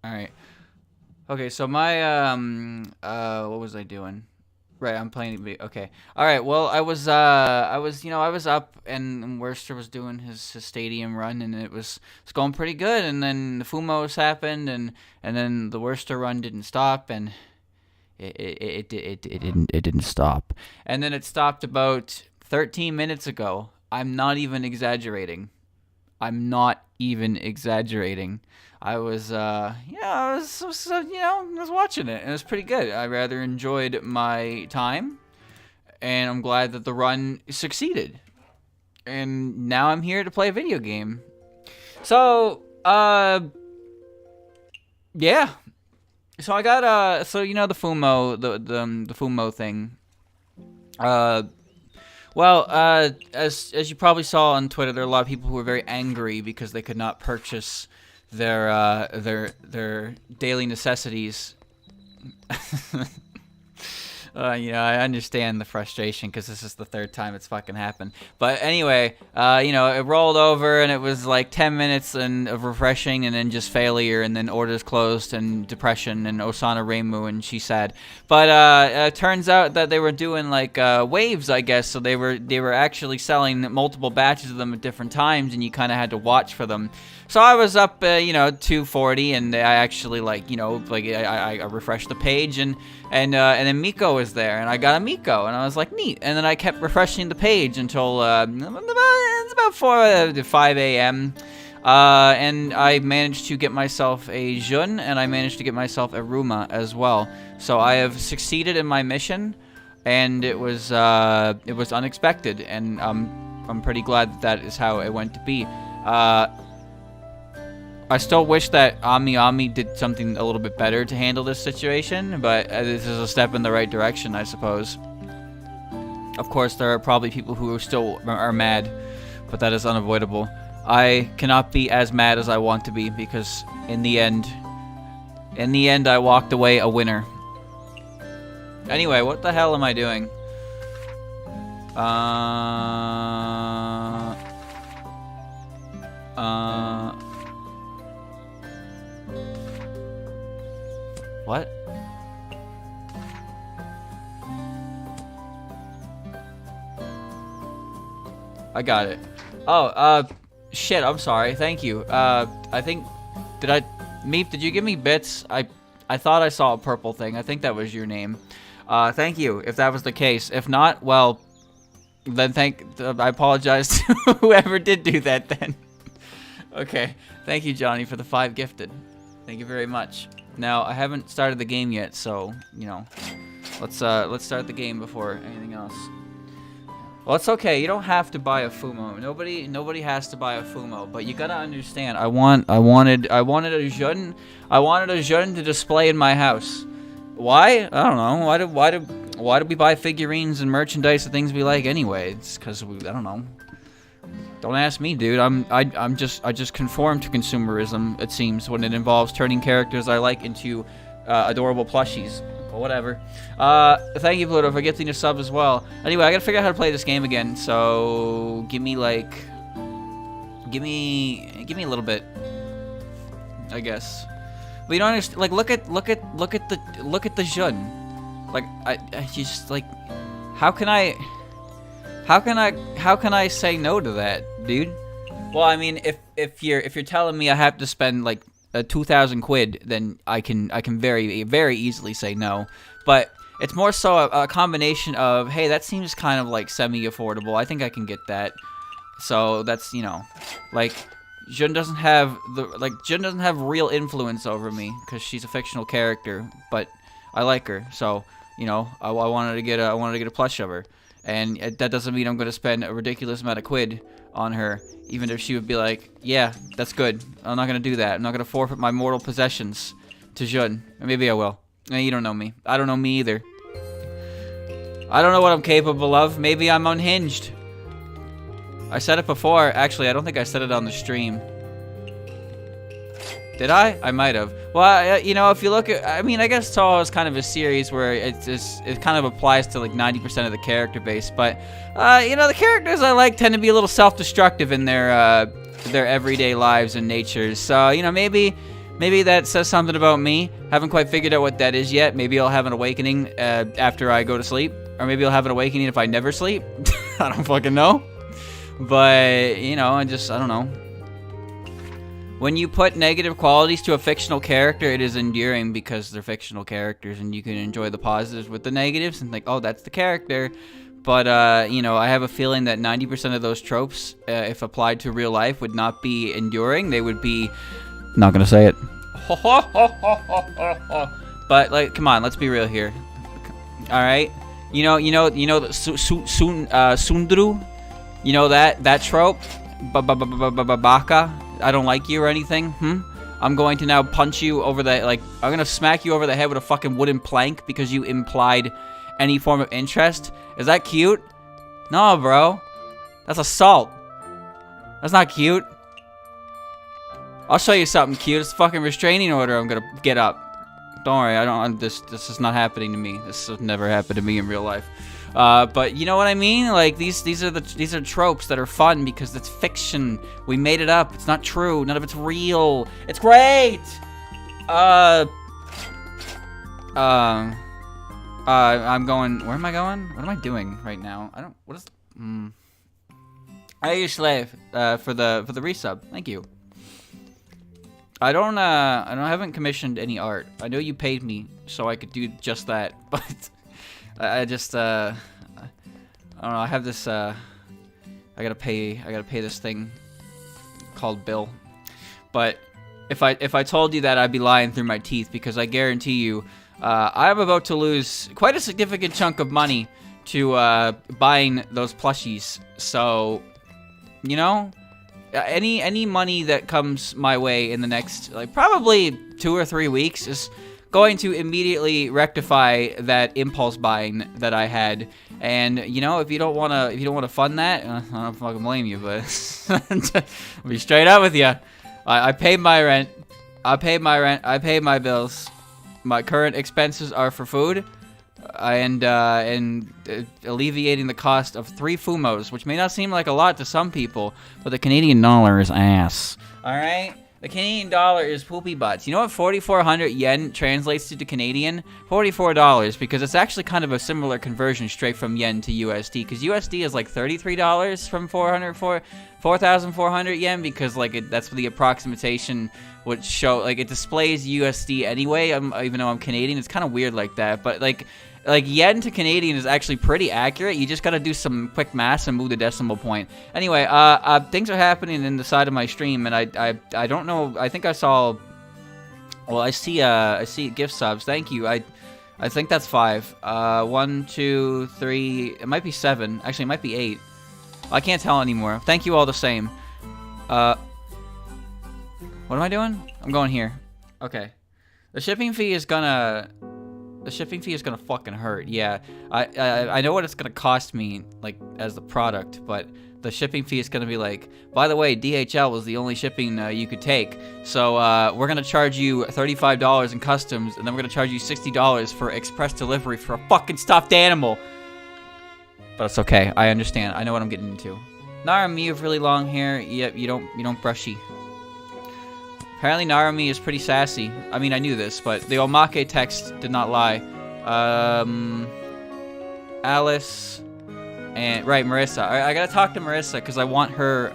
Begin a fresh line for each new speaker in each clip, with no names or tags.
All right. Okay, so my what was I doing? Right, I'm playing. Okay, all right. Well, I was up, and Worcester was doing his stadium run, and it's going pretty good. And then the Fumos happened, and then the Worcester run didn't stop, and it didn't stop, and then it stopped about 13 minutes ago. I'm not even exaggerating. I'm not even exaggerating. I was, I was watching it, and it was pretty good. I rather enjoyed my time, and I'm glad that the run succeeded. And now I'm here to play a video game. So, yeah. So I got, the Fumo, the Fumo thing. Uh, as you probably saw on Twitter, there are a lot of people who were very angry because they could not purchase their daily necessities. I understand the frustration because this is the third time it's fucking happened. But anyway, it rolled over and it was like 10 minutes of refreshing and then just failure and then orders closed and depression and Osana Reimu and she's sad. But it turns out that they were doing like waves, I guess. So they were actually selling multiple batches of them at different times and you kind of had to watch for them. So I was up, 240, and I actually I refreshed the page, and then Miko was there, and I got a Miko, and I was like, neat. And then I kept refreshing the page until it's about 4 to 5 a.m. And I managed to get myself a Jun, and I managed to get myself a Ruma as well. So I have succeeded in my mission, and it was unexpected, and I'm pretty glad that is how it went to be. I still wish that Ami did something a little bit better to handle this situation, but this is a step in the right direction, I suppose. Of course, there are probably people who still are mad, but that is unavoidable. I cannot be as mad as I want to be because in the end, I walked away a winner. Anyway, what the hell am I doing? What? I got it. Oh, shit, I'm sorry. Thank you. I think, Meep, did you give me bits? I thought I saw a purple thing. I think that was your name. Thank you, if that was the case. If not, well, then I apologize to whoever did do that then. Okay. Thank you, Johnny, for the 5 gifted. Thank you very much. Now, I haven't started the game yet, so, let's start the game before anything else. Well, it's okay. You don't have to buy a Fumo. Nobody has to buy a Fumo, but you gotta understand. I wanted a Jun. I wanted a Jun to display in my house. Why? I don't know. Why do we buy figurines and merchandise and things we like anyway? It's because I don't know. Don't ask me, dude. I just conform to consumerism, it seems, when it involves turning characters I like into adorable plushies. Or whatever. Thank you, Pluto, for gifting a sub as well. Anyway, I gotta figure out how to play this game again. So give me a little bit, I guess. But you don't understand. Like, look at the Jun. Like, I just like, how can I say no to that, dude? Well, I mean, if you're telling me I have to spend like 2,000 quid, then I can very, very easily say no. But it's more so a combination of, hey, that seems kind of like semi-affordable. I think I can get that. So that's, like, Jun doesn't have real influence over me because she's a fictional character, but I like her. So, I wanted to get a plush of her. And that doesn't mean I'm going to spend a ridiculous amount of quid on her, even if she would be like, yeah, that's good. I'm not going to do that. I'm not going to forfeit my mortal possessions to Jun. Or maybe I will. You don't know me. I don't know me either. I don't know what I'm capable of. Maybe I'm unhinged. I said it before. Actually, I don't think I said it on the stream. Did I? I might have. Well, if you look at, I mean, I guess Toho is kind of a series where it kind of applies to like 90% of the character base, but the characters I like tend to be a little self-destructive in their everyday lives and natures. So maybe Maybe that says something about me. Haven't quite figured out what that is yet. Maybe I'll have an awakening after I go to sleep. Or maybe I'll have an awakening if I never sleep. I don't fucking know. But, you know, I don't know. When you put negative qualities to a fictional character, it is endearing because they're fictional characters and you can enjoy the positives with the negatives and think, oh, that's the character. But, you know, I have a feeling that 90% of those tropes, if applied to real life, would not be enduring. They would be... Not gonna say it. But, like, come on, let's be real here. Alright? You know, Sundru? You know that trope? Baka? I don't like you or anything? I'm going to now punch you over the, like, I'm gonna smack you over the head with a fucking wooden plank because you implied any form of interest. Is that cute? No, bro. That's assault. That's not cute. I'll show you something cute. It's a fucking restraining order I'm gonna get up. Don't worry, this is not happening to me. This has never happened to me in real life. But you know what I mean? Like these are tropes that are fun because it's fiction. We made it up. It's not true. None of it's real. It's great. I'm going. Where am I going? What am I doing right now? I don't. What is? I use slave for the resub. Thank you. I haven't commissioned any art. I know you paid me so I could do just that, but I just I don't know. I have this I gotta pay this thing called bill. But if I told you that, I'd be lying through my teeth because I guarantee you I'm about to lose quite a significant chunk of money to buying those plushies. So, you know, any money that comes my way in the next, like, probably 2 or 3 weeks is going to immediately rectify that impulse buying that I had. And you know, if you don't wanna fund that, I don't fucking blame you. But I'll be straight up with you. I paid my rent. I paid my bills. My current expenses are for food and alleviating the cost of 3 fumos, which may not seem like a lot to some people, but the Canadian dollar is ass. All right, the Canadian dollar is poopy butts. You know what 4,400 yen translates to Canadian? $44, because it's actually kind of a similar conversion straight from yen to USD, because USD is like $33 from 4,400 yen, because like that's the approximation would show. Like, it displays USD anyway, even though I'm Canadian. It's kind of weird like that, but like yen to Canadian is actually pretty accurate. You just gotta do some quick math and move the decimal point. Anyway, things are happening in the side of my stream, and I don't know. I think I saw. Well, I see gift subs. Thank you. I think that's 5. 1, 2, 3. It might be 7. Actually, it might be 8. I can't tell anymore. Thank you all the same. What am I doing? I'm going here. Okay. The shipping fee is gonna fucking hurt. Yeah. I know what it's gonna cost me, like, as the product, but the shipping fee is gonna be like, by the way, DHL was the only shipping you could take. So we're gonna charge you $35 in customs, and then we're gonna charge you $60 for express delivery for a fucking stuffed animal. But it's okay. I understand. I know what I'm getting into. Narumi, you have really long hair. Yep, you don't brushy. Apparently Narumi is pretty sassy. I mean, I knew this, but the omake text did not lie. Alice and right, Marissa. I gotta talk to Marissa because I want her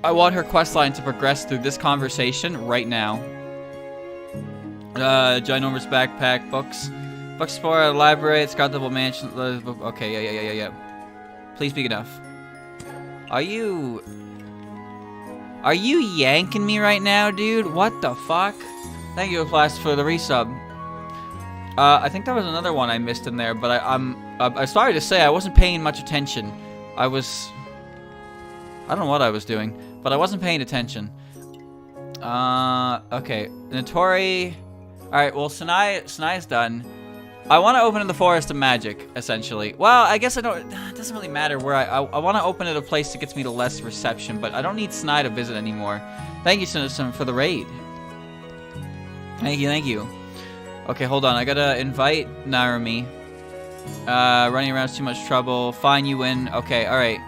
questline to progress through this conversation right now. Ginormous backpack, books for a library. It's got double mansion. Okay, yeah. Please be enough. Are you yanking me right now, dude? What the fuck? Thank you, Flash, for the resub. I think there was another one I missed in there, but I'm sorry to say I wasn't paying much attention. I don't know what I was doing, but I wasn't paying attention. Okay, Notori. All right, well, Sanai's done. I want to open in the Forest of Magic, essentially. Well, I guess it doesn't really matter where I want to open at a place that gets me to less reception, but I don't need Sanai to visit anymore. Thank you, Citizen, for the raid. Thank you. Okay, hold on. I gotta invite Narumi. Running around is too much trouble. Fine, you win. Okay, alright.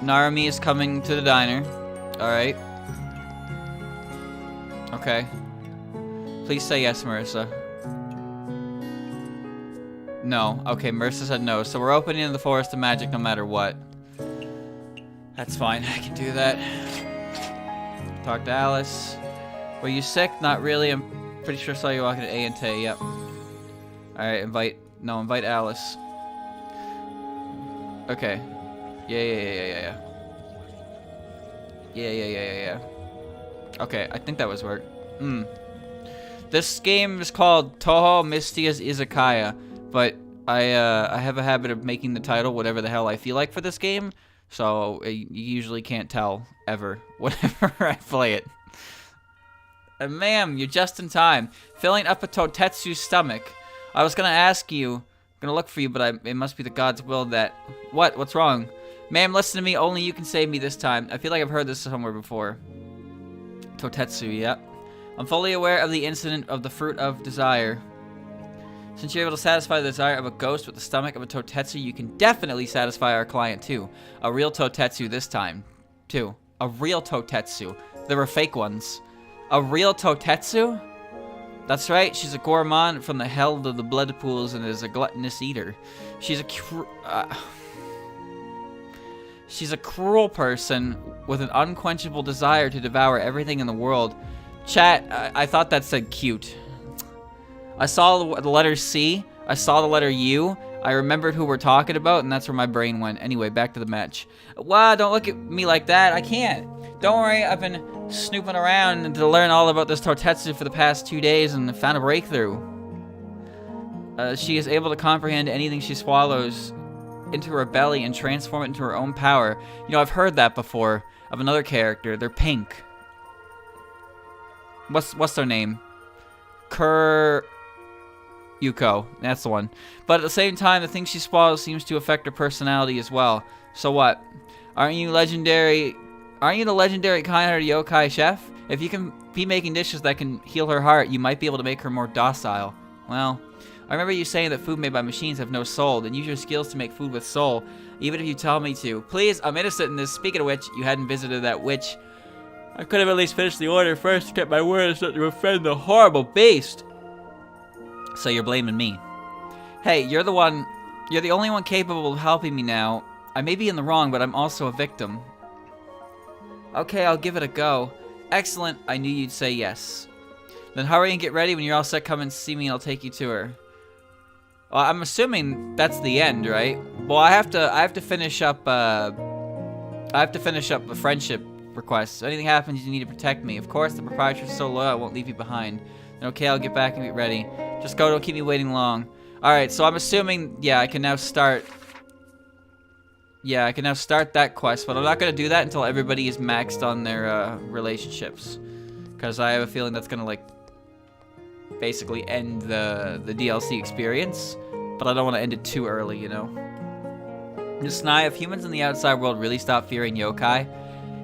Narumi is coming to the diner. Alright. Okay. Please say yes, Marissa. No. Okay, Marissa said no. So we're opening in the Forest of Magic no matter what. That's fine. I can do that. Talk to Alice. Were you sick? Not really. I'm pretty sure I saw you walking to A&T. Yep. Alright, invite Alice. Okay. Yeah. Okay, I think that was work. This game is called Toho Mistia's Izakaya, but I have a habit of making the title whatever the hell I feel like for this game, so you usually can't tell ever whenever I play it. Ma'am, you're just in time. Filling up a Totetsu's stomach. I was gonna ask you, gonna look for you, but it must be the God's will that... What? What's wrong? Ma'am, listen to me. Only you can save me this time. I feel like I've heard this somewhere before. Totetsu, yep. I'm fully aware of the incident of the fruit of desire. Since you're able to satisfy the desire of a ghost with the stomach of a Totetsu, you can definitely satisfy our client too. A real Totetsu this time, too. A real Totetsu. There were fake ones. A real Totetsu? That's right, she's a gourmand from the hell of the blood pools and is a gluttonous eater. She's a cruel person with an unquenchable desire to devour everything in the world. Chat, I thought that said cute. I saw the letter C, I saw the letter U, I remembered who we're talking about, and that's where my brain went. Anyway, back to the match. Wow, don't look at me like that, I can't. Don't worry, I've been snooping around to learn all about this Totetsu for the past 2 days and found a breakthrough. She is able to comprehend anything she swallows into her belly and transform it into her own power. You know, I've heard that before of another character. They're pink. What's their name? Yuko. That's the one. But at the same time, the thing she swallows seems to affect her personality as well. So what? Aren't you the legendary kind-hearted yokai chef? If you can be making dishes that can heal her heart, you might be able to make her more docile. Well, I remember you saying that food made by machines have no soul, then use your skills to make food with soul, even if you tell me to. Please, I'm innocent in this. Speaking of which, you hadn't visited that witch. I could have at least finished the order first to get my word not to offend the horrible beast. So you're blaming me. Hey, you're the only one capable of helping me now. I may be in the wrong, but I'm also a victim. Okay, I'll give it a go. Excellent, I knew you'd say yes. Then hurry and get ready. When you're all set, come and see me and I'll take you to her. Well, I'm assuming that's the end, right? Well, I have to finish up the friendship request. If anything happens, you need to protect me. Of course, the proprietor's so loyal, I won't leave you behind. And okay, I'll get back and get ready. Just go, don't keep me waiting long. Alright, so I'm assuming, yeah, I can now start that quest, but I'm not going to do that until everybody is maxed on their relationships. Because I have a feeling that's going to, like, basically end the DLC experience. But I don't want to end it too early, you know? Just if humans in the outside world really stop fearing yokai,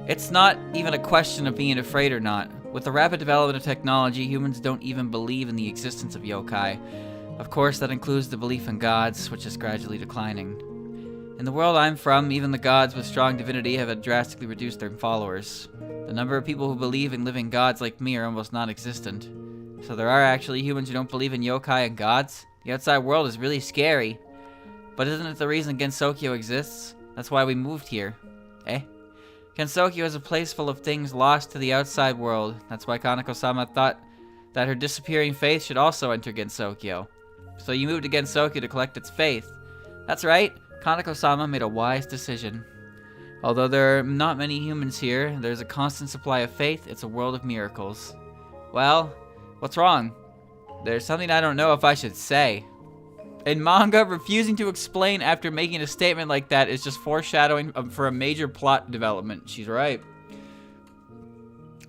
it's not even a question of being afraid or not. With the rapid development of technology, humans don't even believe in the existence of yokai. Of course, that includes the belief in gods, which is gradually declining. In the world I'm from, even the gods with strong divinity have drastically reduced their followers. The number of people who believe in living gods like me are almost non-existent. So there are actually humans who don't believe in yokai and gods? The outside world is really scary. But isn't it the reason Gensokyo exists? That's why we moved here. Eh? Gensokyo is a place full of things lost to the outside world. That's why Kaneko-sama thought that her disappearing faith should also enter Gensokyo. So you moved to Gensokyo to collect its faith. That's right. Kaneko-sama made a wise decision. Although there are not many humans here, there's a constant supply of faith. It's a world of miracles. Well, what's wrong? There's something I don't know if I should say. In manga, refusing to explain after making a statement like that is just foreshadowing for a major plot development. She's right.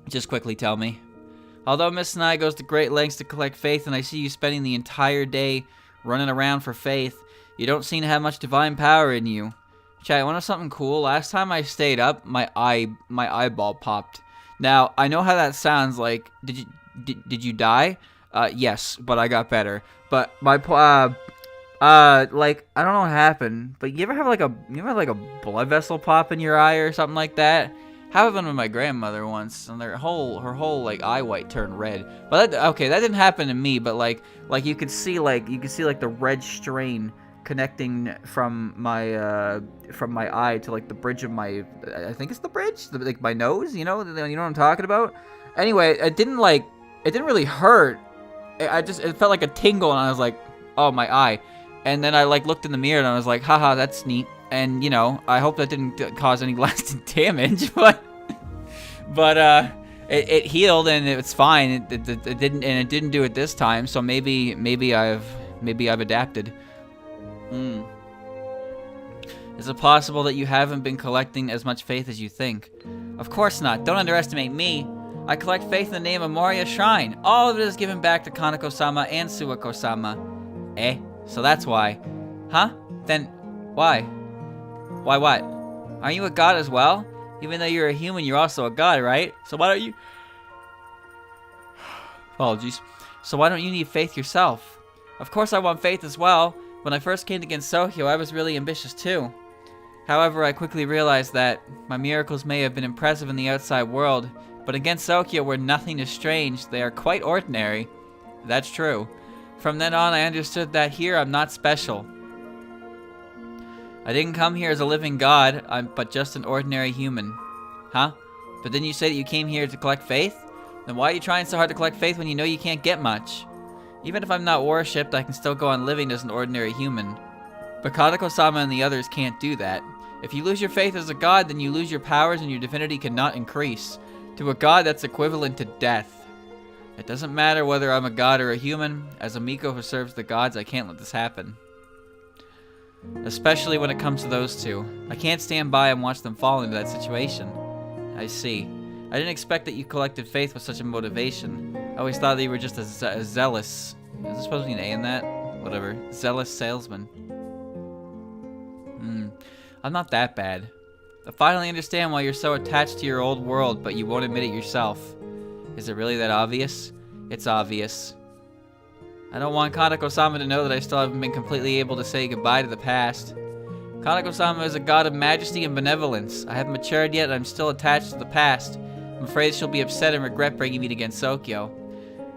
Just quickly tell me. Although Miss Nye goes to great lengths to collect faith, and I see you spending the entire day running around for faith, you don't seem to have much divine power in you. Chat, want to know something cool? Last time I stayed up, my eyeball popped. Now, I know how that sounds like. Did you die? Yes, but I got better. But my like, I don't know what happened, but you ever have like a blood vessel pop in your eye or something like that? Happened with my grandmother once, and her whole like eye white turned red. But that didn't happen to me. But like you could see like the red strain connecting from my eye to like the bridge of my, I think it's the bridge, like my nose. You know what I'm talking about. Anyway, it didn't really hurt. It felt like a tingle, and I was like, oh, my eye. And then I like looked in the mirror and I was like, haha, that's neat. And I hope that didn't cause any lasting damage, but it healed and it's fine. It didn't do it this time, so maybe I've adapted. Is it possible that you haven't been collecting as much faith as you think? Of course not. Don't underestimate me. I collect faith in the name of Moria Shrine. All of it is given back to Kaneko-sama and Suwako-sama. So that's why. Huh? Then why? Why what? Aren't you a god as well? Even though you're a human, you're also a god, right? So why don't you... Apologies. So why don't you need faith yourself? Of course I want faith as well. When I first came to Gensokyo, I was really ambitious too. However, I quickly realized that my miracles may have been impressive in the outside world, but in Gensokyo, where nothing is strange, they are quite ordinary. That's true. From then on, I understood that here I'm not special. I didn't come here as a living god, but just an ordinary human. Huh? But then you say that you came here to collect faith? Then why are you trying so hard to collect faith when you know you can't get much? Even if I'm not worshipped, I can still go on living as an ordinary human. But Kaneko-sama and the others can't do that. If you lose your faith as a god, then you lose your powers and your divinity cannot increase. To a god, that's equivalent to death. It doesn't matter whether I'm a god or a human. As a Miko who serves the gods, I can't let this happen. Especially when it comes to those two. I can't stand by and watch them fall into that situation. I see. I didn't expect that you collected faith with such a motivation. I always thought that you were just a zealous... Is there supposed to be an A in that? Whatever. Zealous salesman. I'm not that bad. I finally understand why you're so attached to your old world, but you won't admit it yourself. Is it really that obvious? It's obvious. I don't want Kaneko-sama to know that I still haven't been completely able to say goodbye to the past. Kaneko-sama is a god of majesty and benevolence. I haven't matured yet and I'm still attached to the past. I'm afraid she'll be upset and regret bringing me to Gensokyo.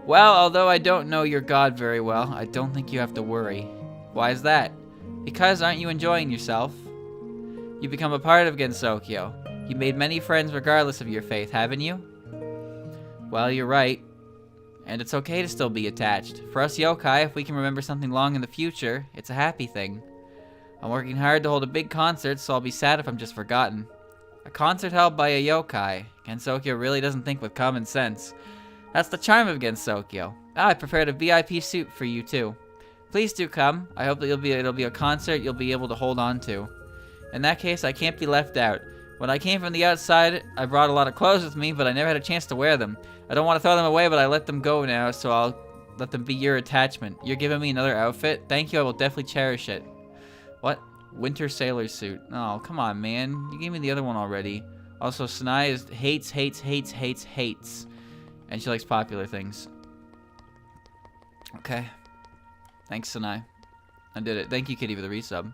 Well, although I don't know your god very well, I don't think you have to worry. Why is that? Because aren't you enjoying yourself? You become a part of Gensokyo. You made many friends regardless of your faith, haven't you? Well, you're right. And it's okay to still be attached. For us yokai, if we can remember something long in the future, it's a happy thing. I'm working hard to hold a big concert, so I'll be sad if I'm just forgotten. A concert held by a yokai. Gensokyo really doesn't think with common sense. That's the charm of Gensokyo. I prepared a VIP suit for you too. Please do come. I hope that it'll be a concert you'll be able to hold on to. In that case, I can't be left out. When I came from the outside, I brought a lot of clothes with me, but I never had a chance to wear them. I don't want to throw them away, but I let them go now, so I'll let them be your attachment. You're giving me another outfit? Thank you, I will definitely cherish it. What? Winter sailor suit. Oh, come on, man. You gave me the other one already. Also, Sanai hates. And she likes popular things. Okay. Thanks, Sanai. I did it. Thank you, Kitty, for the resub.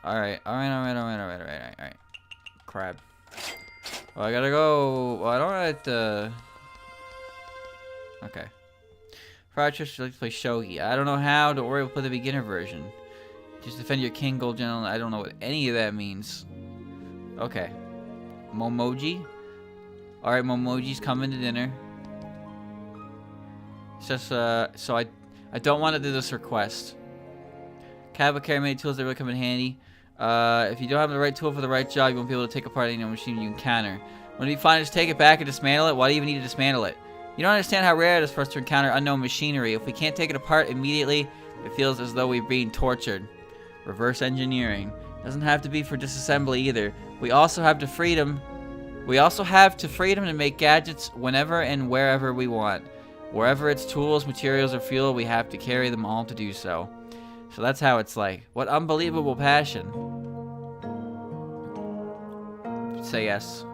Alright. Crap. Oh, I gotta go. Well, I don't want to. Okay. Prior trips, like to play shogi. I don't know how. Don't worry, we'll play the beginner version. Just defend your king, gold gentleman. I don't know what any of that means. Okay. Momoji. Alright, Momoji's coming to dinner. It's just, so I don't want to do this request. Cat will carry many tools that really come in handy. If you don't have the right tool for the right job, you won't be able to take apart any machine you encounter. When you find it, just take it back and dismantle it. Why do you even need to dismantle it? You don't understand how rare it is for us to encounter unknown machinery. If we can't take it apart immediately, it feels as though we're being tortured. Reverse engineering. Doesn't have to be for disassembly either. We also have the freedom to make gadgets whenever and wherever we want. Wherever it's tools, materials, or fuel, we have to carry them all to do so. So that's how it's like. What unbelievable passion. Say yes.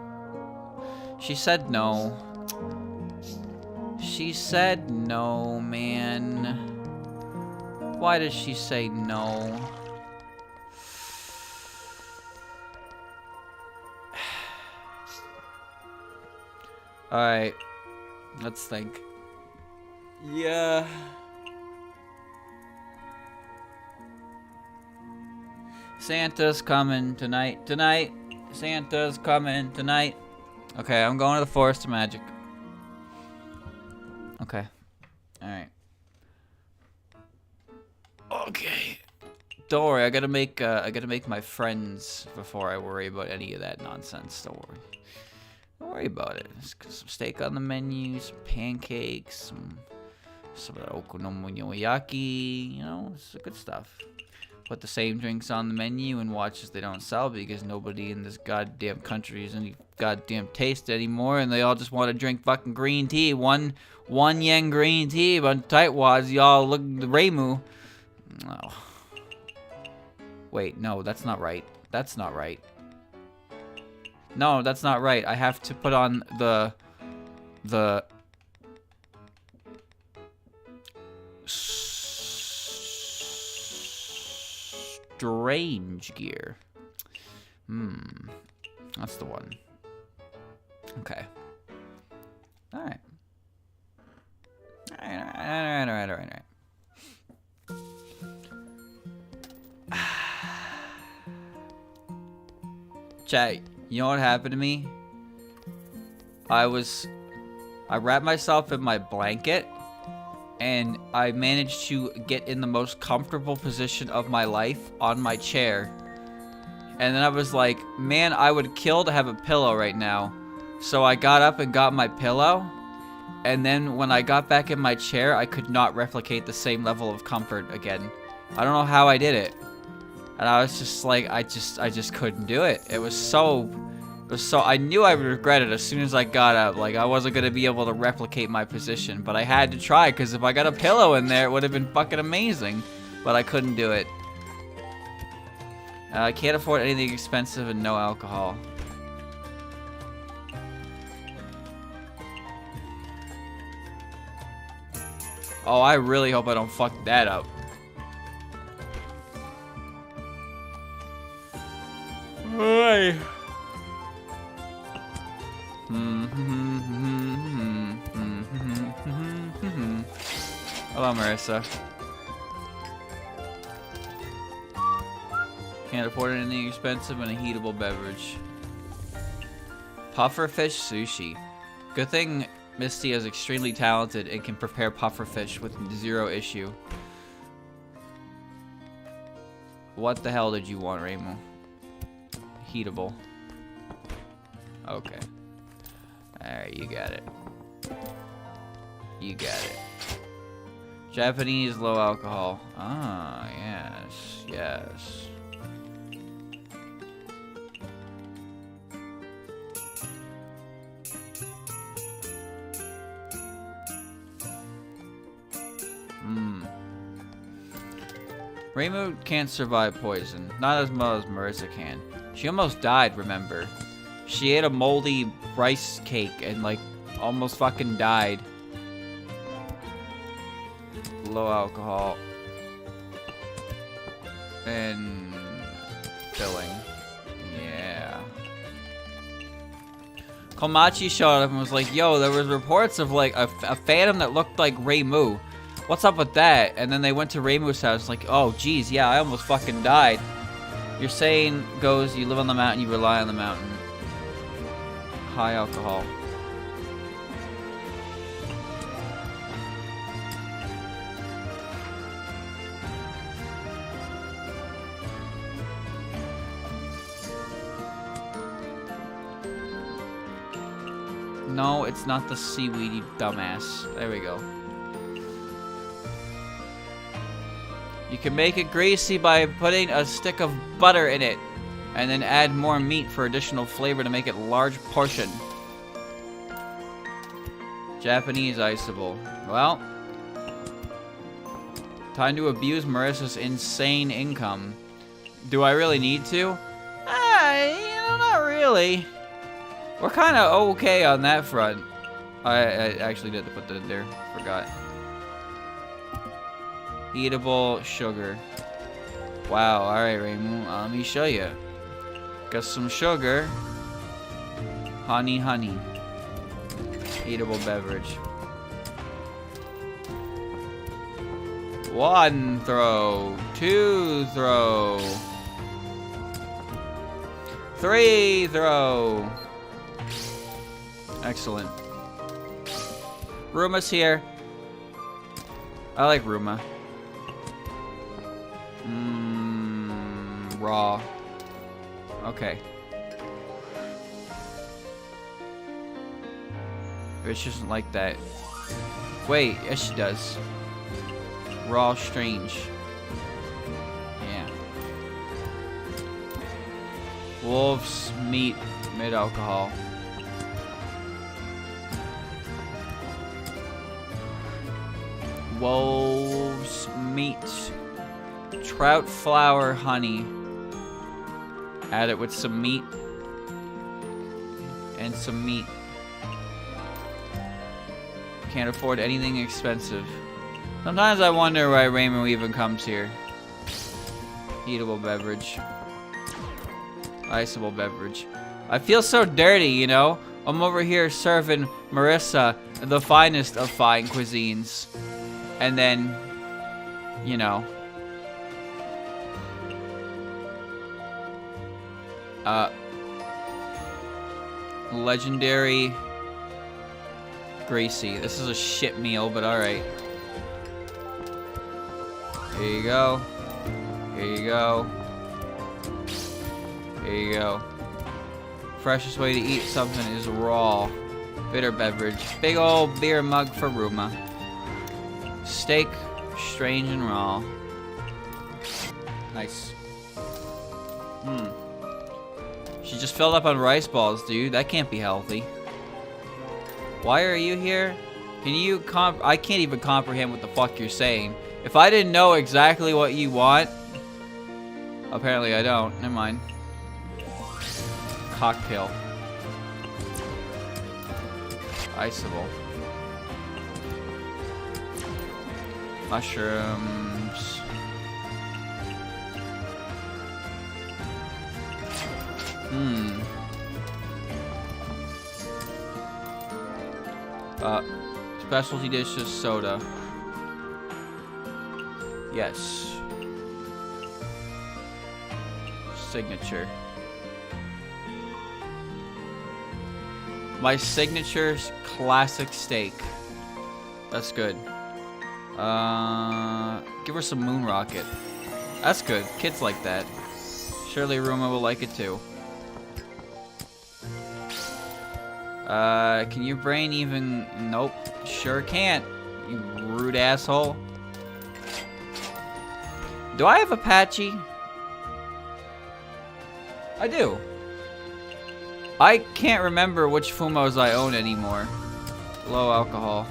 She said no. She said no, man. Why does she say no? Alright. Let's think. Yeah. Santa's coming tonight. Tonight. Santa's coming tonight. Okay, I'm going to the Forest of Magic. Okay. Alright. Okay. Don't worry, I gotta make my friends before I worry about any of that nonsense. Don't worry. Don't worry about it. Some steak on the menu, some pancakes, some okonomiyaki, you know, it's good stuff. Put the same drinks on the menu and watch as they don't sell because nobody in this goddamn country has any goddamn taste anymore, and they all just want to drink fucking green tea. One yen green tea, but tightwads, y'all look the Reimu. Oh. Wait, no, that's not right. That's not right. No, that's not right. I have to put on the strange gear. That's the one. Okay. Alright. Alright. Chat, you know what happened to me? I wrapped myself in my blanket and I managed to get in the most comfortable position of my life on my chair. And then I was like, man, I would kill to have a pillow right now. So I got up and got my pillow. And then when I got back in my chair, I could not replicate the same level of comfort again. I don't know how I did it. And I was just like, I just couldn't do it. It was so, I knew I would regret it as soon as I got up. Like, I wasn't going to be able to replicate my position. But I had to try, because if I got a pillow in there, it would have been fucking amazing. But I couldn't do it. I can't afford anything expensive and no alcohol. Oh, I really hope I don't fuck that up. Hey. Hello, Marissa. Can't afford anything expensive and a heatable beverage. Pufferfish sushi. Good thing Mistия is extremely talented and can prepare pufferfish with zero issue. What the hell did you want, Reimu? Heatable. Okay. Alright, you got it. You got it. Japanese low alcohol. Ah, yes, yes. Reimu can't survive poison. Not as well as Marissa can. She almost died, remember? She ate a moldy rice cake and, like, almost fucking died. Low alcohol. And filling. Yeah. Komachi showed up and was like, yo, there was reports of, like, a phantom that looked like Reimu. What's up with that? And then they went to Reimu's house, like, oh, geez, yeah, I almost fucking died. Your saying goes, you live on the mountain, you rely on the mountain. High alcohol. No, it's not the seaweed, you dumbass. There we go. You can make it greasy by putting a stick of butter in it, and then add more meat for additional flavor to make it a large portion. Japanese iceable. Well, time to abuse Marissa's insane income. Do I really need to? You know, not really. We're kind of okay on that front. I actually did put that in there. Forgot. Eatable sugar. Wow, alright, Reimu. Let me show you. Got some sugar. Honey. Eatable beverage. 1 throw. 2 throw. 3 throw. Excellent. Ruma's here. I like Ruma. Raw. Okay. Bitch doesn't like that. Wait, yes she does. Raw strange. Yeah. Wolves meat mid-alcohol. Wolves meat. Trout flour honey. Add it with some meat. And some meat. Can't afford anything expensive. Sometimes I wonder why Raymond even comes here. Eatable beverage. Iceable beverage. I feel so dirty, you know? I'm over here serving Marissa the finest of fine cuisines. And then, you know. Legendary Gracie. This is a shit meal, but alright. Here you go. Here you go. Here you go. Freshest way to eat something is raw. Bitter beverage. Big old beer mug for Ruma. Steak, strange and raw. Nice. She just filled up on rice balls, dude. That can't be healthy. Why are you here? Can you I can't even comprehend what the fuck you're saying. If I didn't know exactly what you want... Apparently I don't. Never mind. Cocktail. Iceable. Mushrooms. Specialty dishes, soda. Yes. Signature. My signature's classic steak. That's good. Give her some moon rocket. That's good. Kids like that. Surely Ruma will like it too. Can your brain even... Nope. Sure can't. You rude asshole. Do I have Apache? I do. I can't remember which Fumos I own anymore. Low alcohol.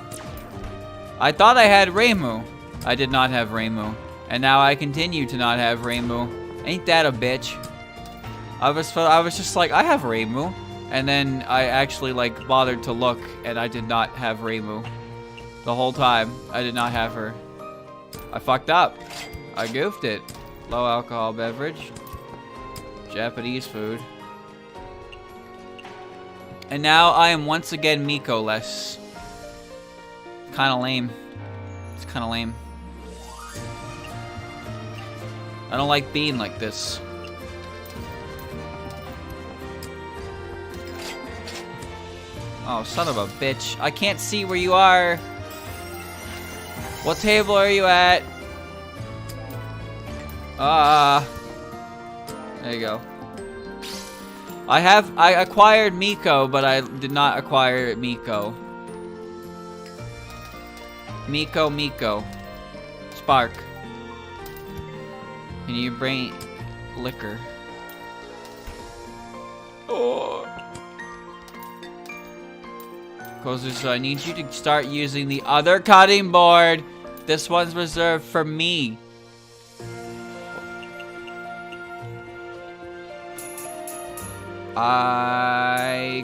I thought I had Reimu. I did not have Reimu. And now I continue to not have Reimu. Ain't that a bitch? I was just like, I have Reimu. And then I actually like bothered to look and I did not have Reimu. The whole time I did not have her. I fucked up. I goofed it. Low alcohol beverage. Japanese food. And now I am once again Miko-less. Kinda lame. It's kinda lame. I don't like being like this. Oh, son of a bitch. I can't see where you are. What table are you at? There you go. I acquired Miko, but I did not acquire Miko. Miko. Spark. Can you bring liquor? Oh. Kozu, I need you to start using the other cutting board. This one's reserved for me.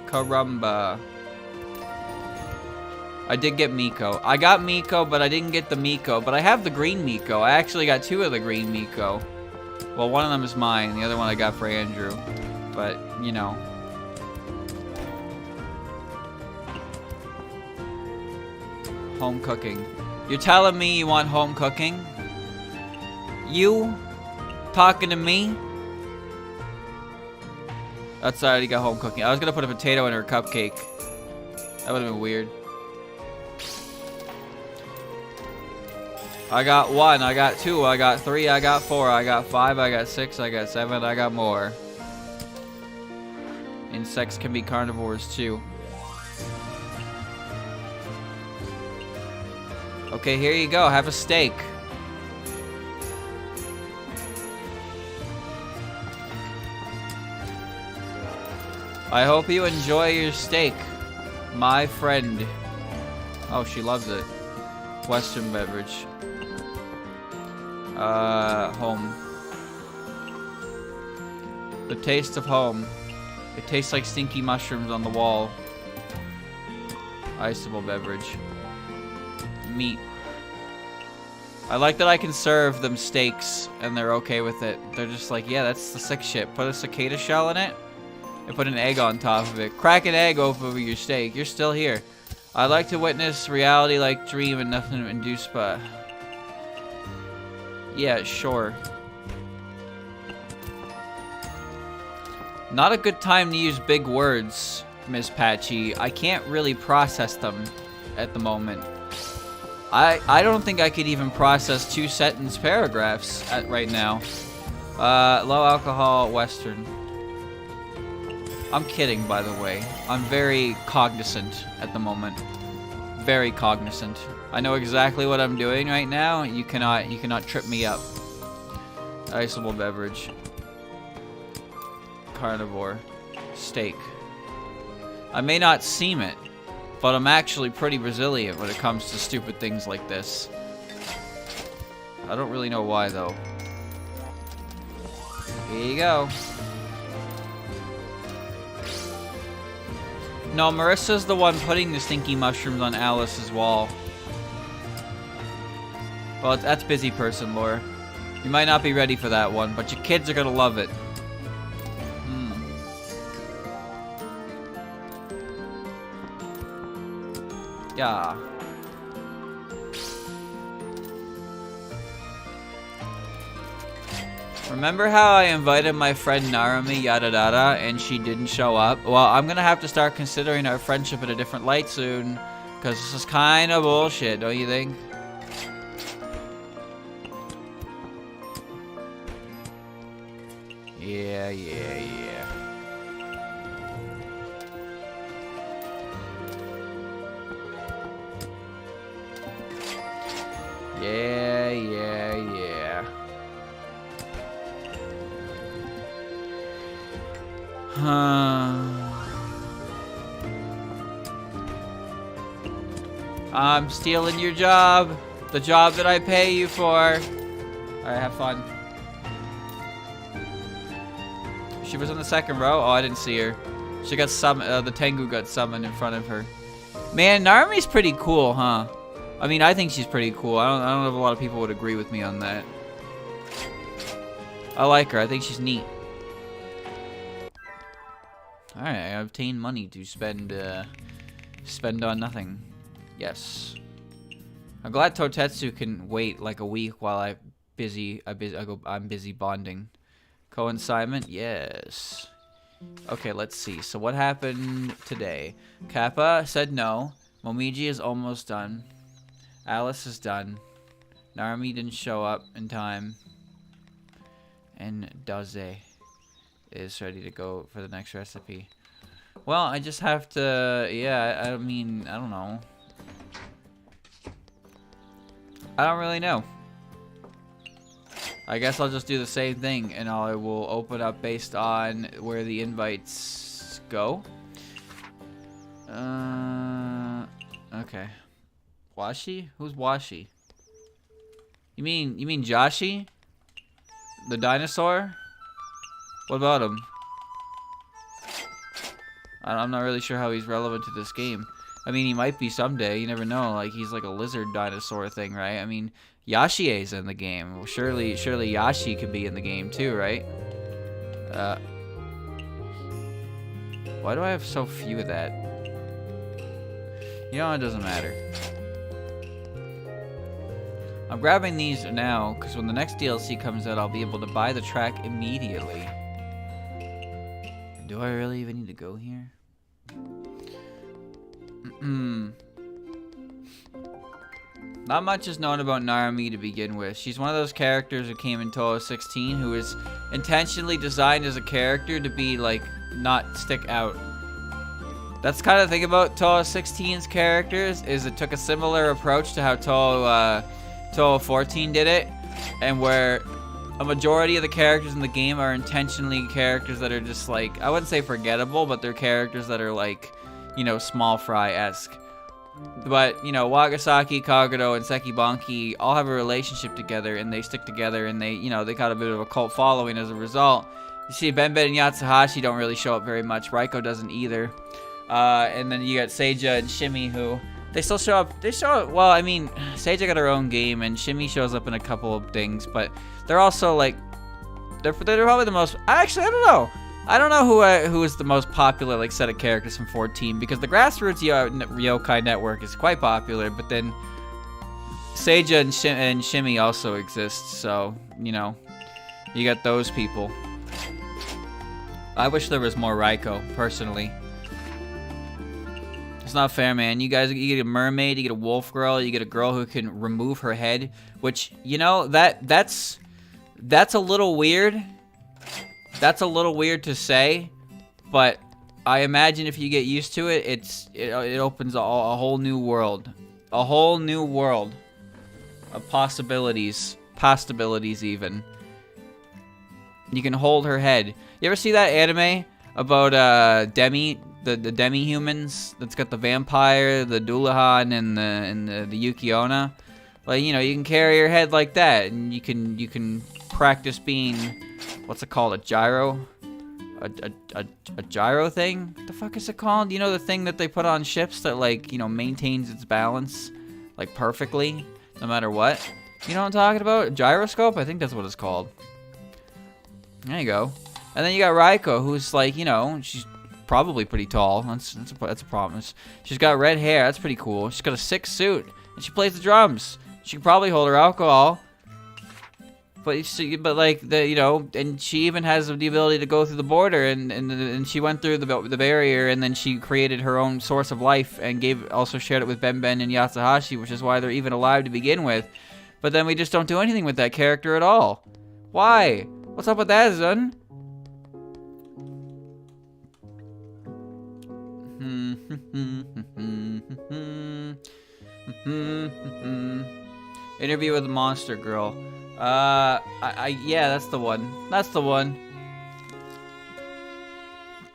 Caramba. I did get Miko. I got Miko, but I didn't get the Miko. But I have the green Miko. I actually got 2 of the green Miko. Well, one of them is mine. The other one I got for Andrew. But, you know. Home cooking. You're telling me you want home cooking? You? Talking to me? That's already got home cooking. I was gonna put a potato in her cupcake. That would've been weird. I got 1, I got 2, I got 3, I got 4, I got 5, I got 6, I got 7, I got more. Insects can be carnivores too. Okay, here you go. Have a steak. I hope you enjoy your steak, my friend. Oh, she loves it. Western beverage. Home. The taste of home. It tastes like stinky mushrooms on the wall. Iceable beverage. Meat. I like that I can serve them steaks and they're okay with it. They're just like, yeah, that's the sick shit. Put a cicada shell in it and put an egg on top of it. Crack an egg over your steak. You're still here. I like to witness reality like dream and nothing induced by... Yeah, sure. Not a good time to use big words, Miss Patchy. I can't really process them at the moment. I don't think I could even process 2-sentence paragraphs right now. Low alcohol Western. I'm kidding, by the way. I'm very cognizant at the moment. Very cognizant. I know exactly what I'm doing right now. You cannot trip me up. Iceable beverage. Carnivore. Steak. I may not seem it, but I'm actually pretty resilient when it comes to stupid things like this. I don't really know why, though. Here you go. No, Marissa's the one putting the stinky mushrooms on Alice's wall. Well, that's busy person lore. You might not be ready for that one, but your kids are gonna love it. Yeah. Remember how I invited my friend Narumi yada yada and she didn't show up? Well, I'm gonna have to start considering our friendship in a different light soon, because this is kind of bullshit, don't you think? Yeah. I'm stealing your job. The job that I pay you for. Alright, have fun. She was in the second row? Oh, I didn't see her. She got the Tengu got summoned in front of her. Man, Narumi's pretty cool, huh? I mean, I think she's pretty cool. I don't know if a lot of people would agree with me on that. I like her. I think she's neat. Alright, I obtained money to spend on nothing. Yes. I'm glad Totetsu can wait like a week while I'm busy bonding. Co-consignment? Yes. Okay, let's see. So what happened today? Kappa said no. Momiji is almost done. Alice is done. Narumi didn't show up in time. And Daze is ready to go for the next recipe. Well, I just have to... Yeah, I mean, I don't know. I don't really know. I guess I'll just do the same thing, and I will open up based on where the invites go. Okay. Washi? Who's Washi? You mean Joshi? The dinosaur? What about him? I'm not really sure how he's relevant to this game. I mean, he might be someday. You never know. Like, he's like a lizard dinosaur thing, right? I mean, Yashie's in the game. Well, surely Yashi could be in the game too, right? Why do I have so few of that? You know, it doesn't matter. I'm grabbing these now, because when the next DLC comes out, I'll be able to buy the track immediately. Do I really even need to go here? Not much is known about Narumi to begin with. She's one of those characters who came in Toho 16 who is intentionally designed as a character to be, like, not stick out. That's kind of the thing about Toho 16's characters, is it took a similar approach to how Toho 14 did it, and where a majority of the characters in the game are intentionally characters that are just like, I wouldn't say forgettable, but they're characters that are like, you know, small fry-esque. But, you know, Wagasaki, Kagero, and Sekibanki all have a relationship together, and they stick together, and they, you know, they got a bit of a cult following as a result. You see, Benben and Yatsuhashi don't really show up very much. Raiko doesn't either. And then you got Seija and Shimi, who they still show up. They show up. Well, I mean, Seija got her own game, and Shimi shows up in a couple of things, but they're also like, they're probably the most. Actually, I don't know. I don't know who is the most popular like set of characters from 14, because the Grassroots Yokai Network is quite popular, but then Seija and Shimi also exist, so you know, you got those people. I wish there was more Raiko, personally. It's not fair, man. You guys, you get a mermaid, you get a wolf girl, you get a girl who can remove her head, which, you know, that's a little weird. That's a little weird to say, but I imagine if you get used to it, it opens a whole new world. A whole new world of possibilities. Possibilities, even. You can hold her head. You ever see that anime about Demi, the demi-humans? That's got the vampire, the Dullahan, and the Yukiona? Like, you know, you can carry her head like that, and you can practice being, what's it called, a gyro? A gyro thing? What the fuck is it called? You know, the thing that they put on ships that, like, you know, maintains its balance, like, perfectly, no matter what? You know what I'm talking about? A gyroscope? I think that's what it's called. There you go. And then you got Raiko, who's like, you know, she's probably pretty tall. That's a promise. She's got red hair. That's pretty cool. She's got a sick suit, and she plays the drums. She can probably hold her alcohol. But like you know, and she even has the ability to go through the border, and she went through the barrier, and then she created her own source of life, and also shared it with Benben and Yatsuhashi, which is why they're even alive to begin with. But then we just don't do anything with that character at all. Why? What's up with that, Zun? Interview with the monster girl. Yeah, that's the one. That's the one.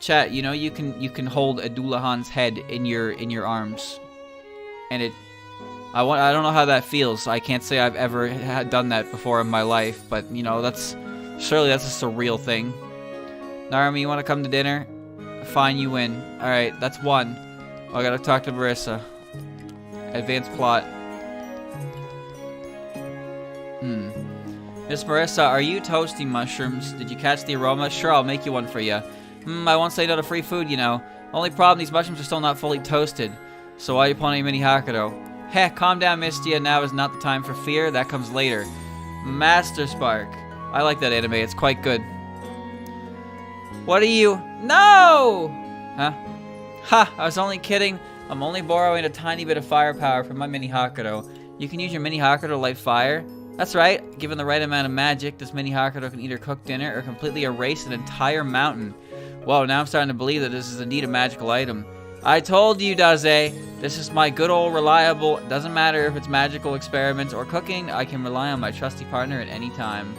Chat, you know, you can hold a Dullahan's head in your arms, and I don't know how that feels. I can't say I've ever done that before in my life, but you know, surely that's a surreal thing. Narumi, you want to come to dinner? Fine, you win. All right, that's one. Oh, I gotta talk to Marissa. Advanced plot. Miss Marissa, are you toasting mushrooms? Did you catch the aroma? Sure, I'll make you one for you. I won't say no to free food, you know. Only problem, these mushrooms are still not fully toasted. So why are you pulling mini Hakuro? Heh, calm down, Mistия. Now is not the time for fear. That comes later. Master Spark. I like that anime. It's quite good. What are you? No! Huh? Ha! I was only kidding. I'm only borrowing a tiny bit of firepower from my mini Hakuro. You can use your mini Hakuro to light fire? That's right. Given the right amount of magic, this mini Hakuro can either cook dinner or completely erase an entire mountain. Whoa, now I'm starting to believe that this is indeed a magical item. I told you, Daze. This is my good old reliable, doesn't matter if it's magical experiments or cooking, I can rely on my trusty partner at any time.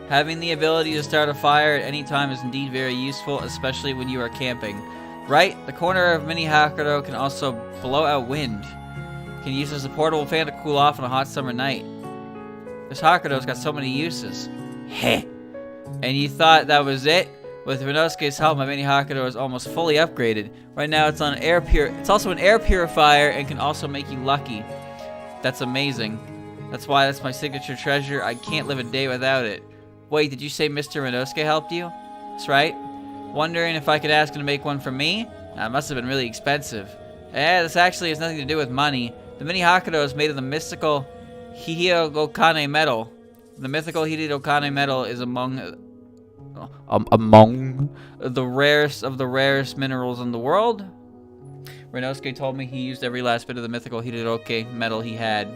Having the ability to start a fire at any time is indeed very useful, especially when you are camping. Right? The corner of mini Hakuro can also blow out wind. Can use as a portable fan to cool off on a hot summer night. This Hakuro's got so many uses. Heh! And you thought that was it? With Renosuke's help, my mini Hakuro is almost fully upgraded. Right now it's on it's also an air purifier and can also make you lucky. That's amazing. That's why that's my signature treasure. I can't live a day without it. Wait, did you say Mr. Renosuke helped you? That's right. Wondering if I could ask him to make one for me? That must have been really expensive. This actually has nothing to do with money. The mini Hakuto is made of the mystical Hihirokane metal. The mythical Hihirokane metal is among the rarest of the rarest minerals in the world. Renosuke told me he used every last bit of the mythical Hihirokane metal he had.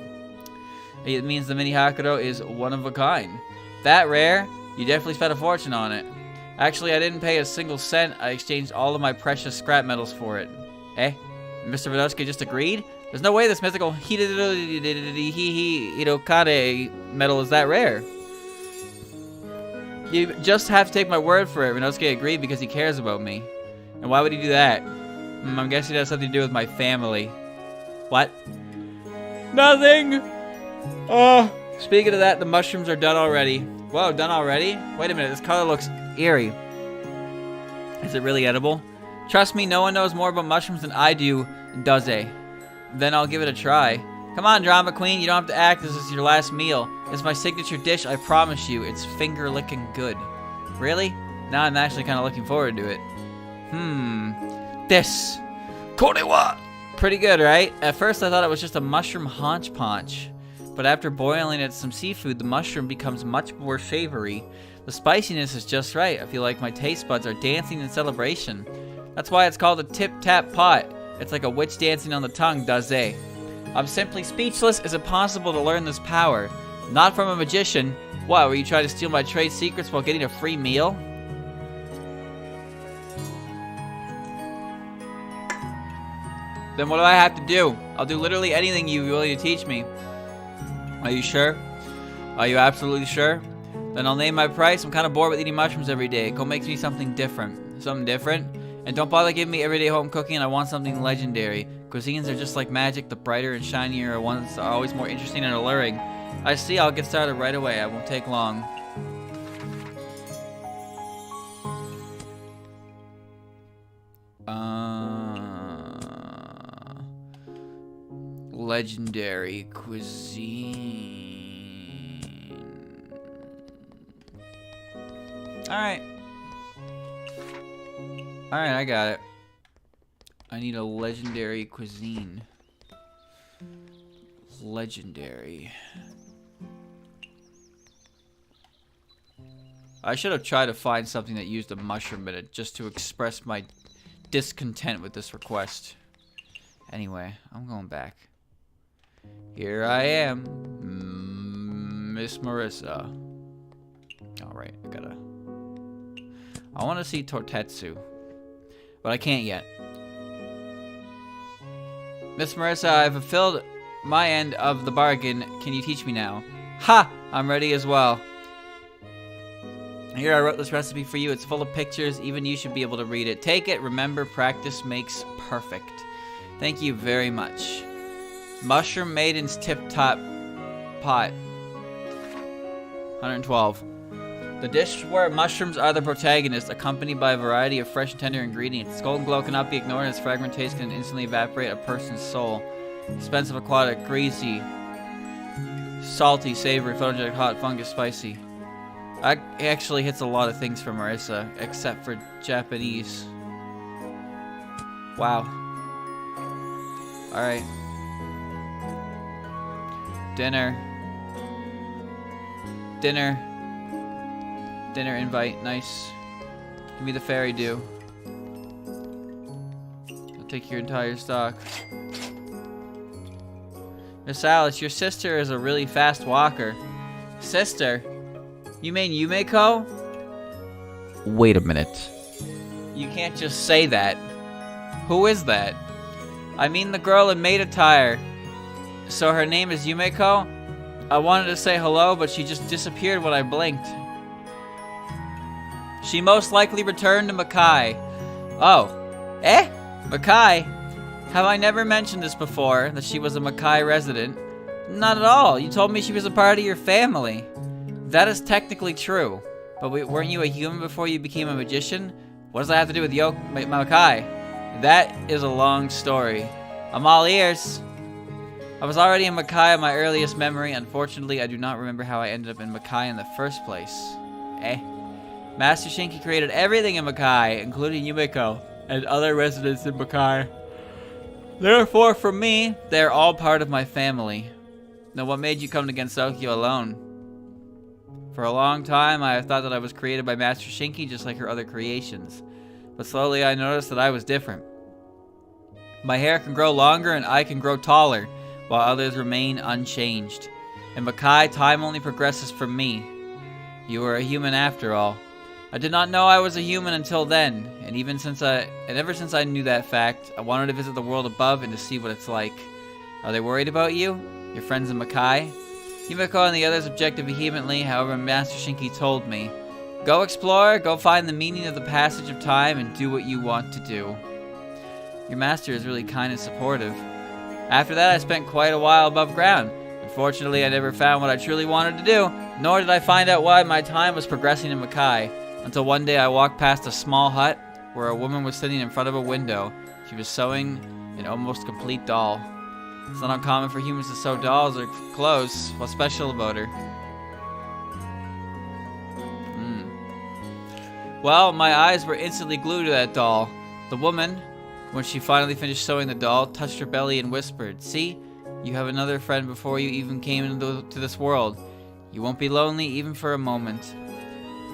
It means the mini Hakuto is one of a kind. That rare? You definitely spent a fortune on it. Actually, I didn't pay a single cent. I exchanged all of my precious scrap metals for it. Eh? Mr. Renosuke just agreed? There's no way this mythical Hihirokane metal is that rare. You just have to take my word for it. Renosuke agreed because he cares about me. And why would he do that? I'm guessing it has something to do with my family. What? Nothing! Speaking of that, the mushrooms are done already. Whoa, done already? Wait a minute, this color looks eerie. Is it really edible? Trust me, no one knows more about mushrooms than I do, does they? Then I'll give it a try. Come on, drama queen, you don't have to act. This is your last meal. It's my signature dish, I promise you. It's finger-licking good. Really? Now I'm actually kind of looking forward to it. This. Korewa! Pretty good, right? At first I thought it was just a mushroom hodgepodge. But after boiling it in some seafood, the mushroom becomes much more savory. The spiciness is just right. I feel like my taste buds are dancing in celebration. That's why it's called a tip-tap pot. It's like a witch dancing on the tongue, does it? I'm simply speechless. Is it possible to learn this power? Not from a magician. What, were you trying to steal my trade secrets while getting a free meal? Then what do I have to do? I'll do literally anything you're willing to teach me. Are you sure? Are you absolutely sure? Then I'll name my price. I'm kind of bored with eating mushrooms every day. Go make me something different. Something different? And don't bother giving me everyday home cooking. I want something legendary. Cuisines are just like magic. The brighter and shinier ones are always more interesting and alluring. I see. I'll get started right away. I won't take long. Legendary cuisine. Alright. Alright, I got it. I need a legendary cuisine. Legendary. I should have tried to find something that used a mushroom in it just to express my discontent with this request. Anyway, I'm going back. Here I am, Miss Marissa. Alright, I want to see Tortetsu, but I can't yet. Miss Marissa, I've fulfilled my end of the bargain. Can you teach me now? Ha! I'm ready as well. Here, I wrote this recipe for you. It's full of pictures. Even you should be able to read it. Take it. Remember, practice makes perfect. Thank you very much. Mushroom Maiden's Tip-Top Pot. 112. The dish where mushrooms are the protagonist, accompanied by a variety of fresh and tender ingredients. Its golden glow cannot be ignored, and its fragrant taste can instantly evaporate a person's soul. Expensive, aquatic, greasy, salty, savory, photogenic, hot, fungus, spicy. It actually hits a lot of things for Marissa, except for Japanese. Wow. Alright. Dinner invite, nice. Give me the fairy dew. I'll take your entire stock. Miss Alice, your sister is a really fast walker. Sister? You mean Yumeko? Wait a minute. You can't just say that. Who is that? I mean the girl in maid attire. So her name is Yumeko? I wanted to say hello, but she just disappeared when I blinked. She most likely returned to Makai. Oh. Eh? Makai? Have I never mentioned this before, that she was a Makai resident? Not at all. You told me she was a part of your family. That is technically true. But weren't you a human before you became a magician? What does that have to do with Makai? That is a long story. I'm all ears. I was already in Makai in my earliest memory. Unfortunately, I do not remember how I ended up in Makai in the first place. Eh? Master Shinki created everything in Makai, including Yumeko and other residents in Makai. Therefore, for me, they're all part of my family. Now, what made you come to Gensokyo alone? For a long time, I thought that I was created by Master Shinki just like her other creations. But slowly I noticed that I was different. My hair can grow longer and I can grow taller, while others remain unchanged. In Makai, time only progresses for me. You are a human after all. I did not know I was a human until then, and ever since I knew that fact, I wanted to visit the world above and to see what it's like. Are they worried about you? Your friends in Makai? Yumiko and the others objected vehemently, however Master Shinki told me, go explore, go find the meaning of the passage of time, and do what you want to do. Your master is really kind and supportive. After that, I spent quite a while above ground. Unfortunately, I never found what I truly wanted to do, nor did I find out why my time was progressing in Makai, until one day I walked past a small hut where a woman was sitting in front of a window. She was sewing an almost complete doll. It's not uncommon for humans to sew dolls or clothes. What's special about her? Well, my eyes were instantly glued to that doll. The woman, when she finally finished sewing the doll, touched her belly and whispered, see, you have another friend before you even came into this world. You won't be lonely even for a moment.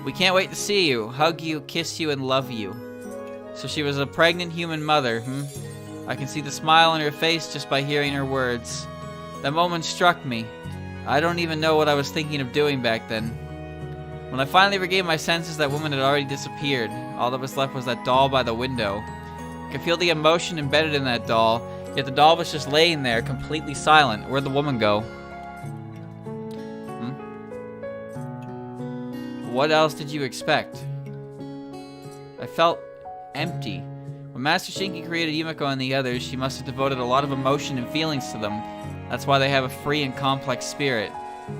We can't wait to see you, hug you, kiss you, and love you. So she was a pregnant human mother, I can see the smile on her face just by hearing her words. That moment struck me. I don't even know what I was thinking of doing back then. When I finally regained my senses, that woman had already disappeared. All that was left was that doll by the window. I could feel the emotion embedded in that doll, yet the doll was just laying there, completely silent. Where'd the woman go? What else did you expect? I felt empty. When Master Shinki created Yumiko and the others, she must have devoted a lot of emotion and feelings to them. That's why they have a free and complex spirit.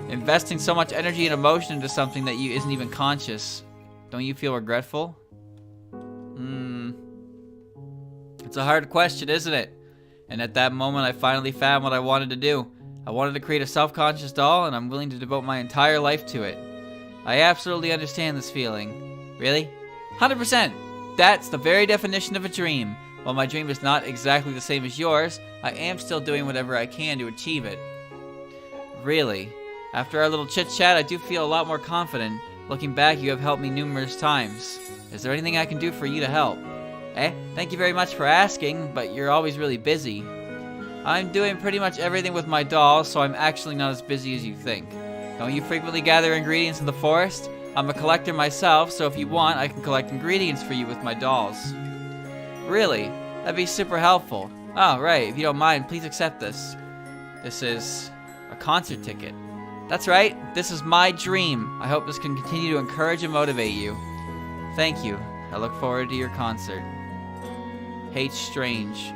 Investing so much energy and emotion into something that isn't even conscious. Don't you feel regretful? It's a hard question, isn't it? And at that moment, I finally found what I wanted to do. I wanted to create a self-conscious doll, and I'm willing to devote my entire life to it. I absolutely understand this feeling. Really? 100%! That's the very definition of a dream. While my dream is not exactly the same as yours, I am still doing whatever I can to achieve it. Really? After our little chit-chat, I do feel a lot more confident. Looking back, you have helped me numerous times. Is there anything I can do for you to help? Thank you very much for asking, but you're always really busy. I'm doing pretty much everything with my dolls, so I'm actually not as busy as you think. Don't you frequently gather ingredients in the forest? I'm a collector myself, so if you want, I can collect ingredients for you with my dolls. Really? That'd be super helpful. Oh, right. If you don't mind, please accept this. This is a concert ticket. That's right. This is my dream. I hope this can continue to encourage and motivate you. Thank you. I look forward to your concert. H. Strange.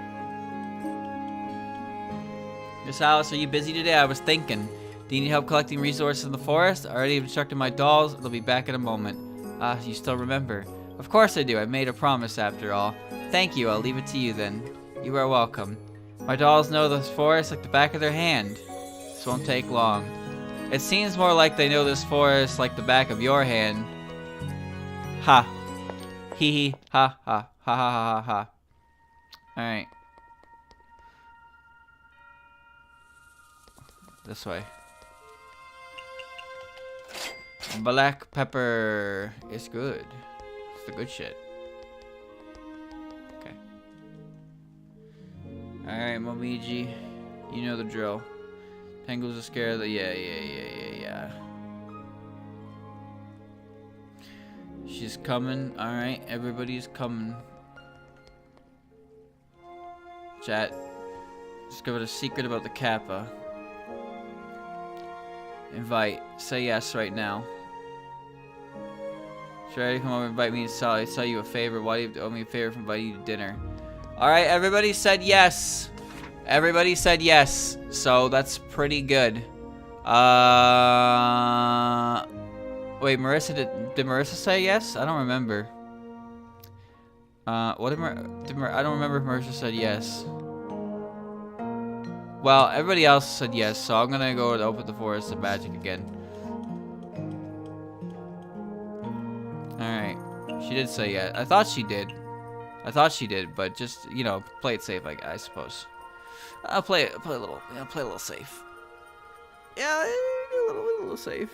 Miss Alice, are you busy today? I was thinking. Do you need help collecting resources in the forest? I already instructed my dolls. They'll be back in a moment. You still remember? Of course I do. I made a promise after all. Thank you. I'll leave it to you then. You are welcome. My dolls know this forest like the back of their hand. This won't take long. It seems more like they know this forest like the back of your hand. Ha. Hee hee. Ha ha. Ha ha ha ha ha. Alright. This way. Black pepper is good. It's the good shit. Okay. Alright, Momiji. You know the drill. Penguins are scared. Yeah. She's coming. Alright, everybody's coming. Chat. Discovered a secret about the Kappa. Invite. Say yes right now. Try to come over and invite me to sell you a favor. Why do you have to owe me a favor for inviting you to dinner? Alright, everybody said yes. Everybody said yes. So that's pretty good. Wait, Marissa, did Marissa say yes? I don't remember. What did I don't remember if Marissa said yes. Well, everybody else said yes, so I'm gonna go to open the forest of magic again. Alright. She did say yes. I thought she did. But just, you know, play it safe, I suppose. I'll play a little, play a little safe. Yeah, a little safe.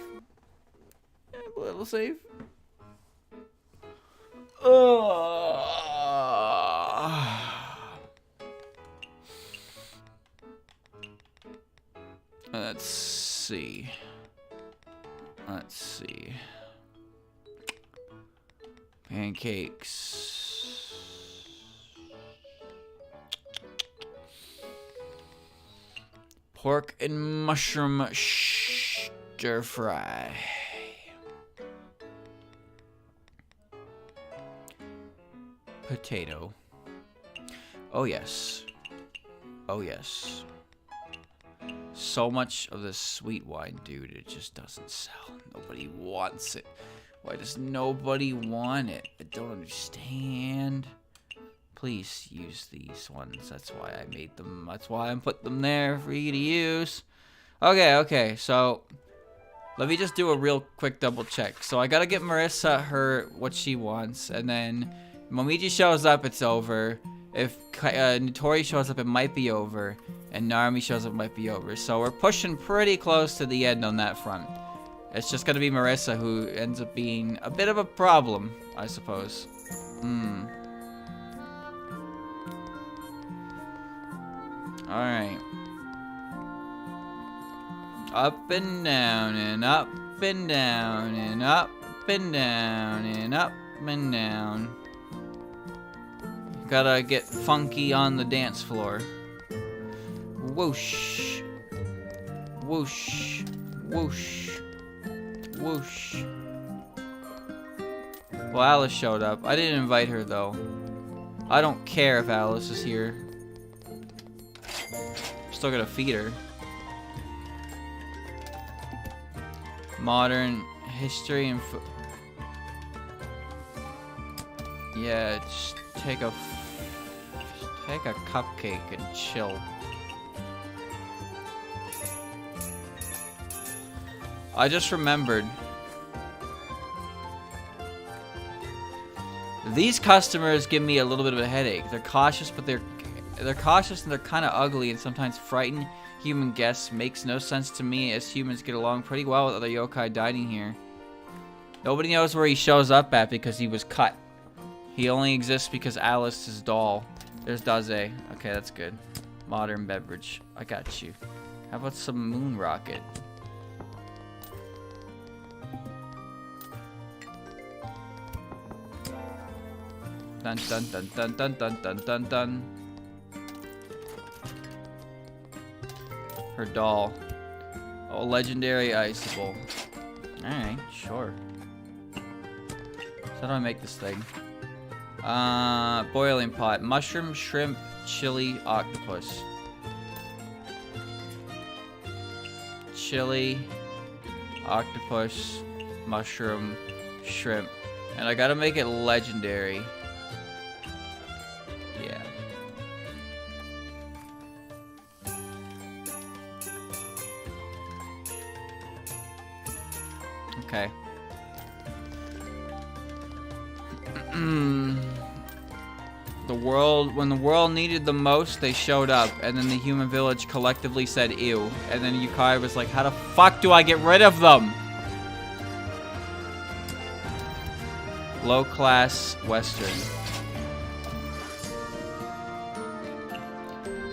Yeah, a little safe. Let's see. Pancakes. Pork and mushroom stir fry. Potato. Oh yes. Oh yes. So much of this sweet wine, dude, it just doesn't sell. Nobody wants it. Why does nobody want it? I don't understand. Please use these ones. That's why I made them. That's why I put them there for you to use. Okay, so let me just do a real quick double check. So I gotta get Marissa what she wants, and then Momiji shows up, it's over. If Notori shows up, it might be over. And Narumi shows up, it might be over. So we're pushing pretty close to the end on that front. It's just gonna be Marissa who ends up being a bit of a problem, I suppose. Alright. Up and down and up and down and up and down and up and down. Gotta get funky on the dance floor. Whoosh. Whoosh. Whoosh. Whoosh. Well, Alice showed up. I didn't invite her, though. I don't care if Alice is here. Still gotta feed her. Modern history and yeah, just take a cupcake and chill. I just remembered. These customers give me a little bit of a headache. They're cautious, but they're cautious and they're kind of ugly and sometimes frighten human guests. Makes no sense to me, as humans get along pretty well with other yokai dining here. Nobody knows where he shows up at because he was cut. He only exists because Alice's doll. There's Daze. Okay, that's good. Modern beverage. I got you. How about some moon rocket? Dun dun dun dun dun dun dun dun dun. Her doll. Oh, legendary icicle. Alright, sure. So how do I make this thing? Boiling pot. Mushroom, shrimp, chili, octopus. Chili, octopus, mushroom, shrimp. And I gotta make it legendary. Yeah. Okay. When the world needed the most, they showed up, and then the human village collectively said ew. And then Yukai was like, how the fuck do I get rid of them? Low class Western.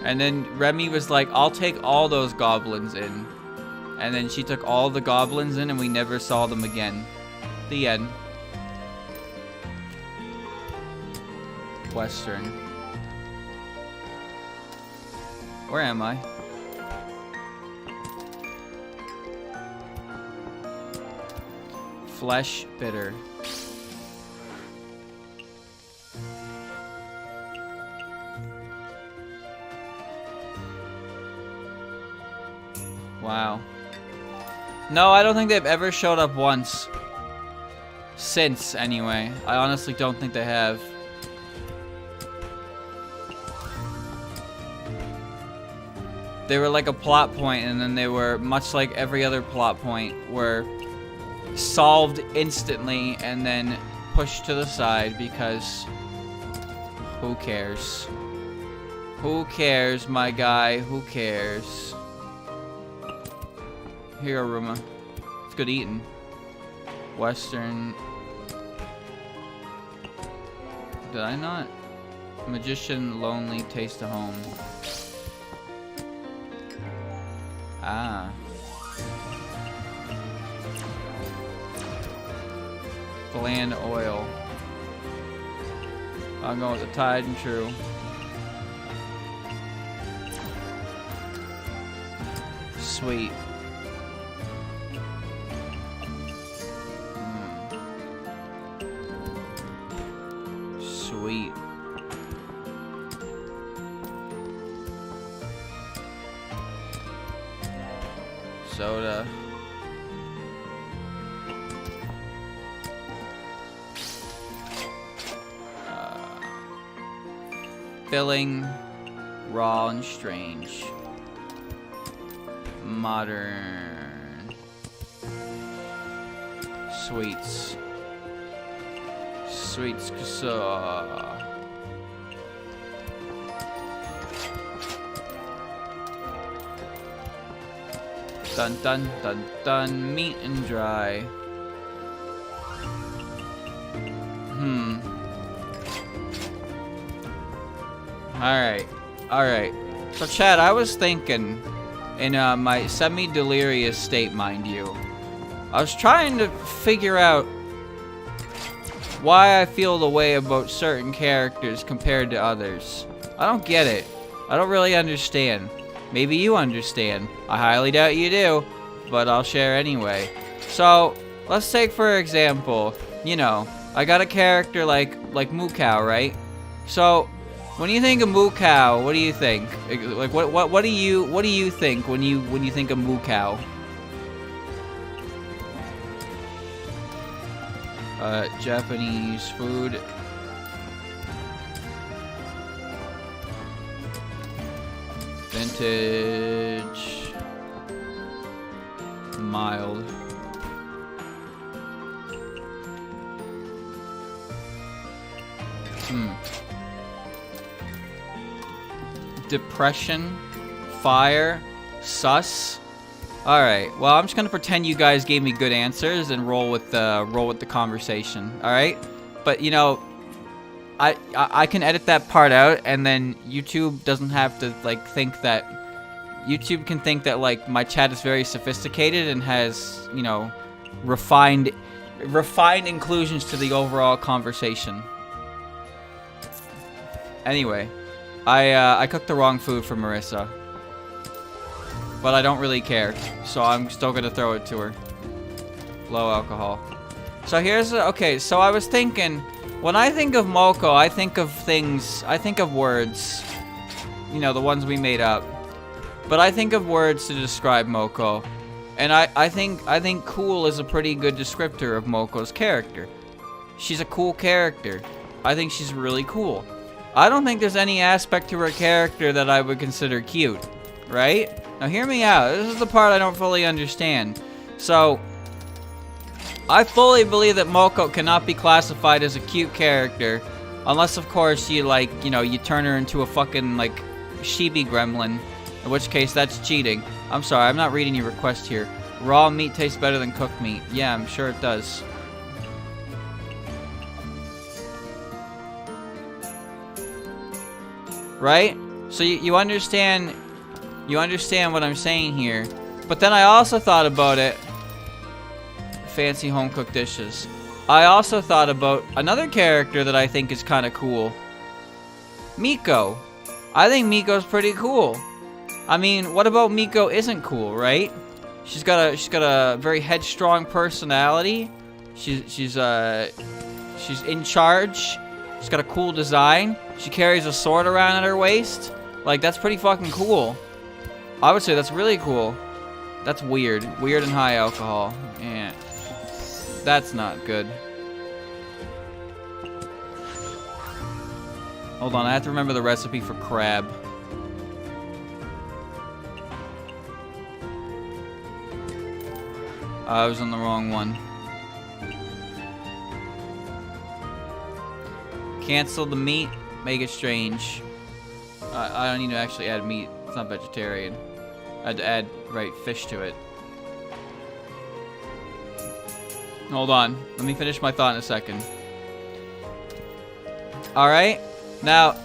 And then Remy was like, I'll take all those goblins in. And then she took all the goblins in and we never saw them again. The end. Western. Where am I? Flesh bitter. Wow. No, I don't think they've ever showed up once. Since, anyway. I honestly don't think they have. They were like a plot point, and then they were, much like every other plot point, were solved instantly and then pushed to the side because who cares? Who cares, my guy? Who cares? Here, Aruma. It's good eating. Western. Did I not? Magician, lonely, taste of home. Ah. Bland oil. I'm going with the Tide and True. Sweet. Sweet. Soda. Filling, raw and strange. Modern. Sweets. Sweets. Dun dun dun dun. Meat and dry. Alright. Alright. So Chad, I was thinking, in my semi-delirious state, mind you, I was trying to figure out why I feel the way about certain characters compared to others. I don't get it. I don't really understand. Maybe you understand. I highly doubt you do, but I'll share anyway. So, let's take for example, you know, I got a character like Mukau, right? So, when you think of Mukau, what do you think? Like what do you think when you think of Mukau? Japanese food. Vintage. Mild. Depression, fire, sus. All right. Well, I'm just gonna pretend you guys gave me good answers and roll with the conversation. All right. But you know, I can edit that part out, and then YouTube doesn't have to like think that. YouTube can think that like my chat is very sophisticated and has, you know, refined inclusions to the overall conversation. Anyway. I cooked the wrong food for Marissa. But I don't really care. So I'm still gonna throw it to her. Low alcohol. So here's okay, so I was thinking, when I think of Moko, I think of words. You know, the ones we made up. But I think of words to describe Moko. And I think cool is a pretty good descriptor of Moko's character. She's a cool character. I think she's really cool. I don't think there's any aspect to her character that I would consider cute, right? Now hear me out. This is the part I don't fully understand. So, I fully believe that Moko cannot be classified as a cute character, unless of course you like, you know, you turn her into a fucking like chibi gremlin, in which case that's cheating. I'm sorry, I'm not reading your request here. Raw meat tastes better than cooked meat. Yeah, I'm sure it does. Right? So you understand what I'm saying here. But then I also thought about it. Fancy home cooked dishes. I also thought about another character that I think is kind of cool. Miko. I think Miko's pretty cool. I mean, what about Miko isn't cool, right? She's got a very headstrong personality. She's in charge. She's got a cool design. She carries a sword around at her waist. Like, that's pretty fucking cool. I would say that's really cool. That's weird. Weird and high alcohol. Yeah. That's not good. Hold on, I have to remember the recipe for crab. I was on the wrong one. Cancel the meat, make it strange. I don't need to actually add meat. It's not vegetarian. I had to add, right, fish to it. Hold on. Let me finish my thought in a second. Alright. Now,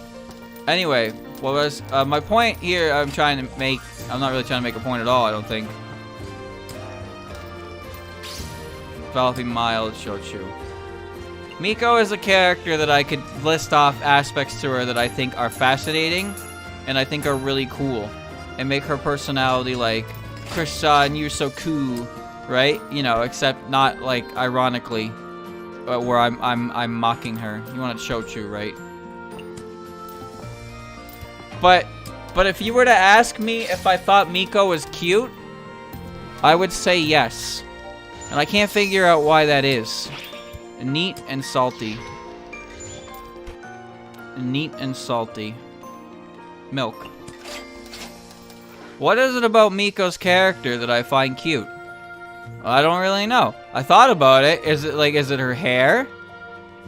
anyway, what was my point here I'm trying to make? I'm not really trying to make a point at all, I don't think. Developing mild Shochu. Miko is a character that I could list off aspects to her that I think are fascinating and I think are really cool and make her personality like, Chris-san, you're so cool, right? You know, except not like ironically, where I'm mocking her. You want to Shochu, right? But if you were to ask me if I thought Miko was cute, I would say yes. And I can't figure out why that is. Neat and salty. Neat and salty. Milk. What is it about Miko's character that I find cute? I don't really know. I thought about it. Is it her hair?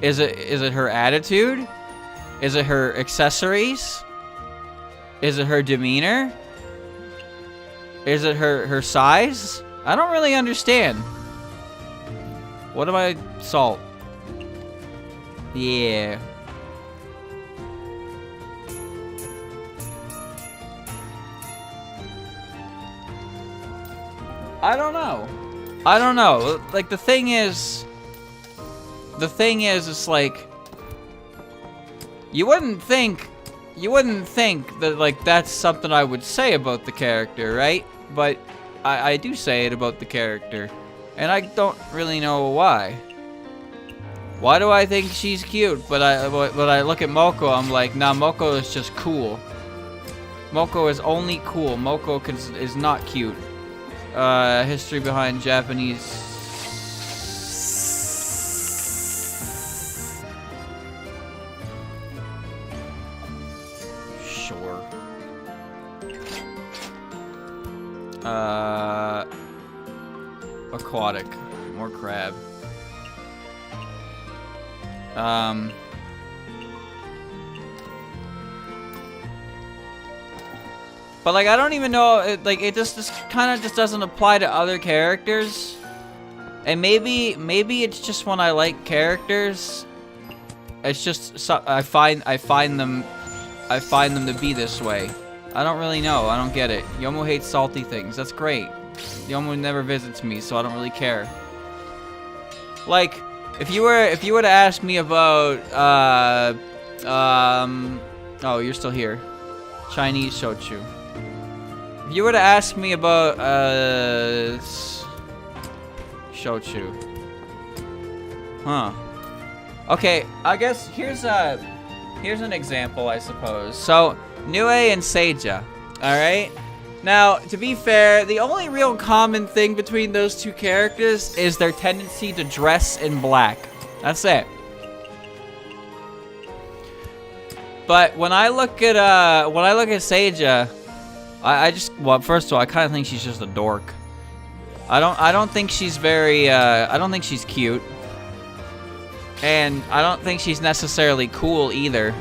Is it her attitude? Is it her accessories? Is it her demeanor? Is it her size? I don't really understand. What am I? Salt. Yeah. I don't know. I don't know. Like, the thing is, it's like, you wouldn't think that, like, that's something I would say about the character, right? But I do say it about the character. And I don't really know why. Why do I think she's cute? But I look at Moko, I'm like, nah, Moko is just cool. Moko is only cool. Moko is not cute. History behind Japanese. Sure. Aquatic. More crab. But like, I don't even know, it just kind of just doesn't apply to other characters. And maybe it's just when I like characters, it's just I find them to be this way. I don't really know. I don't get it. Yomo hates salty things. That's great. Yomo never visits me, so I don't really care. Like, if you were to ask me about oh, you're still here. Chinese shochu. If you were to ask me about shochu. Huh. Okay, I guess here's an example, I suppose. So, Nue and Seija, alright? Now, to be fair, the only real common thing between those two characters is their tendency to dress in black. That's it. But when I look at Seija, I just, well, first of all, I kind of think she's just a dork. I don't think she's very I don't think she's cute. And I don't think she's necessarily cool either.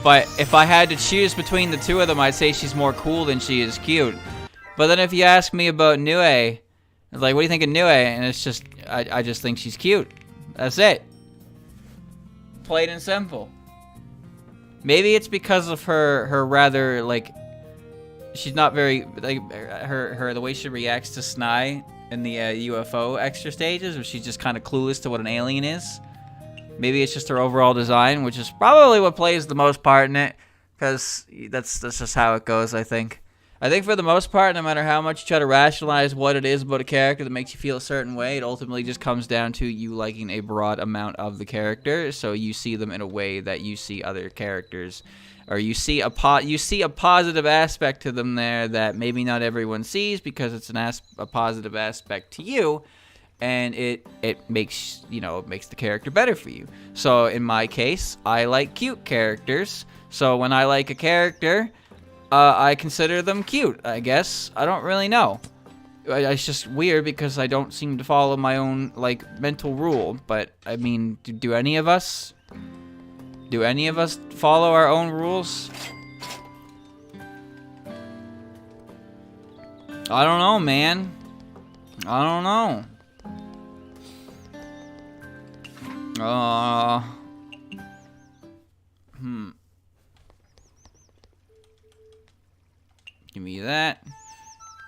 But if I had to choose between the two of them, I'd say she's more cool than she is cute. But then if you ask me about Nue, it's like, what do you think of Nue? And it's just, I just think she's cute. That's it. Plain and simple. Maybe it's because of her rather, like, she's not very, like, the way she reacts to Snai in the UFO extra stages, where she's just kind of clueless to what an alien is. Maybe it's just her overall design, which is probably what plays the most part in it, because that's just how it goes, I think. I think for the most part, no matter how much you try to rationalize what it is about a character that makes you feel a certain way, it ultimately just comes down to you liking a broad amount of the character, so you see them in a way that you see other characters, or you see a positive aspect to them there that maybe not everyone sees because it's a positive aspect to you. And it makes, you know, it makes the character better for you. So in my case, I like cute characters. So when I like a character, I consider them cute, I guess. I don't really know. It's just weird because I don't seem to follow my own, like, mental rule. But, I mean, do any of us? Do any of us follow our own rules? I don't know, man. I don't know. Give me that.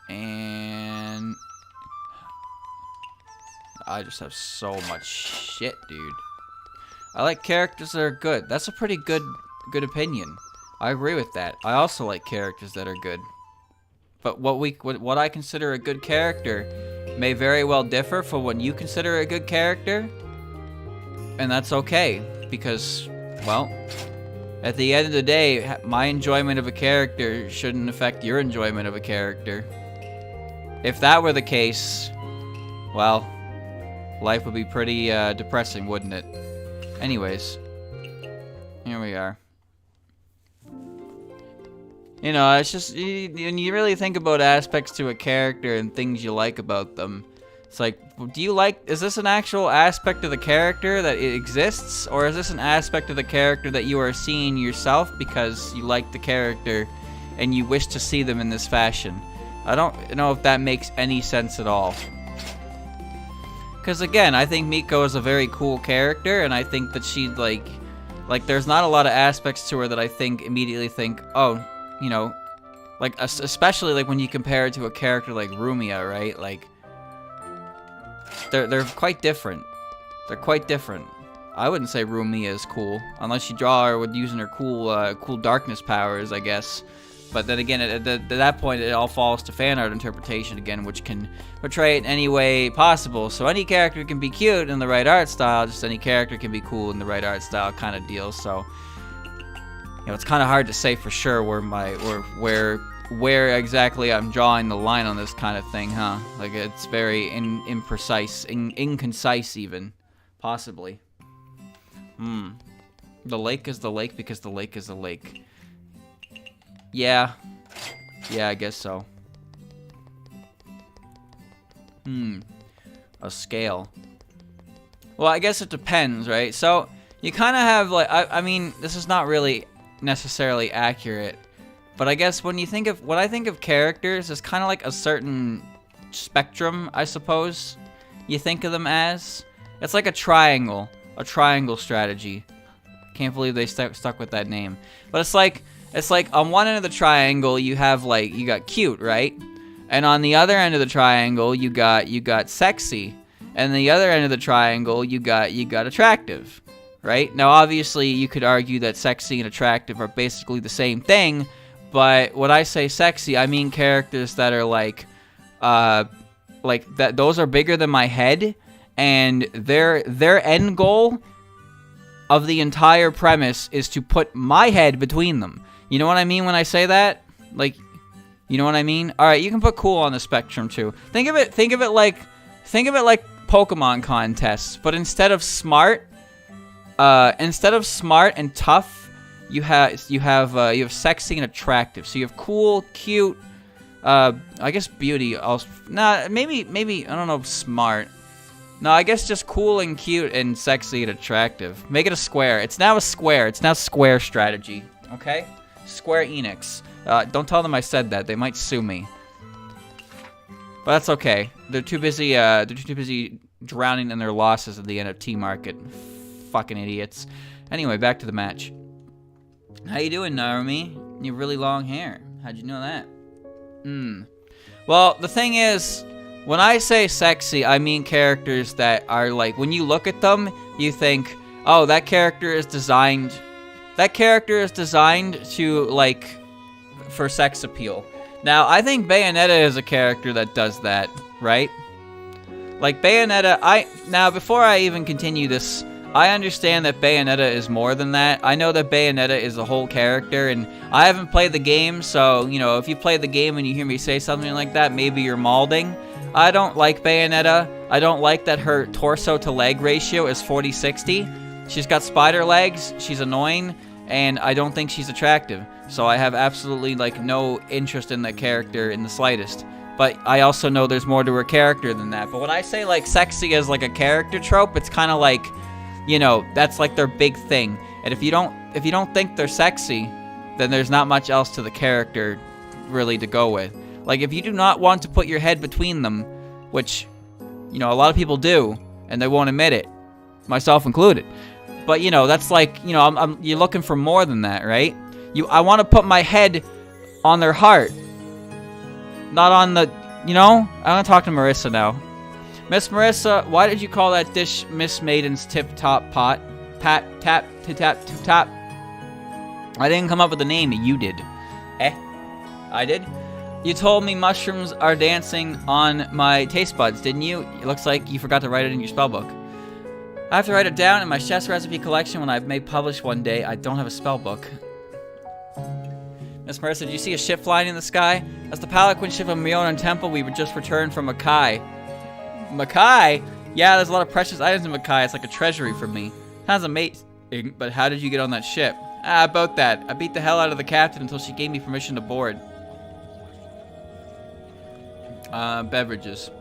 And I just have so much shit, dude. I like characters that are good. That's a pretty good opinion. I agree with that. I also like characters that are good. But what I consider a good character may very well differ from what you consider a good character. And that's okay, because, well, at the end of the day, my enjoyment of a character shouldn't affect your enjoyment of a character. If that were the case, well, life would be pretty depressing, wouldn't it? Anyways, here we are. You know, it's just, when you really think about aspects to a character and things you like about them, it's like, is this an actual aspect of the character that it exists? Or is this an aspect of the character that you are seeing yourself because you like the character and you wish to see them in this fashion? I don't know if that makes any sense at all. Because again, I think Miko is a very cool character, and I think that she, like there's not a lot of aspects to her that I immediately think, oh, you know, like, especially like when you compare it to a character like Rumia, right? Like, they're quite different. They're quite different. I wouldn't say Rumia is cool, unless you draw her with using her cool darkness powers, I guess. But then again, at that point, it all falls to fan art interpretation again, which can portray it in any way possible. So any character can be cute in the right art style, just any character can be cool in the right art style kind of deal. So, you know, it's kind of hard to say for sure where exactly I'm drawing the line on this kind of thing, huh? Like, it's very imprecise, inconcise even, possibly. The lake is the lake because the lake is the lake. Yeah, I guess so. A scale. Well, I guess it depends, right? So, you kind of have, like, I mean, this is not really necessarily accurate, but I guess when I think of characters, it's kind of like a certain spectrum, I suppose. You think of them as. It's like a triangle strategy. Can't believe they stuck with that name. But it's like on one end of the triangle you have, like, you got cute, right? And on the other end of the triangle you got sexy. And the other end of the triangle you got attractive, right? Now obviously you could argue that sexy and attractive are basically the same thing, but when I say sexy, I mean characters that are like that, those are bigger than my head, and their end goal of the entire premise is to put my head between them. You know what I mean when I say that? Like, you know what I mean? All right, you can put cool on the spectrum too. Think of it like Pokemon contests, but instead of smart and tough, you have sexy and attractive. So you have cool, cute, I guess beauty also. Nah, maybe I don't know, smart. No, I guess just cool and cute and sexy and attractive. Make it a square. It's now a square. It's now square strategy. Okay? Square Enix. Don't tell them I said that. They might sue me. But that's okay. They're too busy drowning in their losses in the NFT market. Fucking idiots. Anyway, back to the match. How you doing, Narumi? You have really long hair. How'd you know that? Well, the thing is, when I say sexy, I mean characters that are like, when you look at them, you think, oh, that character is designed to, like, for sex appeal. Now, I think Bayonetta is a character that does that, right? Like, Bayonetta, before I even continue this, I understand that Bayonetta is more than that. I know that Bayonetta is a whole character, and I haven't played the game, so, you know, if you play the game and you hear me say something like that, maybe you're malding. I don't like Bayonetta. I don't like that her torso to leg ratio is 40-60. She's got spider legs, she's annoying, and I don't think she's attractive. So I have absolutely, like, no interest in that character in the slightest. But I also know there's more to her character than that. But when I say, like, sexy as, like, a character trope, it's kind of like, you know, that's, like, their big thing. And if you don't think they're sexy, then there's not much else to the character really to go with. Like, if you do not want to put your head between them, which, you know, a lot of people do, and they won't admit it, myself included. But, you know, that's like, you know, you're looking for more than that, right? I want to put my head on their heart, not on the, you know? I want to talk to Marissa now. Miss Marissa, why did you call that dish Miss Maiden's tip-top pot? Pat, tap, tap, tap. I didn't come up with a name, you did. I did? You told me mushrooms are dancing on my taste buds, didn't you? It looks like you forgot to write it in your spellbook. I have to write it down in my chef's recipe collection when I may publish one day. I don't have a spellbook. Miss Marissa, did you see a ship flying in the sky? That's the palanquin ship of Mionan Temple we were just returned from Makai. Makai? Yeah, there's a lot of precious items in Makai. It's like a treasury for me. Sounds amazing, but how did you get on that ship? About that. I beat the hell out of the captain until she gave me permission to board. Beverages.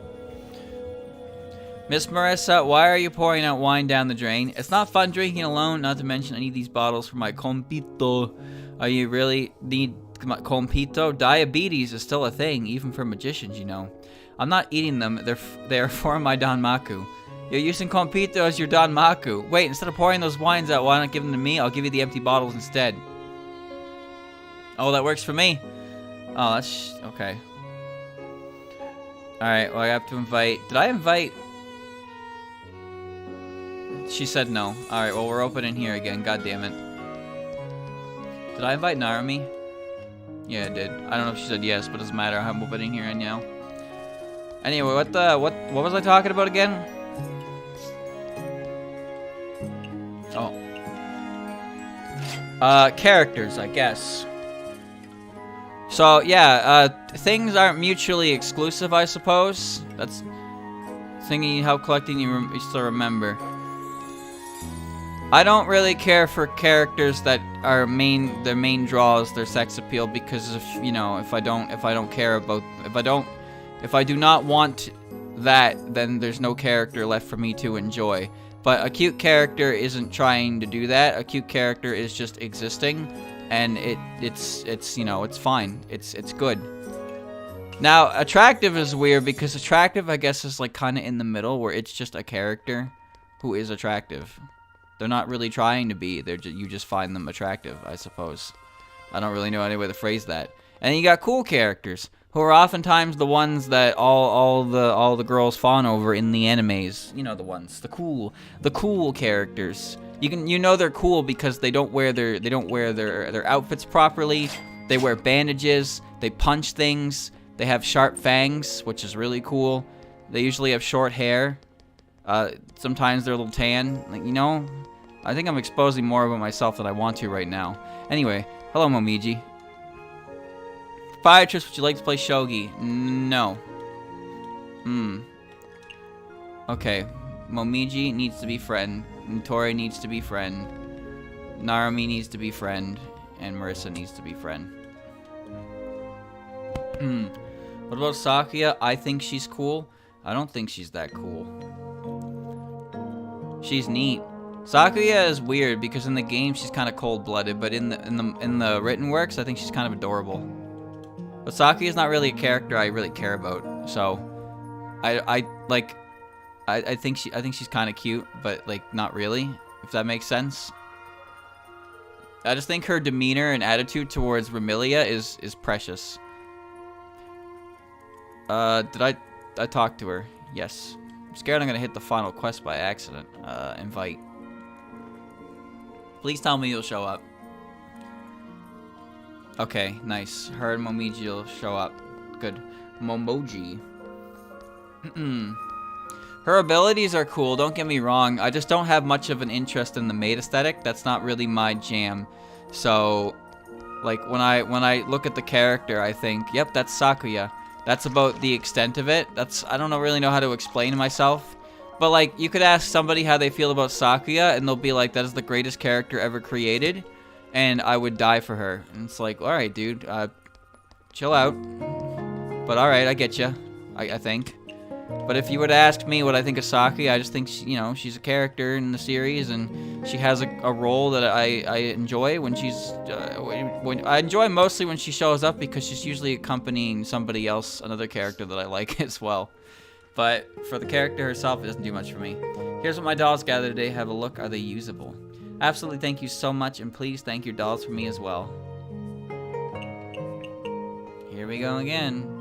Miss Marissa, why are you pouring out wine down the drain? It's not fun drinking alone, not to mention I need these bottles for my compito. Are you really need compito? Diabetes is still a thing, even for magicians, you know. I'm not eating them, they're for my danmaku. You're using compito as your danmaku. Wait, instead of pouring those wines out, why not give them to me? I'll give you the empty bottles instead. Oh, that works for me. Oh, that's... okay. Alright, well I have to invite... Did I invite... She said no. Alright, well we're opening here again, god damn it. Did I invite Narumi? Yeah, I did. I don't know if she said yes, but it doesn't matter. I'm opening here right now. Anyway, what was I talking about again? Oh. Characters, I guess. So, yeah, things aren't mutually exclusive, I suppose. That's thinking how collecting you still remember. I don't really care for characters that are their main draw is their sex appeal, because if you know, if I do not want that, then there's no character left for me to enjoy. But a cute character isn't trying to do that. A cute character is just existing, and it's you know, it's fine. It's good. Now, attractive is weird, because attractive, I guess, is like kind of in the middle, where it's just a character who is attractive. They're not really trying to be. You just find them attractive, I suppose. I don't really know any way to phrase that. And then you got cool characters, who are oftentimes the ones that all the girls fawn over in the animes. You know, the ones, the cool characters. You know they're cool because they don't wear their outfits properly. They wear bandages. They punch things. They have sharp fangs, which is really cool. They usually have short hair. Sometimes they're a little tan. Like, you know, I think I'm exposing more about myself than I want to right now. Anyway, hello, Momiji. Firetress, would you like to play shogi? No. Okay. Momiji needs to be friend. Tori needs to be friend. Narumi needs to be friend. And Marissa needs to be friend. What about Sakuya? I think she's cool. I don't think she's that cool. She's neat. Sakuya is weird because in the game she's kind of cold-blooded, but in the written works I think she's kind of adorable. But Sakuya is not really a character I really care about, so I think she's kind of cute, but like not really, if that makes sense. I just think her demeanor and attitude towards Remilia is precious. Did I talk to her? Yes. I'm scared I'm gonna hit the final quest by accident. Invite. Please tell me you'll show up. Okay, nice. Her and Momiji will show up. Good. Momoji. Her abilities are cool, don't get me wrong. I just don't have much of an interest in the maid aesthetic. That's not really my jam. So, like, when I look at the character, I think, yep, that's Sakuya. That's about the extent of it. I don't really know how to explain myself. But, like, you could ask somebody how they feel about Sakuya, and they'll be like, that is the greatest character ever created. And I would die for her. And it's like, alright, dude, chill out. But alright, I get you, I think. But if you were to ask me what I think of Sakuya, I just think, you know, she's a character in the series, and she has a a role that I enjoy when she's when I enjoy mostly when she shows up, because she's usually accompanying somebody else, another character that I like as well. But for the character herself, it doesn't do much for me. Here's what my dolls gathered today. Have a look. Are they usable? Absolutely. Thank you so much, and please thank your dolls for me as well. Here we go again.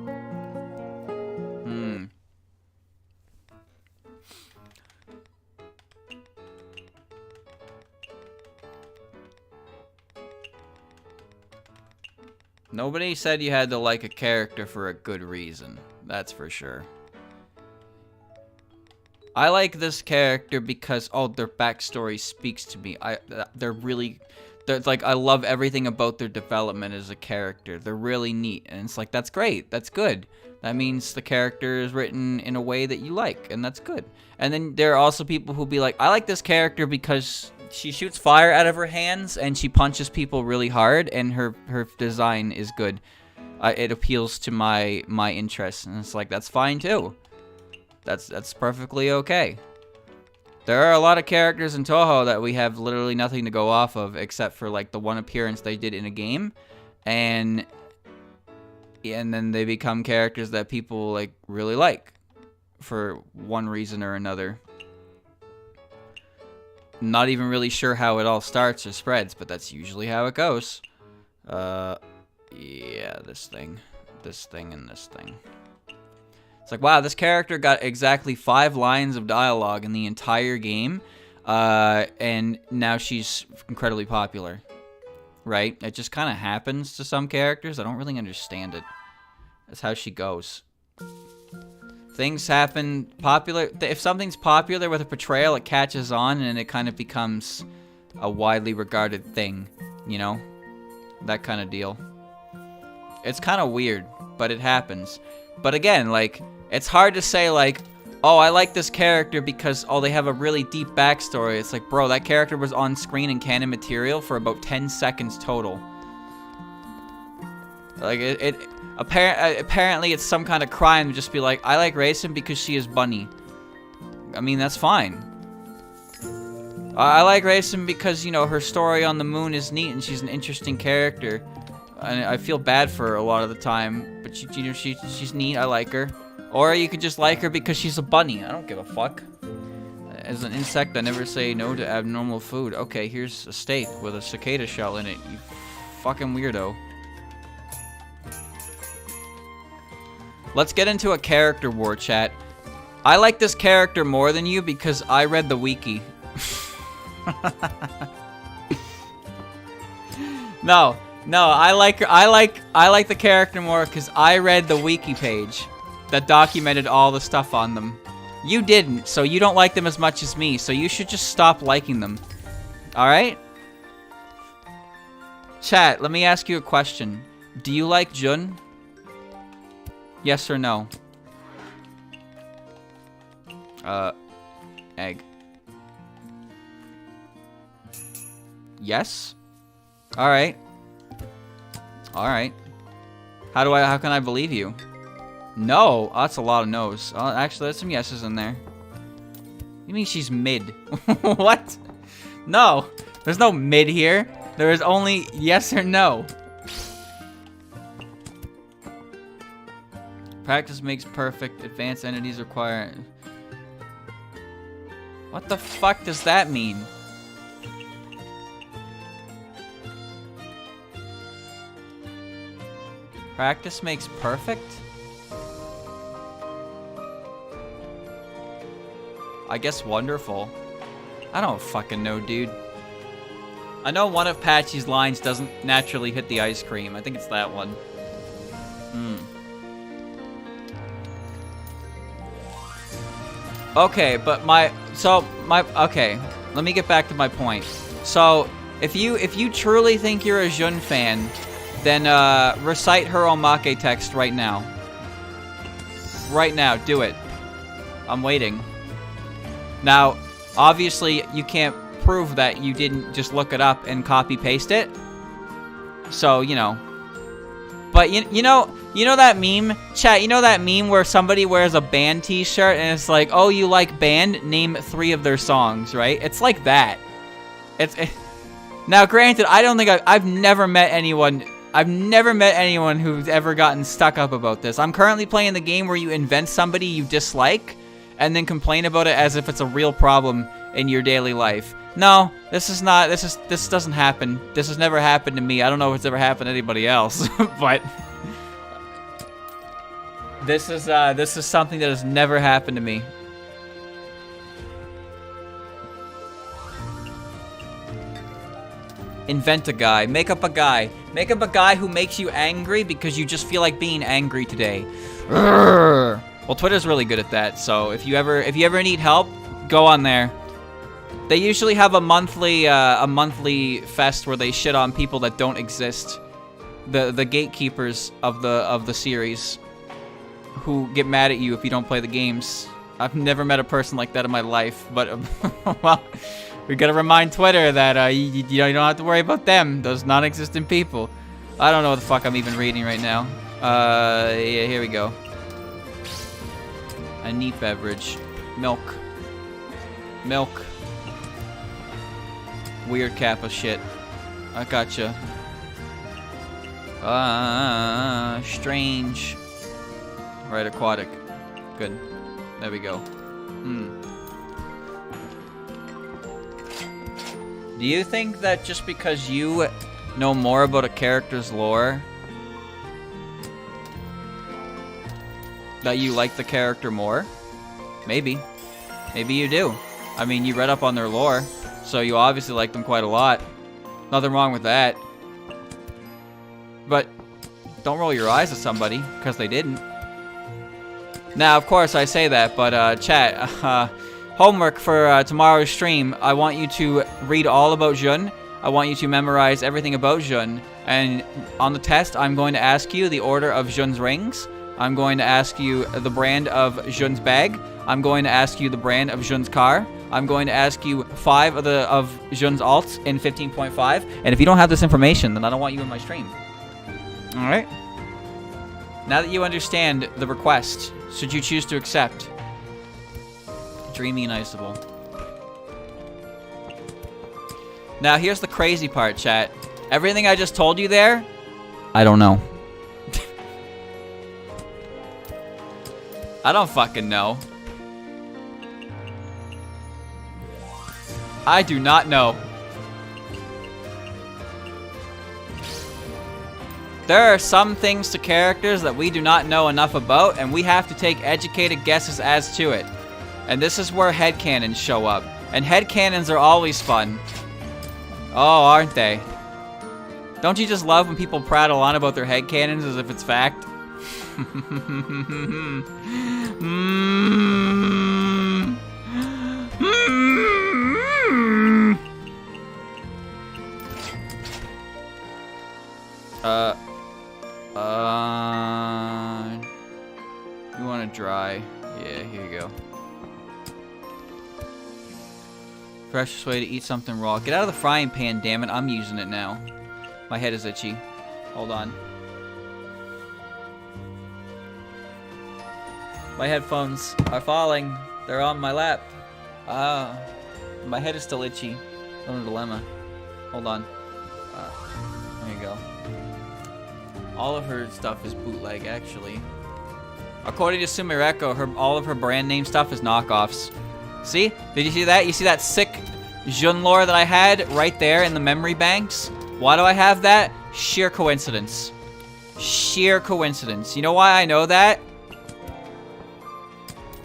Nobody said you had to like a character for a good reason. That's for sure. I like this character because, oh, their backstory speaks to me. They're like, I love everything about their development as a character. They're really neat, and it's like, that's great. That's good. That means the character is written in a way that you like, and that's good. And then there are also people who'll be like, I like this character because she shoots fire out of her hands and she punches people really hard, and her design is good. It appeals to my interests, and it's like, that's fine too. That's perfectly okay. There are a lot of characters in Toho that we have literally nothing to go off of except for like the one appearance they did in a game, and then they become characters that people like really like for one reason or another. Not even really sure how it all starts or spreads, but that's usually how it goes. Yeah, this thing, and this thing. It's like, wow, this character got exactly 5 lines of dialogue in the entire game, and now she's incredibly popular, right? It just kind of happens to some characters. I don't really understand it. That's how she goes. Things happen popular. If something's popular with a portrayal, it catches on, and it kind of becomes a widely regarded thing, you know? That kind of deal. It's kind of weird, but it happens. But again, like, it's hard to say, like, oh, I like this character because, oh, they have a really deep backstory. It's like, bro, that character was on screen in canon material for about 10 seconds total. Like, apparently it's some kind of crime to just be like, I like Raisin because she is bunny. I mean, that's fine. I like Raisin because, you know, her story on the moon is neat and she's an interesting character. And I feel bad for her a lot of the time, but you know, she's neat. I like her. Or you could just like her because she's a bunny. I don't give a fuck. As an insect, I never say no to abnormal food. Okay, here's a steak with a cicada shell in it. You fucking weirdo. Let's get into a character war, chat. I like this character more than you because I read the wiki. No, I like the character more because I read the wiki page that documented all the stuff on them. You didn't, so you don't like them as much as me, so you should just stop liking them. Alright? Chat, let me ask you a question. Do you like Jun? Yes or no? Egg. Yes? Alright. Alright. How can I believe you? No. Oh, that's a lot of no's. Oh, actually, there's some yeses in there. You mean she's mid? What? No. There's no mid here. There is only yes or no. Practice makes perfect. Advanced entities require... What the fuck does that mean? Practice makes perfect? I guess wonderful. I don't fucking know, dude. I know one of Patchy's lines doesn't naturally hit the ice cream. I think it's that one. Okay, but okay, let me get back to my point. So, if you truly think you're a Jun fan, then recite her omake text right now. Right now, do it. I'm waiting. Now, obviously, you can't prove that you didn't just look it up and copy-paste it. So, you know. But, you know that meme? Chat, you know that meme where somebody wears a band t-shirt and it's like, oh, you like band? Name 3 of their songs, right? It's like that. Now, granted, I don't think I've never met anyone. I've never met anyone who's ever gotten stuck up about this. I'm currently playing the game where you invent somebody you dislike and then complain about it as if it's a real problem in your daily life. No, this doesn't happen. This has never happened to me. I don't know if it's ever happened to anybody else, but this is something that has never happened to me. Invent a guy. Make up a guy. Make up a guy who makes you angry because you just feel like being angry today. Urgh. Well, Twitter's really good at that, so if you ever need help, go on there. They usually have a monthly fest where they shit on people that don't exist. The gatekeepers of the series who get mad at you if you don't play the games. I've never met a person like that in my life, but well, we gotta remind Twitter that you don't have to worry about them, those non-existent people. I don't know what the fuck I'm even reading right now. Yeah, here we go. A neat beverage. Milk. Milk. Weird Kappa shit. I gotcha. Strange. Right, aquatic. Good. There we go. Do you think that just because you know more about a character's lore, that you like the character more? Maybe. Maybe you do. I mean, you read up on their lore, so you obviously like them quite a lot. Nothing wrong with that. But don't roll your eyes at somebody, because they didn't. Now, of course, I say that, but chat, homework for tomorrow's stream, I want you to read all about Jun. I want you to memorize everything about Jun. And on the test, I'm going to ask you the order of Jun's rings. I'm going to ask you the brand of Jun's bag. I'm going to ask you the brand of Jun's car. I'm going to ask you 5 of Jun's alts in 15.5. And if you don't have this information, then I don't want you in my stream. Alright? Now that you understand the request, should you choose to accept? Dreamy and iceable. Now, here's the crazy part, chat. Everything I just told you there, I don't know. I don't fucking know. I do not know. There are some things to characters that we do not know enough about, and we have to take educated guesses as to it. And this is where headcanons show up. And headcanons are always fun. Oh, aren't they? Don't you just love when people prattle on about their headcanons as if it's fact? You want to dry? Yeah, here you go. Freshest way to eat something raw. Get out of the frying pan, damn it. I'm using it now. My head is itchy. Hold on. My headphones are falling. They're on my lap. My head is still itchy. I'm in a dilemma. Hold on. There you go. All of her stuff is bootleg, actually. According to Sumireko, all of her brand name stuff is knockoffs. See? Did you see that? You see that sick Jun lore that I had right there in the memory banks? Why do I have that? Sheer coincidence. Sheer coincidence. You know why I know that?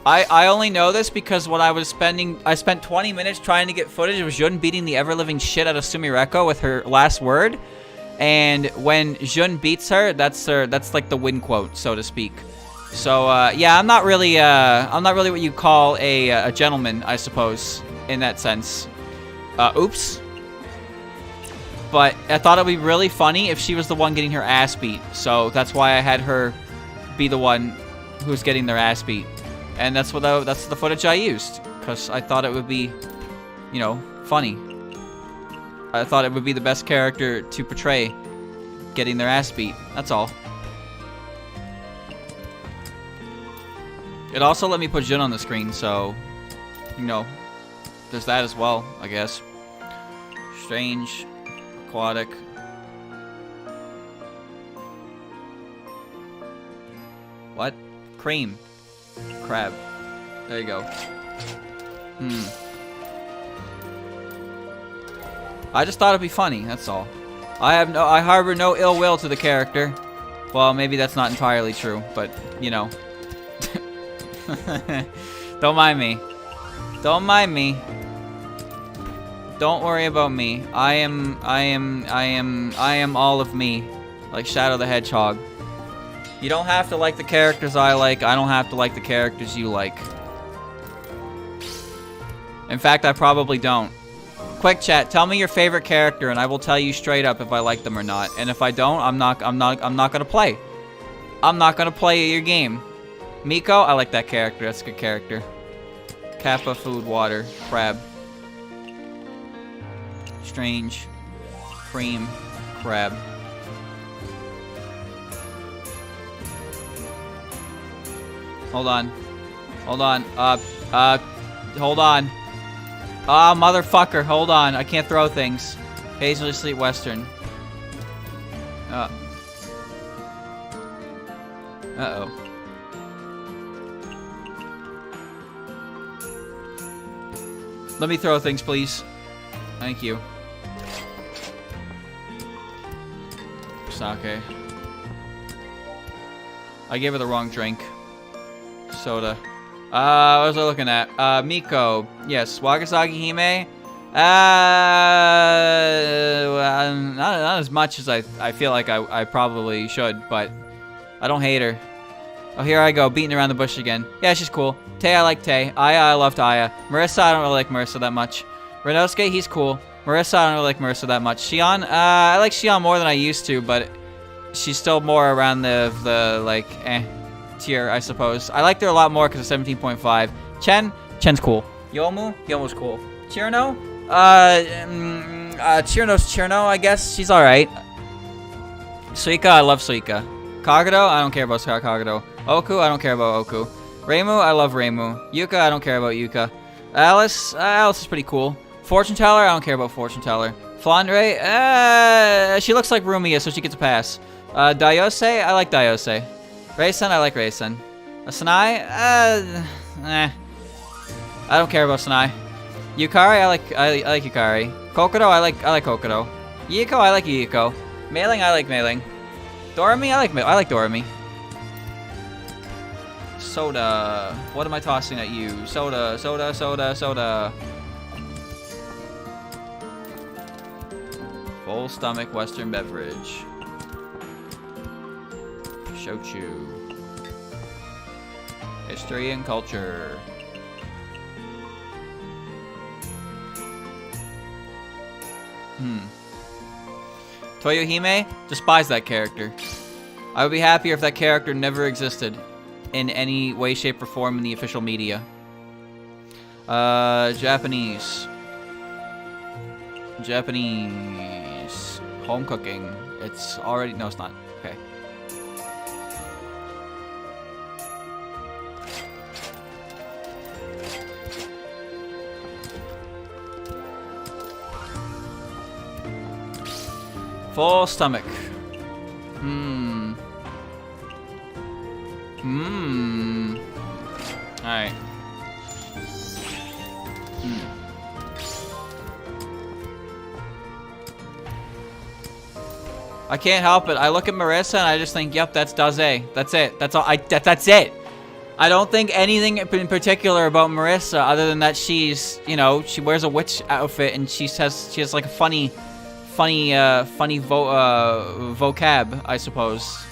I only know this because when I spent 20 minutes trying to get footage of Jun beating the ever-living shit out of Sumireko with her last word. And when Jun beats her, that's like the win quote, so to speak. So yeah, I'm not really what you call a gentleman, I suppose, in that sense. Oops. But I thought it would be really funny if she was the one getting her ass beat. So that's why I had her be the one who's getting their ass beat. And that's the footage I used, because I thought it would be, you know, funny. I thought it would be the best character to portray getting their ass beat. That's all. It also let me put Jun on the screen, so, you know, there's that as well, I guess. Strange. Aquatic. What? Cream. Crab. There you go. I just thought it'd be funny, that's all. I harbor no ill will to the character. Well, maybe that's not entirely true, but, you know. Don't mind me. Don't mind me. Don't worry about me. I am all of me. Like Shadow the Hedgehog. You don't have to like the characters I like. I don't have to like the characters you like. In fact, I probably don't. Quick chat, tell me your favorite character and I will tell you straight up if I like them or not. And if I don't, I'm not gonna play. I'm not gonna play your game. Miko, I like that character. That's a good character. Kappa, food, water, crab. Strange. Cream. Crab. Hold on. Hold on. Hold on. Ah, motherfucker. Hold on. I can't throw things. Occasionally sleep Western. Uh-oh. Let me throw things, please. Thank you. Sake. I gave her the wrong drink. Soda. What was I looking at? Miko. Yes. Wagasagi Hime. Not as much as I feel like I probably should, but I don't hate her. Oh, here I go, beating around the bush again. Yeah, she's cool. Tay, I like Tay. Aya, I loved Aya. Marissa, I don't really like Marissa that much. Renosuke, he's cool. Marissa, I don't really like Marissa that much. Shion, I like Shion more than I used to, but she's still more around the like, tier, I suppose. I liked her a lot more because of 17.5. Chen's cool. Yomu's cool. Chirno? Chirno's Chirno, I guess. She's alright. Suika, I love Suika. Kagero, I don't care about Kagero. Oku, I don't care about Oku. Reimu, I love Reimu. Yuka, I don't care about Yuka. Alice is pretty cool. Fortune Teller, I don't care about Fortune Teller. Flandre, she looks like Rumia, so she gets a pass. Dayose, I like Dayose. Reisen, I like Reisen. Sanai, I don't care about Sanai. Yukari, I like Yukari. Kokoro, I like Kokoro. Yiko, I like Yiko. Mailing, I like Mailing. Doremi, I like Doremi. Soda. What am I tossing at you? Soda. Full stomach Western beverage. Shochu. History and culture. Toyohime, despise that character. I would be happier if that character never existed in any way, shape, or form in the official media. Japanese. Home cooking. It's already... No, it's not. Okay. Full stomach. Alright. I can't help it. I look at Marissa and I just think, yep, that's Daze. That's it. That's all. That's it. I don't think anything in particular about Marissa other than that she's, you know, she wears a witch outfit and she has like a funny vocab, I suppose.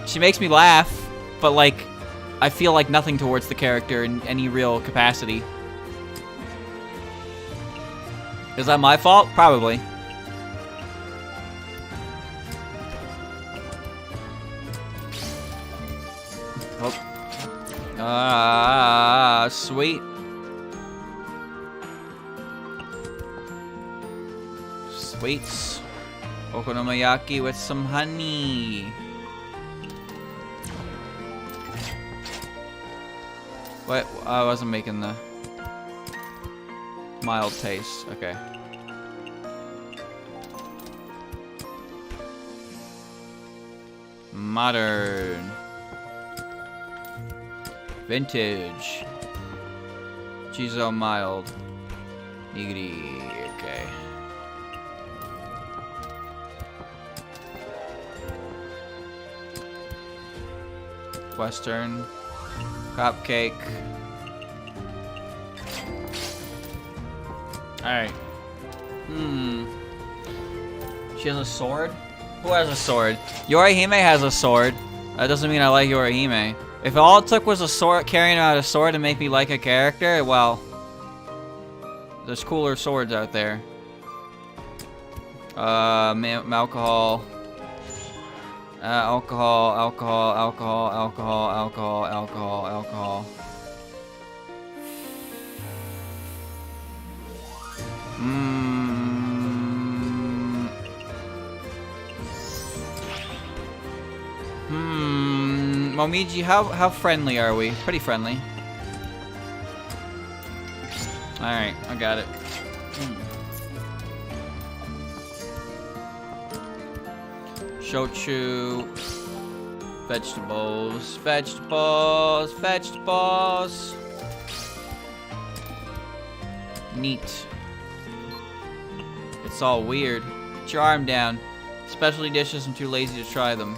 She makes me laugh, but like, I feel like nothing towards the character in any real capacity. Is that my fault? Probably. Oh. Sweet. Sweets. Okonomiyaki with some honey. What? I wasn't making the mild taste. Okay. Modern. Vintage. Chizo mild. Nigiri. Okay. Western. Cupcake. Alright. She has a sword? Who has a sword? Yorihime has a sword. That doesn't mean I like Yorihime. If all it took was a sword, carrying out a sword to make me like a character, well, there's cooler swords out there. Alcohol. Alcohol. Momiji, how friendly are we? Pretty friendly. Alright, I got it. Shochu. Vegetables. Neat. It's all weird. Put your arm down. Specialty dishes, I'm too lazy to try them.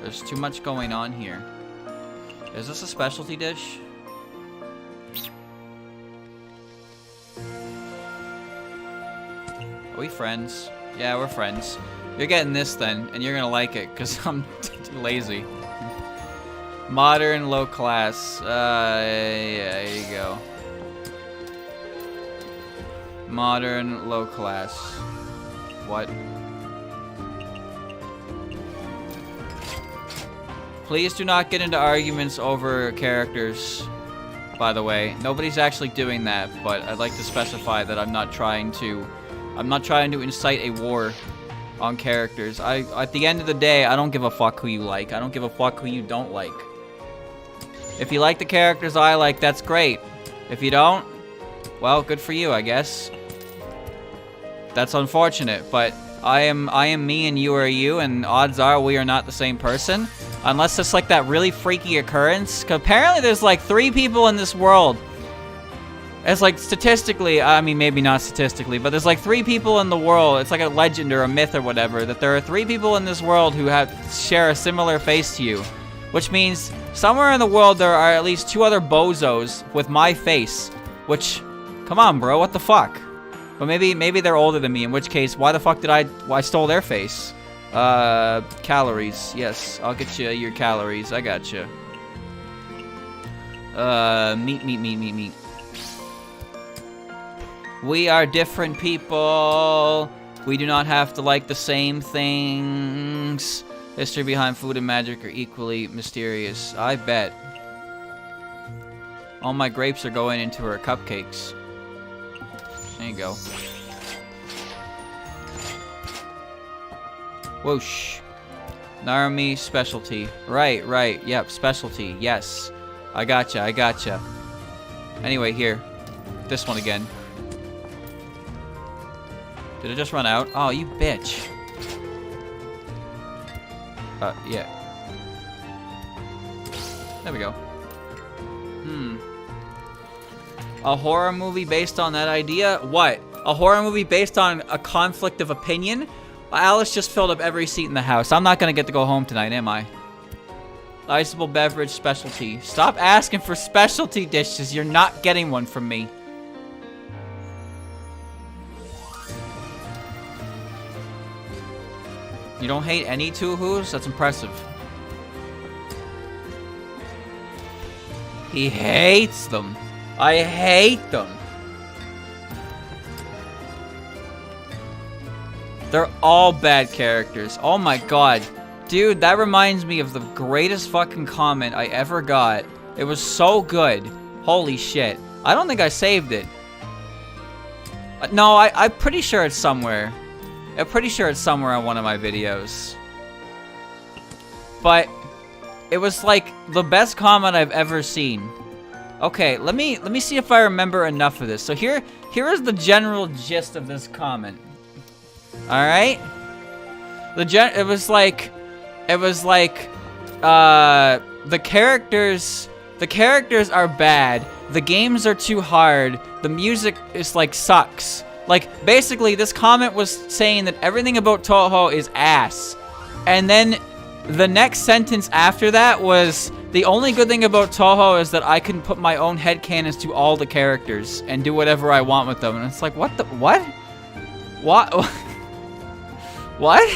There's too much going on here. Is this a specialty dish? Are we friends? Yeah, we're friends. You're getting this then, and you're gonna like it, because I'm too lazy. Modern, low class. Yeah, there you go. Modern, low class. What? Please do not get into arguments over characters, by the way. Nobody's actually doing that, but I'd like to specify that I'm not trying to incite a war on characters. At the end of the day, I don't give a fuck who you like. I don't give a fuck who you don't like. If you like the characters I like, that's great. If you don't, well, good for you, I guess. That's unfortunate, but I am me and you are you, and odds are we are not the same person. Unless it's like that really freaky occurrence. 'Cause apparently there's like 3 people in this world. It's like statistically, I mean maybe not statistically, but there's like 3 people in the world. It's like a legend or a myth or whatever, that there are 3 people in this world who share a similar face to you. Which means somewhere in the world there are at least 2 other bozos with my face. Which, come on bro, what the fuck? But maybe they're older than me, in which case, why the fuck did I stole their face? Calories. Yes, I'll get you your calories. I got you. Meat. We are different people. We do not have to like the same things. History behind food and magic are equally mysterious. I bet. All my grapes are going into her cupcakes. There you go. Whoosh. Narumi specialty. Right. Yep, specialty. Yes. I gotcha. Anyway, here. This one again. Did it just run out? Oh, you bitch. Yeah. There we go. A horror movie based on that idea? What? A horror movie based on a conflict of opinion? Alice just filled up every seat in the house. I'm not gonna get to go home tonight, am I? Iceable beverage specialty. Stop asking for specialty dishes. You're not getting one from me. You don't hate any Tuhus? That's impressive. He hates them. I hate them. They're all bad characters. Oh my god. Dude, that reminds me of the greatest fucking comment I ever got. It was so good. Holy shit. I don't think I saved it. No, I'm pretty sure it's somewhere. I'm pretty sure it's somewhere on one of my videos. But it was like the best comment I've ever seen. Okay, let me see if I remember enough of this. So here is the general gist of this comment. All right? It was like, the characters are bad. The games are too hard. The music is like sucks. Like, basically, this comment was saying that everything about Toho is ass. And then the next sentence after that was, the only good thing about Toho is that I can put my own headcanons to all the characters and do whatever I want with them. And it's like, what the, what? What? What?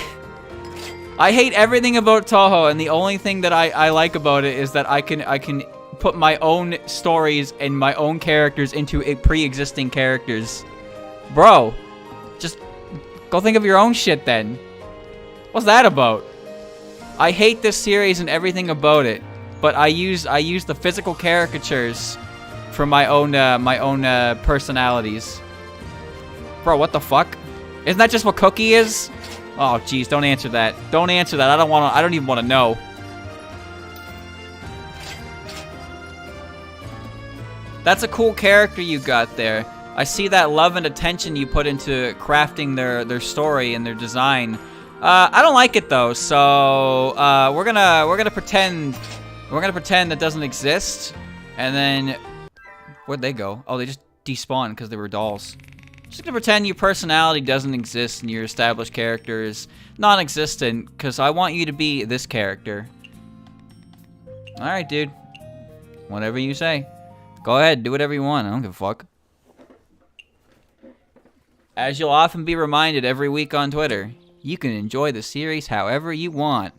I hate everything about Toho, and the only thing that I like about it is that I can put my own stories and my own characters into pre-existing characters. Bro, just go think of your own shit then. What's that about? I hate this series and everything about it, but I use the physical caricatures for my own personalities. Bro, what the fuck? Isn't that just what Cookie is? Oh, jeez, don't answer that. Don't answer that. I don't even want to know. That's a cool character you got there. I see that love and attention you put into crafting their story and their design. I don't like it though, so we're gonna pretend it doesn't exist, and then where'd they go? Oh, they just despawned because they were dolls. Just gonna pretend your personality doesn't exist and your established character is non-existent, because I want you to be this character. Alright, dude. Whatever you say. Go ahead, do whatever you want. I don't give a fuck. As you'll often be reminded every week on Twitter, you can enjoy the series however you want.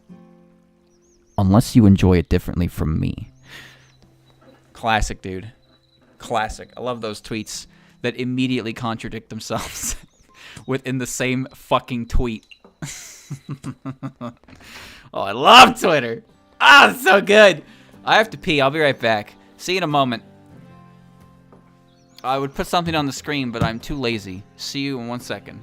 Unless you enjoy it differently from me. Classic, dude. Classic. I love those tweets that immediately contradict themselves within the same fucking tweet. Oh, I love Twitter. Ah, it's so good. I have to pee. I'll be right back. See you in a moment. I would put something on the screen, but I'm too lazy. See you in 1 second.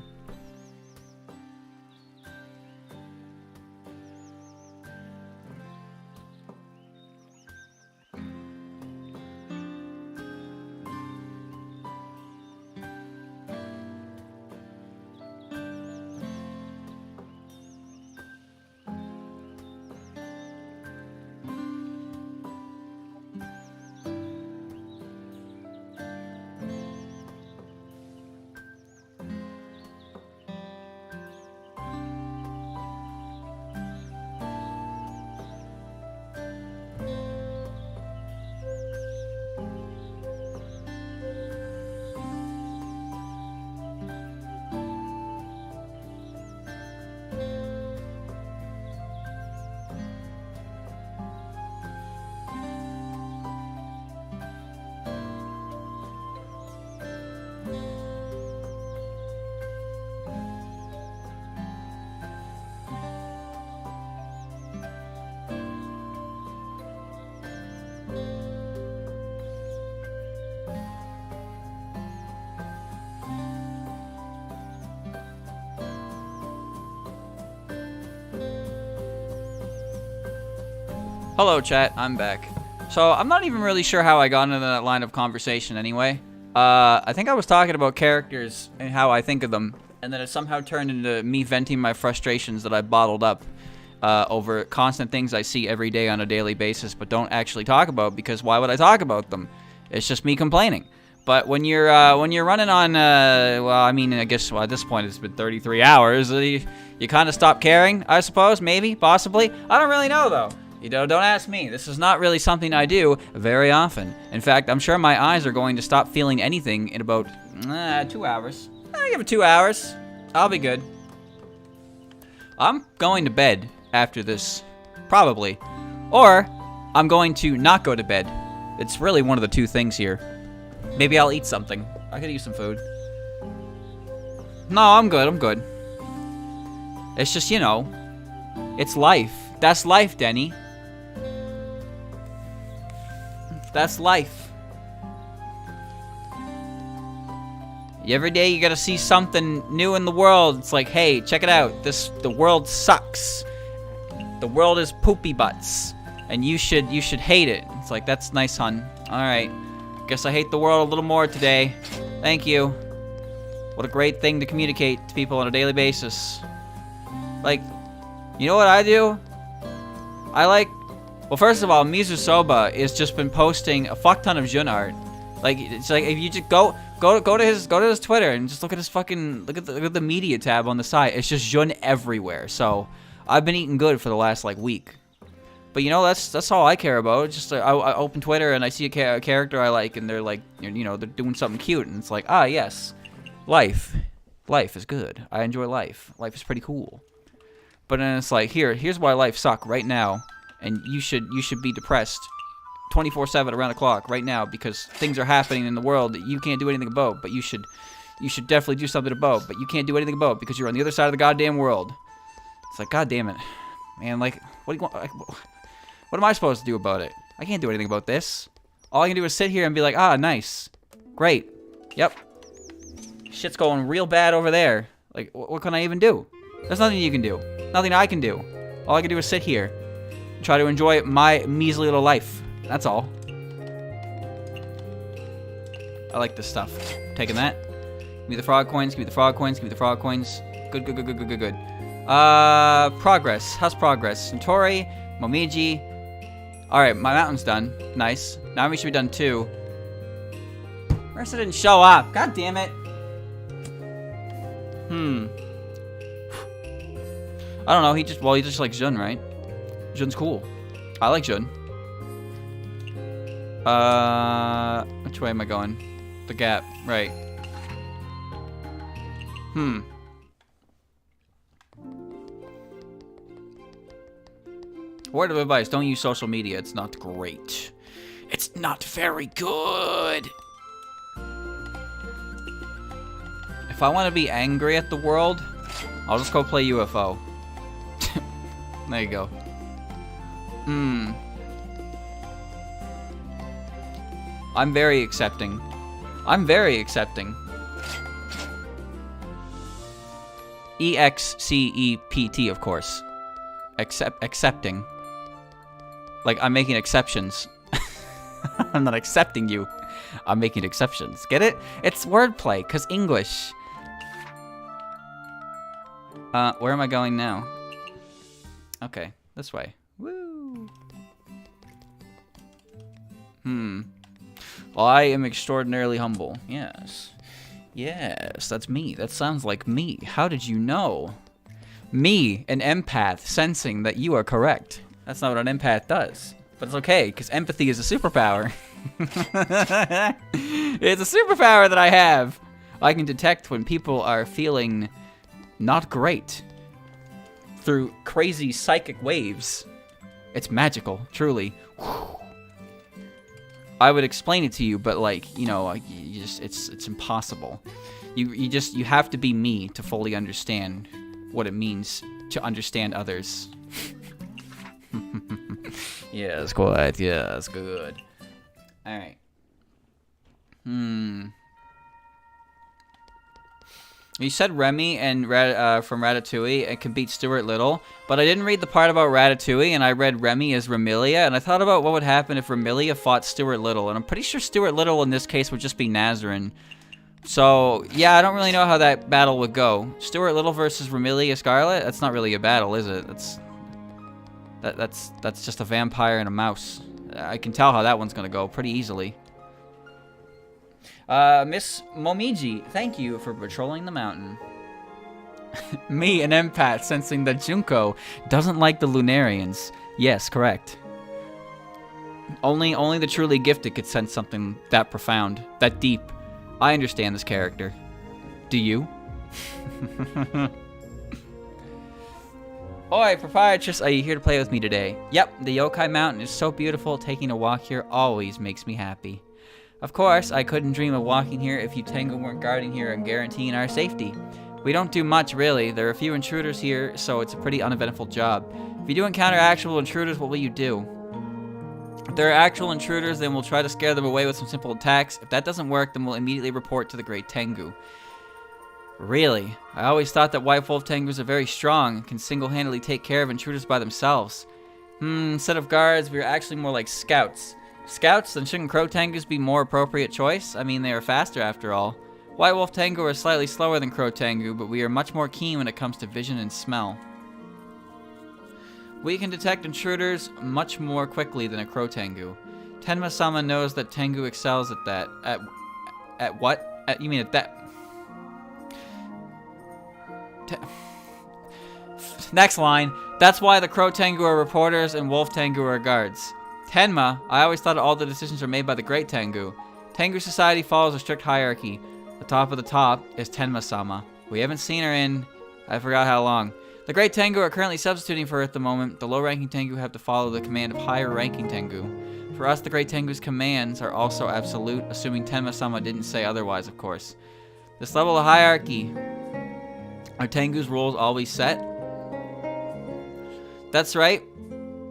Hello, chat. I'm back. So, I'm not even really sure how I got into that line of conversation anyway. I think I was talking about characters and how I think of them, and then it somehow turned into me venting my frustrations that I bottled up over constant things I see every day on a daily basis, but don't actually talk about, because why would I talk about them? It's just me complaining. But when you're running on, well, I mean, I guess at this point it's been 33 hours, you kind of stop caring, I suppose, maybe, possibly. I don't really know, though. You know, don't ask me. This is not really something I do very often. In fact, I'm sure my eyes are going to stop feeling anything in about 2 hours. I'll give it 2 hours. I'll be good. I'm going to bed after this, probably. Or I'm going to not go to bed. It's really one of the two things here. Maybe I'll eat something. I could eat some food. No, I'm good. I'm good. It's just, you know, it's life. That's life, Denny. That's life. Every day you gotta see something new in the world. It's like, hey, check it out. The world sucks. The world is poopy butts, and you should hate it. It's like, that's nice, hun. All right. Guess I hate the world a little more today. Thank you. What a great thing to communicate to people on a daily basis. Like, You know what I do? I like... Well, first of all, Mizusoba has just been posting a fuck ton of Jun art. Like, it's like if you just go to his Twitter and just look at his fucking look at the media tab on the side. It's just Jun everywhere. So I've been eating good for the last like week. But you know, that's all I care about. It's just I open Twitter and I see a character I like, and they're like, you know, they're doing something cute, and it's like, ah, yes, life is good. I enjoy life. Life is pretty cool. But then it's like, here's why life sucks right now, and you should be depressed 24/7 around the clock right now because things are happening in the world that you can't do anything about. But you should definitely do something about. But you can't do anything about because you're on the other side of the goddamn world. It's like, god damn it, man. Like, what do you want? Like, what am I supposed to do about it? I can't do anything about this. All I can do is sit here and be like, ah, nice. Great. Yep. Shit's going real bad over there. Like, what can I even do? There's nothing you can do. Nothing I can do. All I can do is sit here and try to enjoy my measly little life. That's all. I like this stuff. Taking that. Give me the frog coins. Give me the frog coins. Give me the frog coins. Good. Progress. How's progress? Suntory. Momiji. Alright, my mountain's done. Nice. Now we should be done too. Marissa didn't show up. God damn it. I don't know. He just likes Jun, right? Jun's cool. I like Jun. Which way am I going? The gap. Right. Word of advice, don't use social media. It's not great. It's not very good. If I want to be angry at the world, I'll just go play UFO. There you go. I'm very accepting. I'm very accepting. EXCEPT, of course. Accepting. Like, I'm making exceptions. I'm not accepting you. I'm making exceptions. Get it? It's wordplay, because English. Where am I going now? Okay, this way. Woo! Well, I am extraordinarily humble. Yes. Yes, that's me. That sounds like me. How did you know? Me, an empath, sensing that you are correct. That's not what an empath does. But it's okay, because empathy is a superpower. It's a superpower that I have. I can detect when people are feeling not great through crazy psychic waves. It's magical, truly. I would explain it to you, but like, you know, you just it's impossible. You have to be me to fully understand what it means to understand others. Yes, quite. Yes, good. All right. You said Remy and from Ratatouille and can beat Stuart Little, but I didn't read the part about Ratatouille, and I read Remy as Remilia, and I thought about what would happen if Remilia fought Stuart Little, and I'm pretty sure Stuart Little in this case would just be Nazarene. So, yeah, I don't really know how that battle would go. Stuart Little versus Remilia Scarlet? That's not really a battle, is it? That's just a vampire and a mouse. I can tell how that one's gonna go pretty easily. Miss Momiji, thank you for patrolling the mountain. Me, an empath, sensing that Junko doesn't like the Lunarians. Yes, correct. Only the truly gifted could sense something that profound, that deep. I understand this character. Do you? Oi, proprietress, are you here to play with me today? Yep, the Yokai Mountain is so beautiful. Taking a walk here always makes me happy. Of course, I couldn't dream of walking here if you Tengu weren't guarding here and guaranteeing our safety. We don't do much, really. There are a few intruders here, so it's a pretty uneventful job. If you do encounter actual intruders, what will you do? If there are actual intruders, then we'll try to scare them away with some simple attacks. If that doesn't work, then we'll immediately report to the Great Tengu. Really? I always thought that White Wolf Tengus are very strong and can single-handedly take care of intruders by themselves. Instead of guards, we are actually more like scouts. Scouts? Then shouldn't Crow Tengus be more appropriate choice? I mean, they are faster after all. White Wolf Tengu are slightly slower than Crow Tengu, but we are much more keen when it comes to vision and smell. We can detect intruders much more quickly than a crow tengu. Tenma-sama knows that tengu excels at that. At what? You mean at that? Next line. That's why the crow tengu are reporters and wolf tengu are guards. Tenma, I always thought all the decisions are made by the great tengu. Tengu society follows a strict hierarchy. The top of the top is Tenma-sama. We haven't seen her in, I forgot how long. The great tengu are currently substituting for her at the moment. The low-ranking tengu have to follow the command of higher-ranking tengu. For us, the great tengu's commands are also absolute, assuming Tenma-sama didn't say otherwise, of course. This level of hierarchy, are tengu's roles always set? That's right.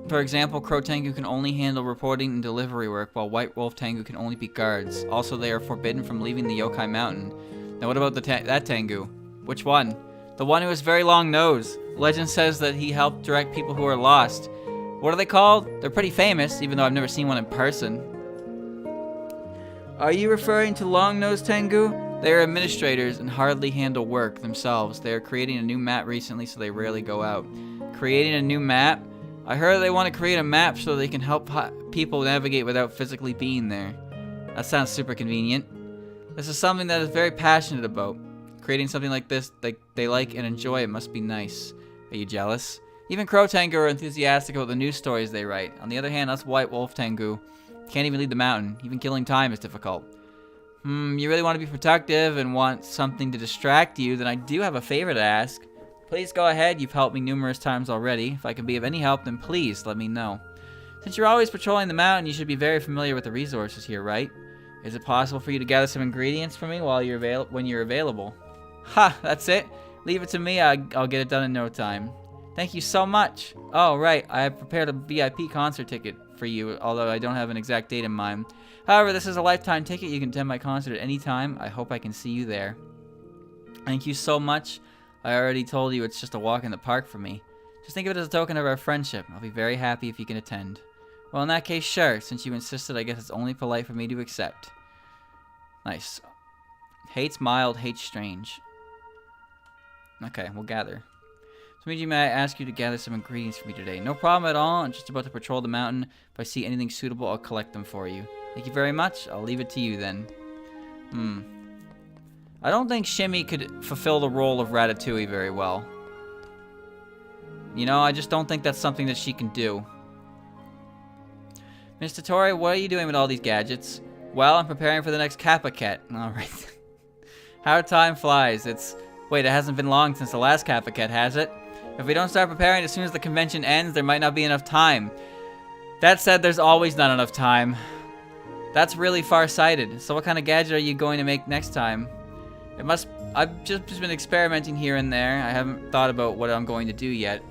For example, crow tengu can only handle reporting and delivery work, while white wolf tengu can only be guards. Also, they are forbidden from leaving the yokai mountain. Now, what about that tengu? Which one? The one who has very long nose. Legend says that he helped direct people who are lost. What are they called? They're pretty famous, even though I've never seen one in person. Are you referring to long-nosed tengu? They are administrators and hardly handle work themselves. They are creating a new map recently, so they rarely go out. Creating a new map? I heard they want to create a map so they can help people navigate without physically being there. That sounds super convenient. This is something that is very passionate about. Creating something like this they like and enjoy, it must be nice. Are you jealous? Even crow tengu are enthusiastic about the news stories they write. On the other hand, us white wolf tengu can't even leave the mountain. Even killing time is difficult. You really want to be productive and want something to distract you, then I do have a favor to ask. Please go ahead, you've helped me numerous times already. If I can be of any help, then please let me know. Since you're always patrolling the mountain, you should be very familiar with the resources here, right? Is it possible for you to gather some ingredients for me when you're available? Ha, that's it. Leave it to me, I'll get it done in no time. Thank you so much. Oh, right, I have prepared a VIP concert ticket for you, although I don't have an exact date in mind. However, this is a lifetime ticket. You can attend my concert at any time. I hope I can see you there. Thank you so much. I already told you it's just a walk in the park for me. Just think of it as a token of our friendship. I'll be very happy if you can attend. Well, in that case, sure. Since you insisted, I guess it's only polite for me to accept. Nice. Hate's mild, hate's strange. Okay, we'll gather. So, may I ask you to gather some ingredients for me today? No problem at all. I'm just about to patrol the mountain. If I see anything suitable, I'll collect them for you. Thank you very much. I'll leave it to you then. I don't think Shimmy could fulfill the role of Ratatouille very well. You know, I just don't think that's something that she can do. Mr. Tori, what are you doing with all these gadgets? Well, I'm preparing for the next Kappa Cat. Alright. How time flies. Wait, it hasn't been long since the last Kappa Cat, has it? If we don't start preparing as soon as the convention ends, there might not be enough time. That said, there's always not enough time. That's really far-sighted. So what kind of gadget are you going to make next time? I've just been experimenting here and there. I haven't thought about what I'm going to do yet.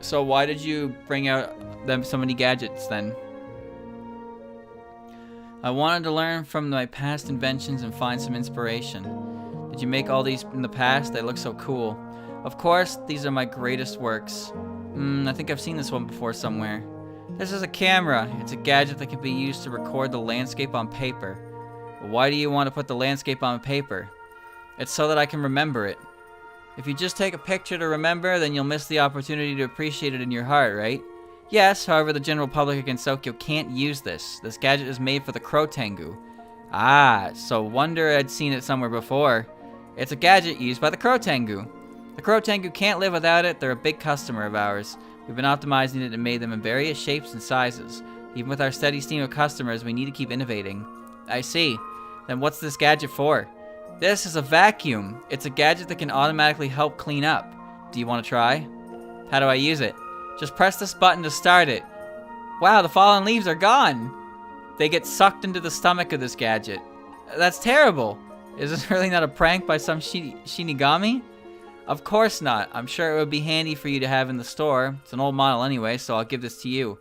So why did you bring out so many gadgets then? I wanted to learn from my past inventions and find some inspiration. Did you make all these in the past? They look so cool. Of course, these are my greatest works. I think I've seen this one before somewhere. This is a camera. It's a gadget that can be used to record the landscape on paper. Why do you want to put the landscape on paper? It's so that I can remember it. If you just take a picture to remember, then you'll miss the opportunity to appreciate it in your heart, right? Yes, however, the general public of Gensokyo can't use this. This gadget is made for the crow tengu. Ah, so wonder I'd seen it somewhere before. It's a gadget used by the crow tengu. The crow tengu can't live without it. They're a big customer of ours. We've been optimizing it and made them in various shapes and sizes. Even with our steady stream of customers, we need to keep innovating. I see. Then what's this gadget for? This is a vacuum. It's a gadget that can automatically help clean up. Do you want to try? How do I use it? Just press this button to start it. Wow, the fallen leaves are gone. They get sucked into the stomach of this gadget. That's terrible. Is this really not a prank by some Shinigami? Of course not. I'm sure it would be handy for you to have in the store. It's an old model anyway, so I'll give this to you.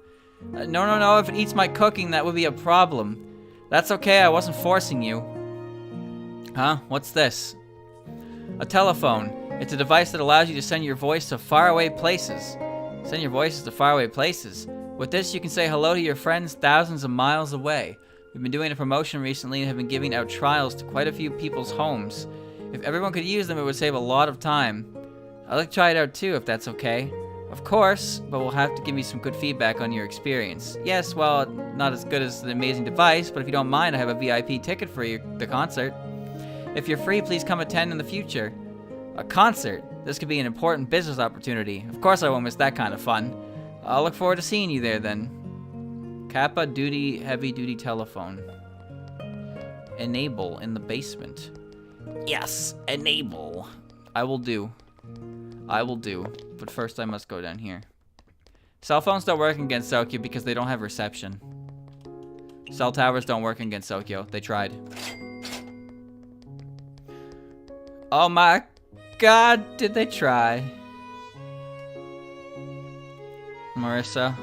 No. If it eats my cooking, that would be a problem. That's okay, I wasn't forcing you. Huh? What's this? A telephone. It's a device that allows you to send your voice to faraway places. Send your voices to faraway places. With this, you can say hello to your friends thousands of miles away. We've been doing a promotion recently and have been giving out trials to quite a few people's homes. If everyone could use them, it would save a lot of time. I'd like to try it out too, if that's okay. Of course, but we'll have to give me some good feedback on your experience. Yes, well, not as good as the amazing device, but if you don't mind, I have a VIP ticket for the concert. If you're free, please come attend in the future. A concert? This could be an important business opportunity. Of course I won't miss that kind of fun. I'll look forward to seeing you there then. Kappa Duty Heavy Duty Telephone. Enable in the basement. Yes, enable. I will do. I will do. But first I must go down here. Cell phones don't work against Tokyo because they don't have reception. Cell towers don't work against Tokyo. They tried. Oh my god, did they try? Marissa.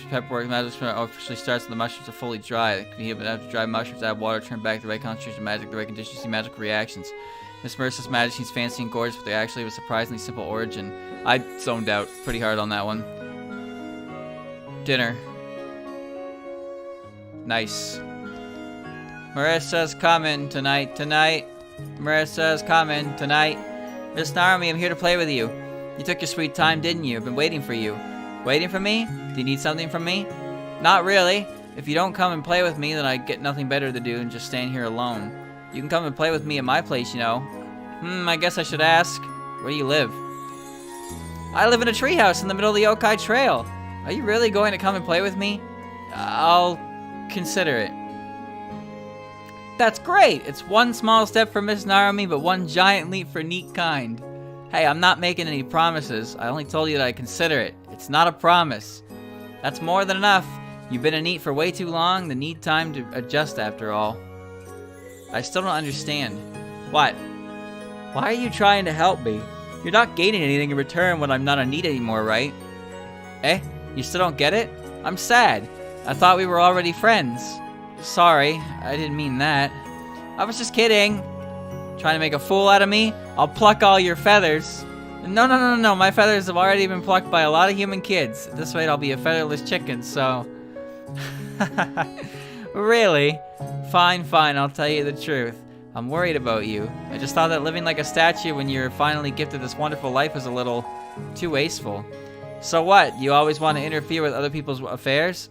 Pepperwork magic officially starts when the mushrooms are fully dry. After dry mushrooms, add water, turn back the right concentration of magic, the right conditions, see magical reactions. Miss Marissa's magic seems fancy and gorgeous, but they actually have a surprisingly simple origin. I zoned out pretty hard on that one. Dinner. Nice. Marissa's coming tonight. Marissa's coming tonight. Miss Naomi, I'm here to play with you. You took your sweet time, didn't you? I've been waiting for you. Waiting for me? Do you need something from me? Not really. If you don't come and play with me, then I get nothing better to do than just stand here alone. You can come and play with me at my place, you know. I guess I should ask. Where do you live? I live in a treehouse in the middle of the Yokai Trail. Are you really going to come and play with me? I'll consider it. That's great! It's one small step for Miss Narumi, but one giant leap for neat kind. Hey, I'm not making any promises. I only told you that I consider it. It's not a promise. That's more than enough. You've been a neat for way too long. The need time to adjust after all. I still don't understand. What? Why are you trying to help me? You're not gaining anything in return when I'm not a need anymore, right? Eh? You still don't get it? I'm sad. I thought we were already friends. Sorry, I didn't mean that. I was just kidding. Trying to make a fool out of me? I'll pluck all your feathers. No. My feathers have already been plucked by a lot of human kids. At this rate, I'll be a featherless chicken, so... Really? Fine, I'll tell you the truth. I'm worried about you. I just thought that living like a statue when you're finally gifted this wonderful life is a little too wasteful. So what? You always want to interfere with other people's affairs?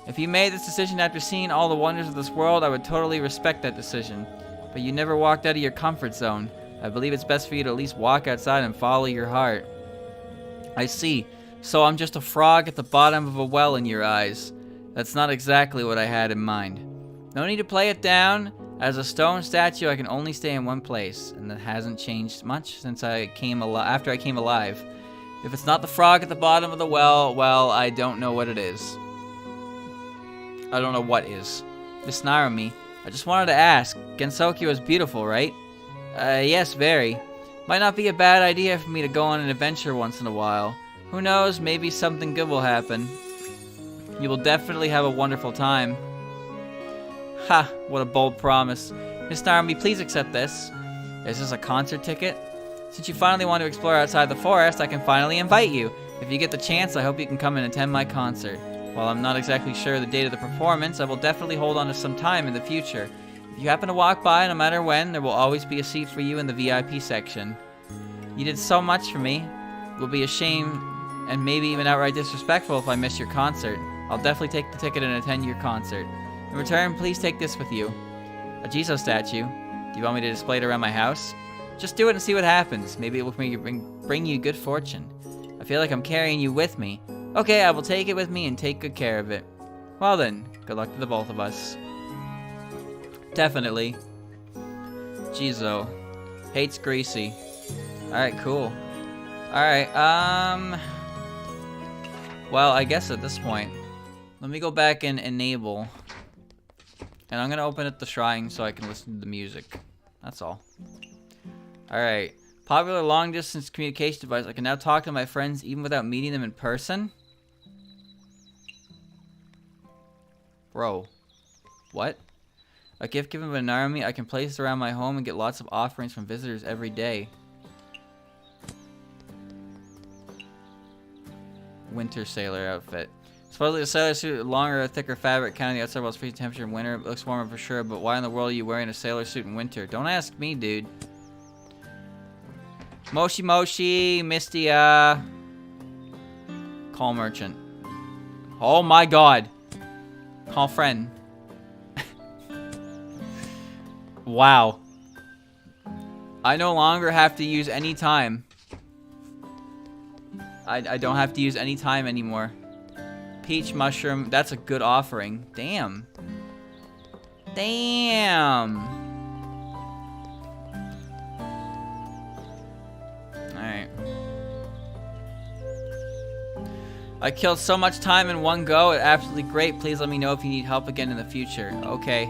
If you made this decision after seeing all the wonders of this world, I would totally respect that decision. But you never walked out of your comfort zone. I believe it's best for you to at least walk outside and follow your heart. I see. So I'm just a frog at the bottom of a well in your eyes. That's not exactly what I had in mind. No need to play it down. As a stone statue, I can only stay in one place, and that hasn't changed much since after I came alive. If it's not the frog at the bottom of the well, I don't know what it is. I don't know what is. Miss Narumi, I just wanted to ask. Gensokyo is beautiful, right? Yes, very. Might not be a bad idea for me to go on an adventure once in a while. Who knows, maybe something good will happen. You will definitely have a wonderful time. Ha, what a bold promise. Miss Narumi, please accept this. Is this a concert ticket? Since you finally want to explore outside the forest, I can finally invite you. If you get the chance, I hope you can come and attend my concert. While I'm not exactly sure the date of the performance, I will definitely hold on to some time in the future. If you happen to walk by, no matter when, there will always be a seat for you in the VIP section. You did so much for me. It will be a shame and maybe even outright disrespectful if I miss your concert. I'll definitely take the ticket and attend your concert. In return, please take this with you. A Jizo statue. Do you want me to display it around my house? Just do it and see what happens. Maybe it will bring you good fortune. I feel like I'm carrying you with me. Okay, I will take it with me and take good care of it. Well then, good luck to the both of us. Definitely. Jizo. Hates greasy. Alright, cool. Alright, well, I guess at this point, let me go back and enable. And I'm gonna open up the shrine so I can listen to the music. That's all. Alright. Popular long-distance communication device. I can now talk to my friends even without meeting them in person? Bro. What? A gift given by Narumi. I can place it around my home and get lots of offerings from visitors every day. Winter sailor outfit. Supposedly a sailor suit with longer or thicker fabric, counting the outside while it's freezing temperature in winter. It looks warmer for sure, but why in the world are you wearing a sailor suit in winter? Don't ask me, dude. Moshi Moshi, Mistia. Call merchant. Oh my god. Call friend. Wow. I no longer have to use any time. I don't have to use any time anymore. Peach mushroom. That's a good offering. Damn. Damn. Alright. I killed so much time in one go. It's absolutely great. Please let me know if you need help again in the future. Okay.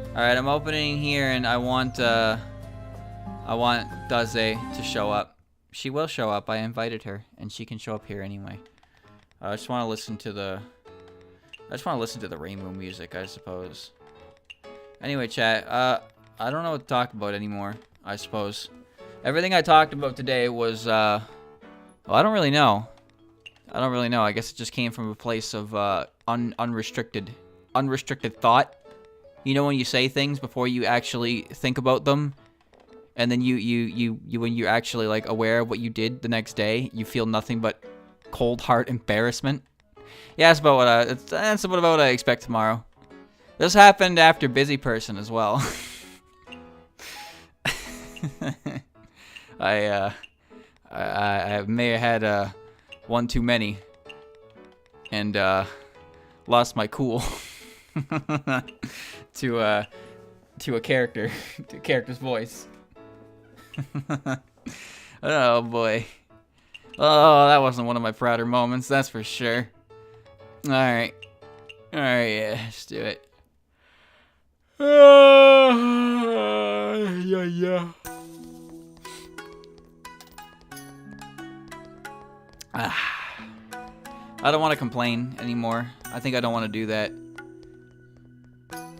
Alright, I'm opening here and I want Daze to show up. She will show up. I invited her and she can show up here anyway. I just want to listen to the rainbow music, I suppose. Anyway, chat, I don't know what to talk about anymore, I suppose. Everything I talked about today was, well, I don't really know. I guess it just came from a place of, unrestricted thought. You know when you say things before you actually think about them? And then you when you're actually, like, aware of what you did the next day, you feel nothing but cold heart embarrassment. Yeah, that's about what I expect tomorrow. This happened after Busy Person as well. I may have had one too many and lost my cool to a character's voice. Oh boy. Oh, that wasn't one of my prouder moments, that's for sure. Alright. Alright, yeah, let's do it. Yeah. I don't want to complain anymore. I think I don't want to do that.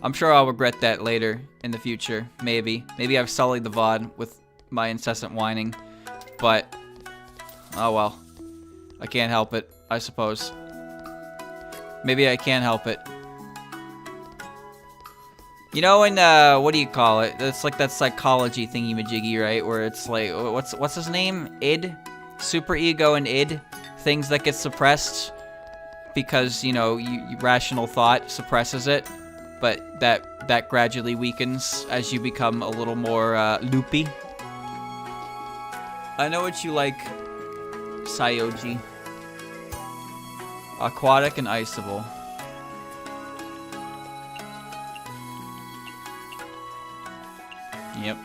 I'm sure I'll regret that later in the future. Maybe. Maybe I've sullied the VOD with my incessant whining. But, oh well. I can't help it, I suppose. Maybe I can help it. You know when, what do you call it? It's like that psychology thingy-majiggy, right? Where it's like, what's his name? Id? Super ego and id? Things that get suppressed because, you know, rational thought suppresses it. But that gradually weakens as you become a little more, loopy. I know what you like, Sayoji. Aquatic and iceable. Yep.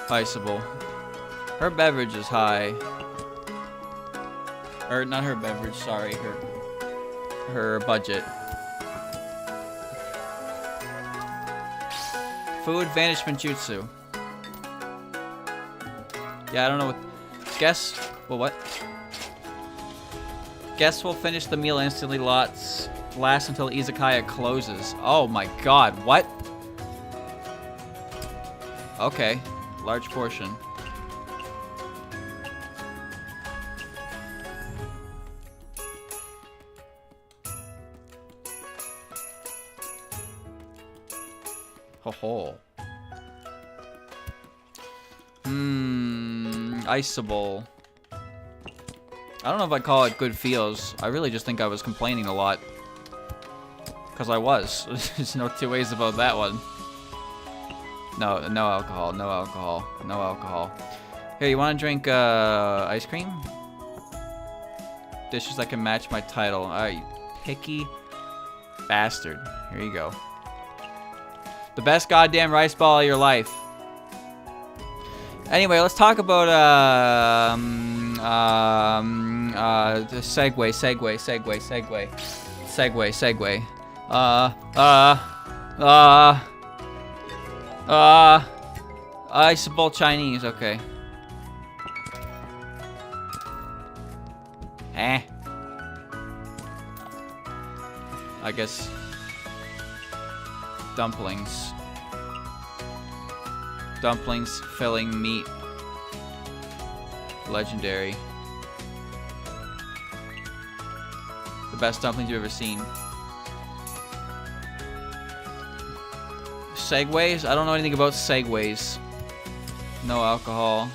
Iceable. Her beverage is high. Or not her beverage, sorry, her budget. Food vanishment jutsu. Yeah, I don't know what. Guess. Well, what? Guess we'll finish the meal instantly. Last until Izakaya closes. Oh my god, what? Okay, large portion. Ho-ho. Iceable. I don't know if I'd call it good feels. I really just think I was complaining a lot. Because I was. There's no two ways about that one. No alcohol, no alcohol, no alcohol. Here, you want to drink ice cream? Dishes that can match my title. Alright, you picky bastard. Here you go. The best goddamn rice ball of your life. Anyway, let's talk about the segue. Iceable Chinese, okay. I guess dumplings. Dumplings filling meat. Legendary. The best dumplings you've ever seen. Segways? I don't know anything about segways. No alcohol.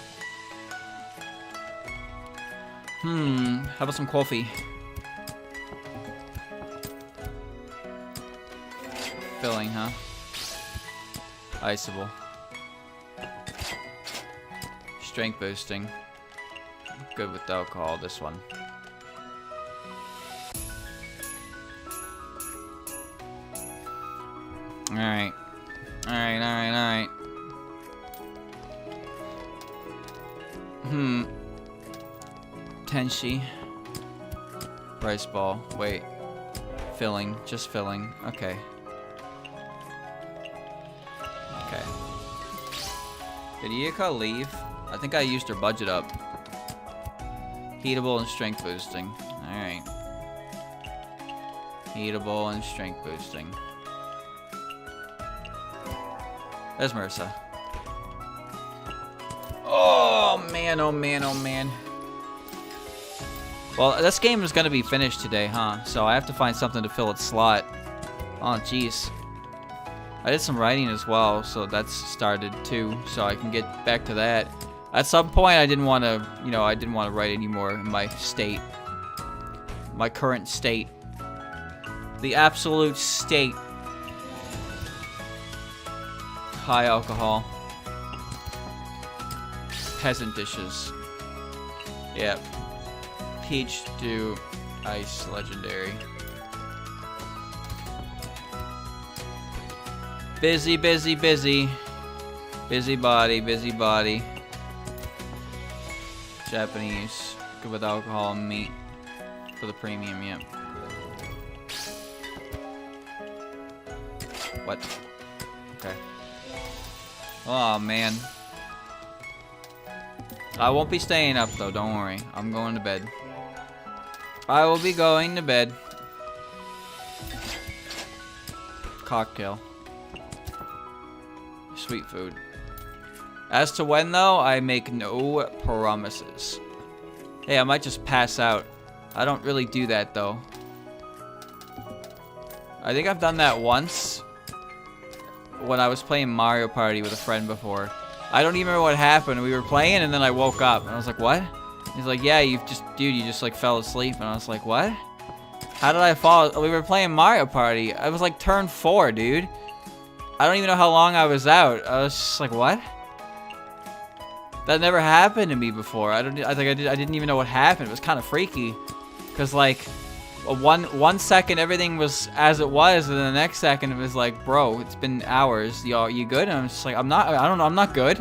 How about some coffee? Filling, huh? Iceable. Strength boosting. Good with the alcohol, this one. Alright. Alright. Tenshi. Rice ball. Wait. Filling. Just filling. Okay. Okay. Did Iyaka leave? I think I used her budget up. Heatable and strength boosting. Alright. Heatable and strength boosting. There's Marissa. Oh man, oh man, oh man. Well, this game is gonna be finished today, huh? So I have to find something to fill its slot. Oh jeez. I did some writing as well, so that's started too, so I can get back to that. At some point I didn't want to, you know, I didn't want to write anymore in my state. My current state. The absolute state. High alcohol. Peasant dishes. Yep. Peach stew. Ice legendary. Busy, busy, busy. Busy body, busy body. Japanese. Good with alcohol and meat. For the premium, yep. What? Okay. Oh man. I won't be staying up though, don't worry. I'm going to bed. I will be going to bed. Cocktail. Sweet food. As to when though, I make no promises. Hey, I might just pass out. I don't really do that though. I think I've done that once. When I was playing Mario Party with a friend before. I don't even remember what happened. We were playing and then I woke up and I was like, what? He's like, yeah, you just like fell asleep. And I was like, what? How did I fall? We were playing Mario Party. I was like turn 4, dude. I don't even know how long I was out. I was just like, what? That never happened to me before. I didn't even know what happened. It was kind of freaky. Cause like one second everything was as it was, and then the next second it was like, bro, it's been hours. You good? And I'm just like, I don't know, I'm not good.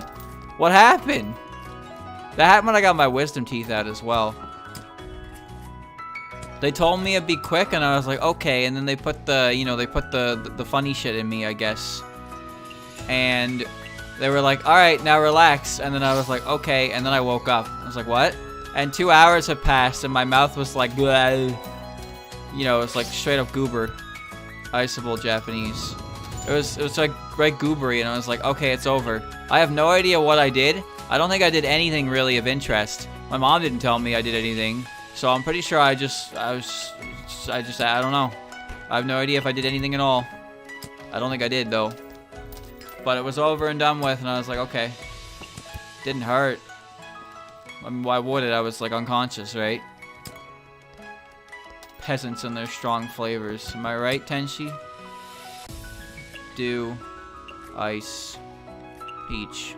What happened? That happened when I got my wisdom teeth out as well. They told me it'd be quick, and I was like, okay. And then they put the funny shit in me, I guess. And they were like, all right, now relax. And then I was like, okay. And then I woke up. I was like, what? And 2 hours had passed, and my mouth was like, bleh. You know, it's like straight up goober. Iceable Japanese. It was like right goobery, and I was like, okay, it's over. I have no idea what I did. I don't think I did anything really of interest. My mom didn't tell me I did anything, so I'm pretty sure I don't know. I have no idea if I did anything at all. I don't think I did though. But it was over and done with, and I was like, okay. Didn't hurt. I mean, why would it? I was like unconscious, right? Peasants and their strong flavors. Am I right, Tenshi? Dew, ice, peach,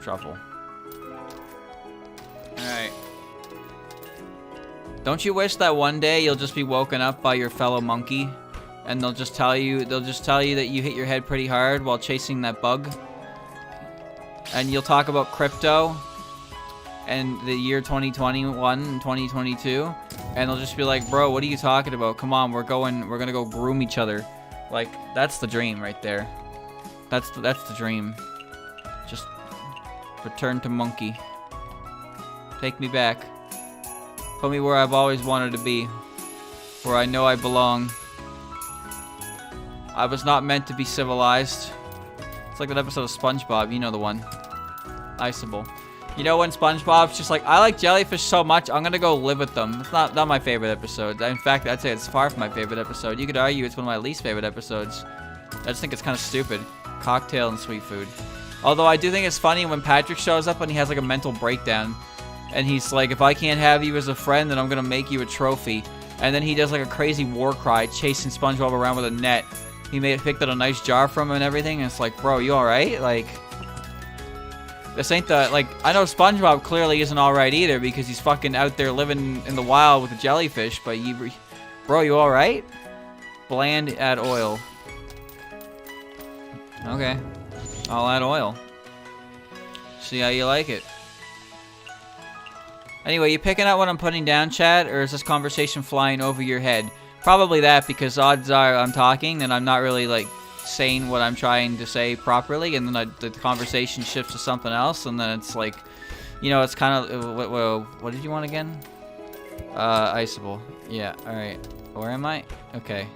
truffle. Alright. Don't you wish that one day you'll just be woken up by your fellow monkey, and they'll just tell you that you hit your head pretty hard while chasing that bug? And you'll talk about crypto and the year 2021 and 2022, and they'll just be like, bro, what are you talking about? Come on, we're gonna go groom each other. Like, that's the dream right there. That's the dream. Just return to monkey. Take me back. Put me where I've always wanted to be. Where I know I belong. I was not meant to be civilized. It's like that episode of SpongeBob, you know the one. Iceable. You know when SpongeBob's just like, I like jellyfish so much, I'm gonna go live with them. It's not my favorite episode. In fact, I'd say it's far from my favorite episode. You could argue it's one of my least favorite episodes. I just think it's kind of stupid. Cocktail and sweet food. Although I do think it's funny when Patrick shows up and he has like a mental breakdown. And he's like, if I can't have you as a friend, then I'm gonna make you a trophy. And then he does like a crazy war cry, chasing SpongeBob around with a net. He picked out a nice jar from him and everything, and it's like, bro, you alright? Like, this ain't the, like, I know SpongeBob clearly isn't alright either because he's fucking out there living in the wild with a jellyfish, but bro, you alright? Bland, add oil. Okay. I'll add oil. See how you like it. Anyway, you picking out what I'm putting down, chat, or is this conversation flying over your head? Probably that, because odds are I'm talking and I'm not really, like, saying what I'm trying to say properly, and then the conversation shifts to something else, and then it's like, you know, it's kind of, what did you want again? Iceable. Yeah, alright. Where am I? Okay.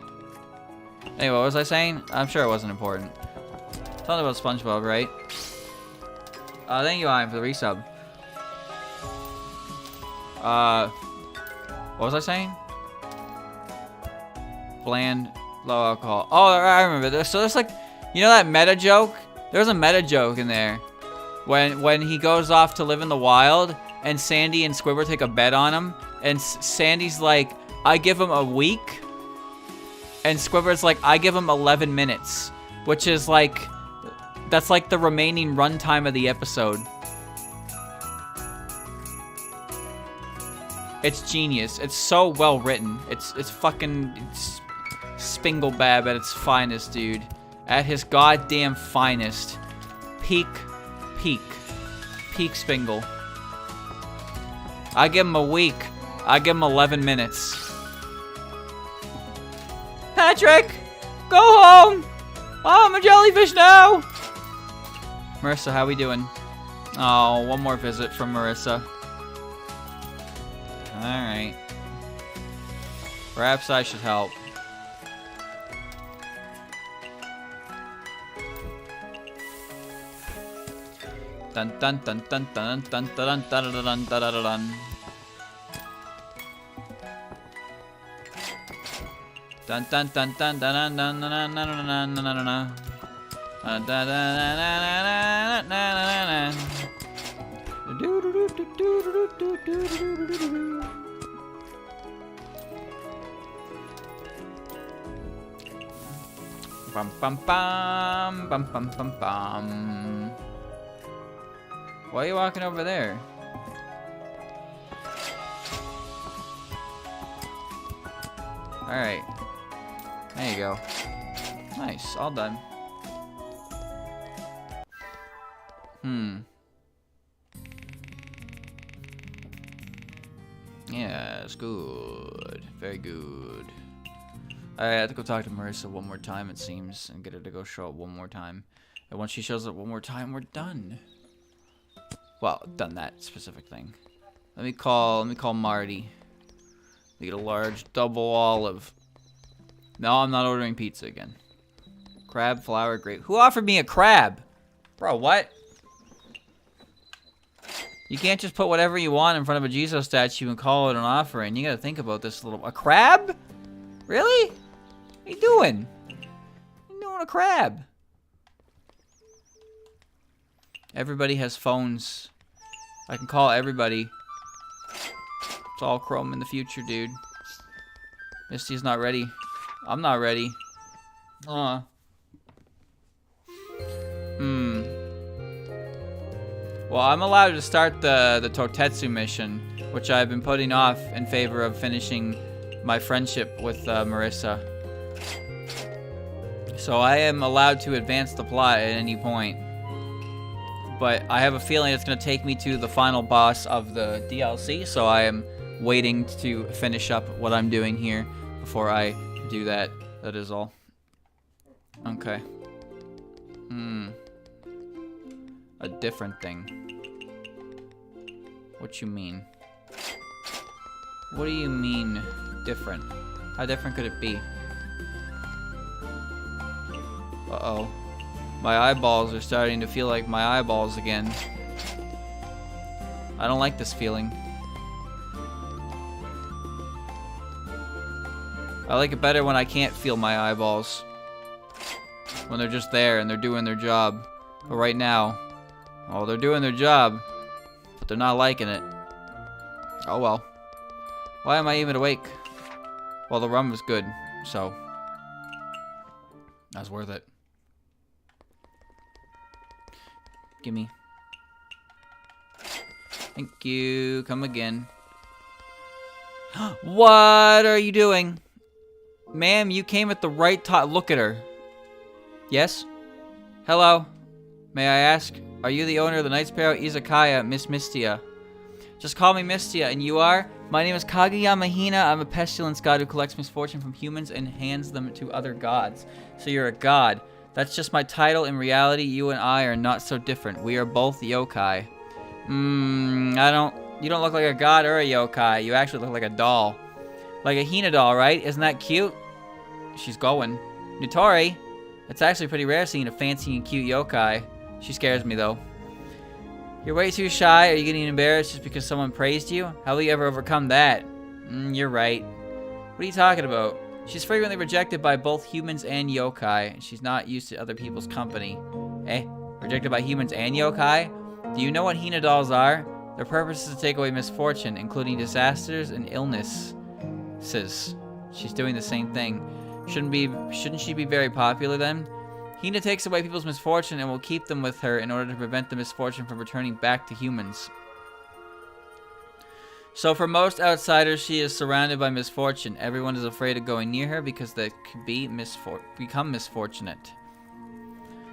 Anyway, what was I saying? I'm sure it wasn't important. Something about SpongeBob, right? Thank you, Ian, for the resub. What was I saying? Bland, low alcohol. Oh, I remember this. So there's like, you know that meta joke? There's a meta joke in there. When he goes off to live in the wild, and Sandy and Squidward take a bet on him, and Sandy's like, I give him a week. And Squidward's like, I give him 11 minutes. Which is like, that's like the remaining runtime of the episode. It's genius. It's so well written. It's Spinglebab at its finest, dude. At his goddamn finest. Peak Spingle. I give him a week. I give him 11 minutes. Patrick! Go home! Oh, I'm a jellyfish now! Marissa, how we doing? Oh, one more visit from Marissa. Alright. Perhaps I should help. Dun dun dun dun dun dun dun dun dun dun dun dun dun. Dun dun dun dun dun dun dun dun dun dun dun dun dun. Bum bum bum bum bum bum bum. Why are you walking over there? Alright. There you go. Nice, all done. Yes, good. Very good. I have to go talk to Marissa one more time, it seems, and get her to go show up one more time. And once she shows up one more time, we're done. Well, done that specific thing. Let me call Marty. Get a large double olive. No, I'm not ordering pizza again. Crab, flour, grape. Who offered me a crab? Bro, what? You can't just put whatever you want in front of a Jesus statue and call it an offering. You gotta think about this little... A crab? Really? What are you doing? You're doing a crab. Everybody has phones. I can call everybody. It's all Chrome in the future, dude. Misty's not ready. I'm not ready. Well, I'm allowed to start the Totetsu mission, which I've been putting off in favor of finishing my friendship with Marissa. So I am allowed to advance the plot at any point. But I have a feeling it's going to take me to the final boss of the DLC, so I am waiting to finish up what I'm doing here before I do that. That is all. Okay. A different thing. What you mean? What do you mean, different? How different could it be? Uh-oh. My eyeballs are starting to feel like my eyeballs again. I don't like this feeling. I like it better when I can't feel my eyeballs. When they're just there and they're doing their job. But right now, well, they're doing their job, but they're not liking it. Oh well. Why am I even awake? Well, the rum was good, so that's worth it. Gimme. Thank you. Come again. What are you doing? Ma'am, you came at the right time. Look at her. Yes? Hello? May I ask, are you the owner of the Knight's Sparrow Izakaya, Miss Mistия? Just call me Mistия, and you are? My name is Kageyama Hina. I'm a pestilence god who collects misfortune from humans and hands them to other gods. So you're a god. That's just my title. In reality, you and I are not so different. We are both yokai. You don't look like a god or a yokai. You actually look like a doll. Like a Hina doll, right? Isn't that cute? She's going. Notori, it's actually pretty rare seeing a fancy and cute yokai. She scares me, though. You're way too shy. Are you getting embarrassed just because someone praised you? How will you ever overcome that? You're right. What are you talking about? She's frequently rejected by both humans and yokai. She's not used to other people's company. Eh? Rejected by humans and yokai? Do you know what Hina dolls are? Their purpose is to take away misfortune, including disasters and illnesses. She's doing the same thing. Shouldn't she be very popular then? Hina takes away people's misfortune and will keep them with her in order to prevent the misfortune from returning back to humans. So for most outsiders, she is surrounded by misfortune. Everyone is afraid of going near her because they could become misfortunate.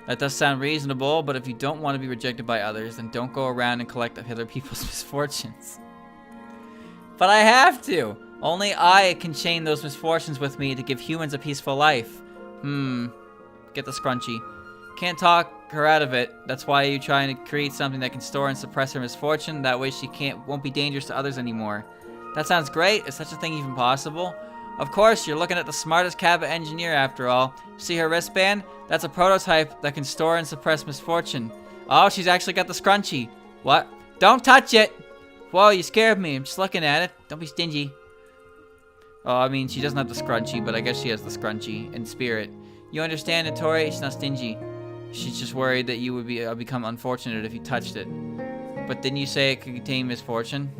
That does sound reasonable, but if you don't want to be rejected by others, then don't go around and collect other people's misfortunes. But I have to! Only I can chain those misfortunes with me to give humans a peaceful life. Get the scrunchie. Can't talk her out of it. That's why you're trying to create something that can store and suppress her misfortune. That way she won't be dangerous to others anymore. That sounds great. Is such a thing even possible? Of course, you're looking at the smartest Kappa engineer after all. See her wristband? That's a prototype that can store and suppress misfortune. Oh, she's actually got the scrunchie. What? Don't touch it! Whoa, you scared me. I'm just looking at it. Don't be stingy. Oh, I mean, she doesn't have the scrunchie, but I guess she has the scrunchie in spirit. You understand, Notori? She's not stingy. She's just worried that you would become unfortunate if you touched it. But didn't you say it could contain misfortune?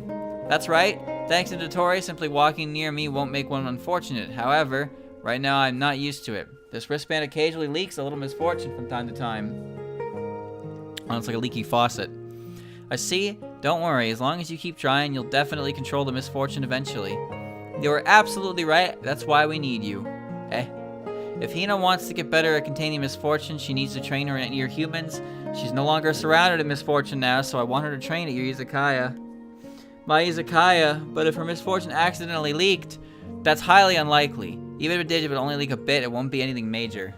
That's right. Thanks to Notori, simply walking near me won't make one unfortunate. However, right now I'm not used to it. This wristband occasionally leaks a little misfortune from time to time. Oh, it's like a leaky faucet. I see. Don't worry. As long as you keep trying, you'll definitely control the misfortune eventually. You are absolutely right. That's why we need you. If Hina wants to get better at containing misfortune, she needs to train her near humans. She's no longer surrounded in misfortune now, so I want her to train at your Izakaya. My Izakaya, but if her misfortune accidentally leaked, that's highly unlikely. Even if it would only leak a bit, it won't be anything major.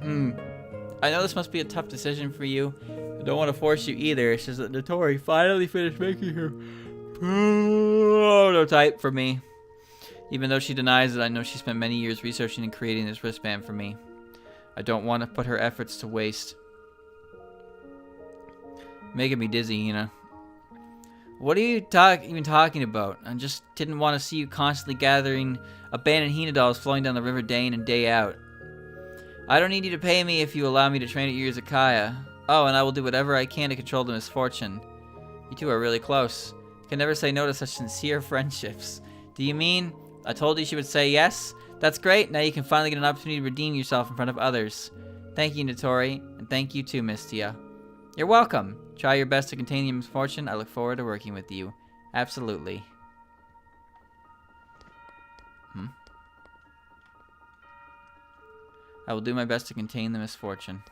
I know this must be a tough decision for you. I don't want to force you either. It's just that Notori finally finished making her prototype for me. Even though she denies it, I know she spent many years researching and creating this wristband for me. I don't want to put her efforts to waste. Making me dizzy, Hina. What are you even talking about? I just didn't want to see you constantly gathering abandoned Hina dolls flowing down the river day in and day out. I don't need you to pay me if you allow me to train at your Izakaya. Oh, and I will do whatever I can to control the misfortune. You two are really close. I can never say no to such sincere friendships. Do you mean... I told you she would say yes? That's great. Now you can finally get an opportunity to redeem yourself in front of others. Thank you, Notori. And thank you too, Mistия. You're welcome. Try your best to contain your misfortune. I look forward to working with you. Absolutely. I will do my best to contain the misfortune.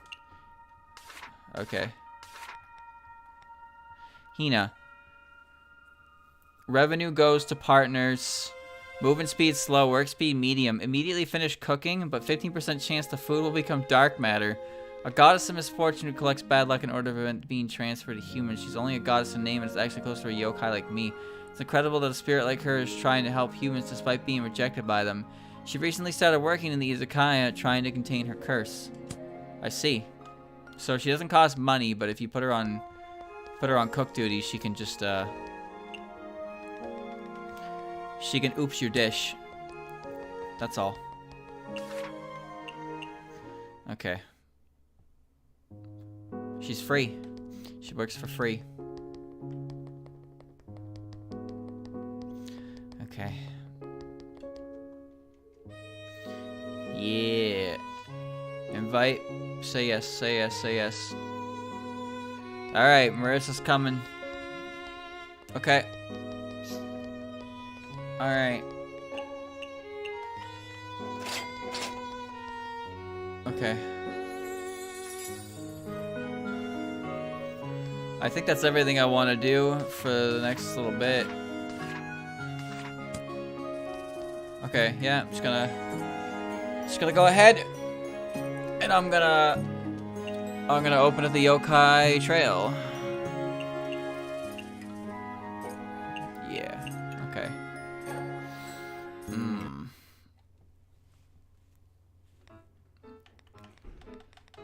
Okay. Hina. Revenue goes to partners. Movement speed slow, work speed medium. Immediately finish cooking, but 15% chance the food will become dark matter. A goddess of misfortune who collects bad luck in order to prevent being transferred to humans. She's only a goddess in name and is actually close to a yokai like me. It's incredible that a spirit like her is trying to help humans despite being rejected by them. She recently started working in the Izakaya trying to contain her curse. I see. So she doesn't cost money, but if you put her on cook duty, she can just She can oops your dish. That's all. Okay. She's free. She works for free. Okay. Yeah. Invite. Say yes, say yes, say yes. Alright, Marissa's coming. Okay. Alright. Okay. I think that's everything I want to do for the next little bit. Okay, yeah, I'm just gonna go ahead and I'm gonna open up the yokai trail. Yeah, okay.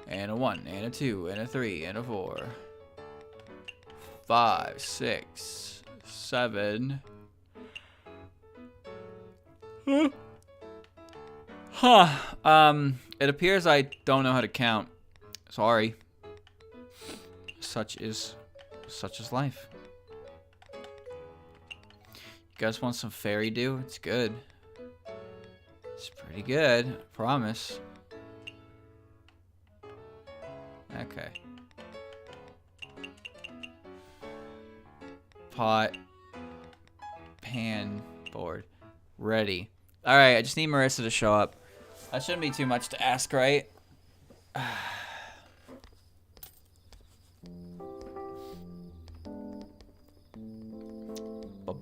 And a 1, and a 2, and a 3, and a 4. 5, 6, 7. It appears I don't know how to count. Sorry. Such is life. You guys want some fairy dew? It's good. It's pretty good, I promise. Okay. Pot. Pan. Board. Ready. Alright, I just need Marissa to show up. That shouldn't be too much to ask, right?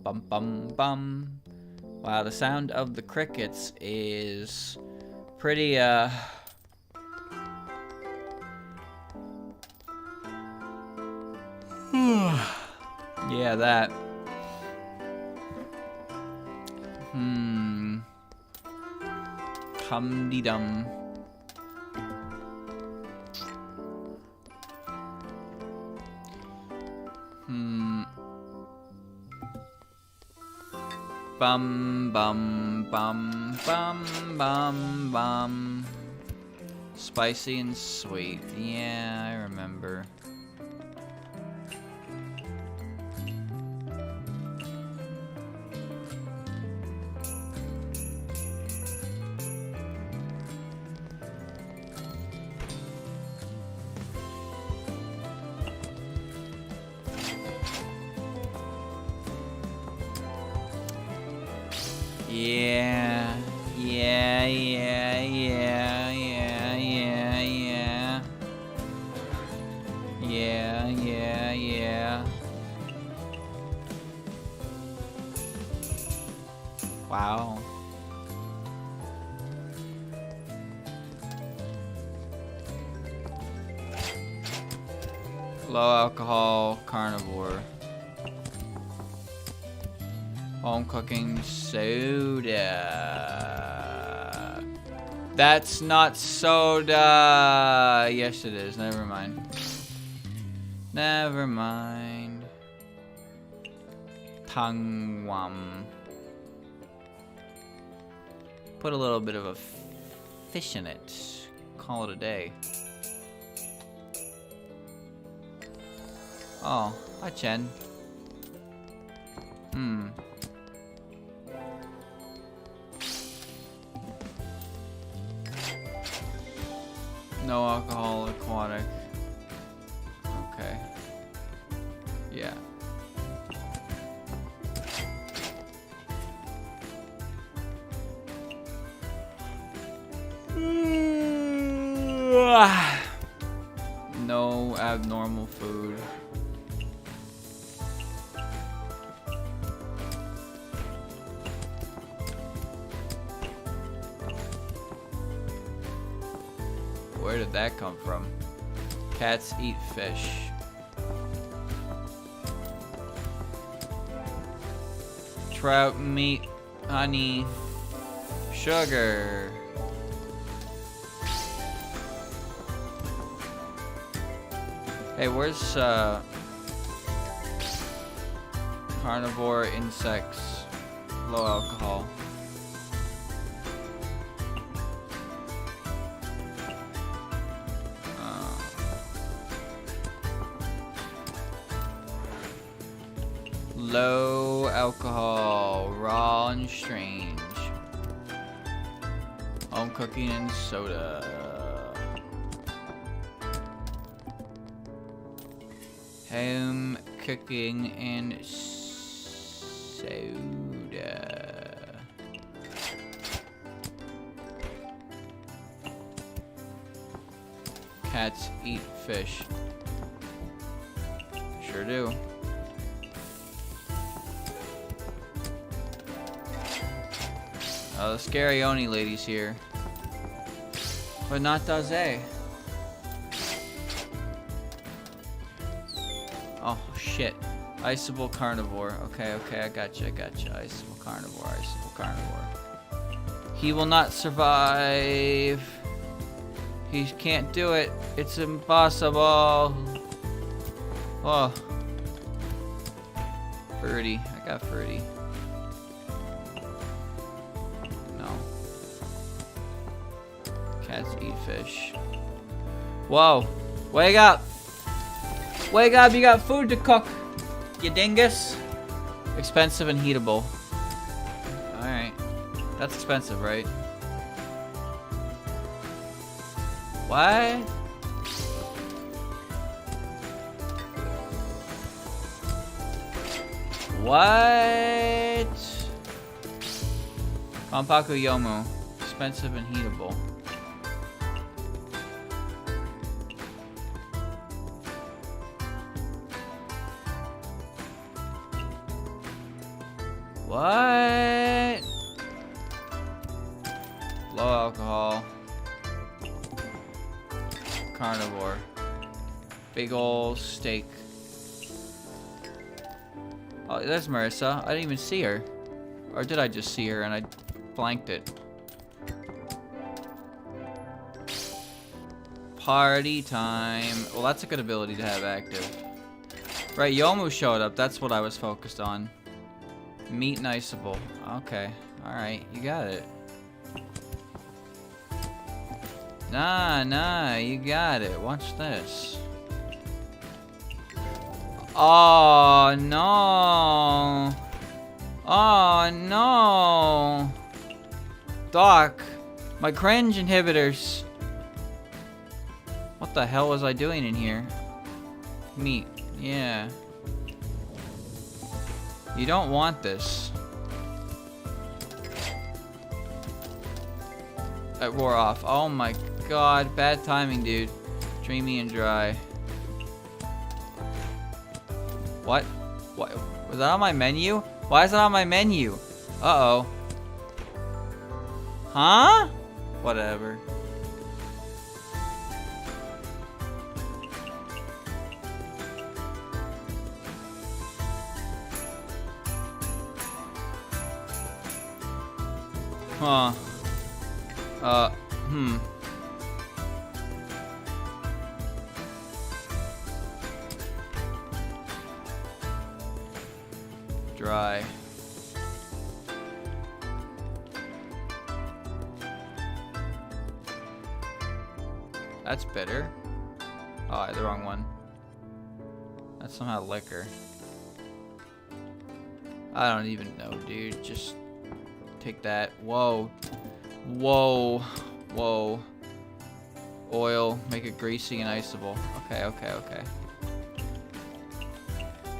Bum bum bum. Wow, the sound of the crickets is pretty yeah, that. Hum-de-dum. Bum bum bum bum bum bum. Spicy and sweet. Yeah, I remember. Yeah, yeah, yeah, yeah, yeah, yeah, yeah. Yeah, yeah, yeah. Wow. Low alcohol carnivore. Home cooking soda. That's not soda. Yes, it is. Never mind. Never mind. Tangwam. Put a little bit of a fish in it. Call it a day. Oh, hi Chen. No alcohol aquatic. Okay. Yeah. No abnormal food. Where did that come from? Cats eat fish. Trout, meat, honey, sugar. Hey, where's carnivore insects? Low alcohol. Low alcohol, raw and strange. Home cooking and soda. Home cooking and soda. Cats eat fish. Sure do. Oh, the scary Oni lady's here. But not Daze. Oh, shit. Iceable carnivore. Okay, okay, I gotcha. Iceable carnivore. He will not survive. He can't do it. It's impossible. Oh. Fruity. I got fruity. Cats eat fish. Whoa. Wake up. Wake up, you got food to cook. You dingus. Expensive and heatable. Alright. That's expensive, right? What? What? Konpaku Yomu. Expensive and heatable. What? Low alcohol. Carnivore. Big ol' steak. Oh, there's Marissa. I didn't even see her. Or did I just see her and I blanked it? Party time. Well, that's a good ability to have active. Right, Yomu showed up. That's what I was focused on. Meat and iceable. Okay. Alright, you got it. Nah, you got it. Watch this. Oh, no. Oh, no. Doc, my cringe inhibitors. What the hell was I doing in here? Meat. Yeah. You don't want this. It wore off. Oh my god. Bad timing, dude. Dreamy and dry. What? What? Was that on my menu? Why is that on my menu? Uh-oh. Huh? Whatever. Huh. Dry. That's bitter. Oh, the wrong one. That's somehow liquor. I don't even know, dude. Just take that. Whoa. Whoa. Whoa. Oil. Make it greasy and iceable. Okay, okay, okay.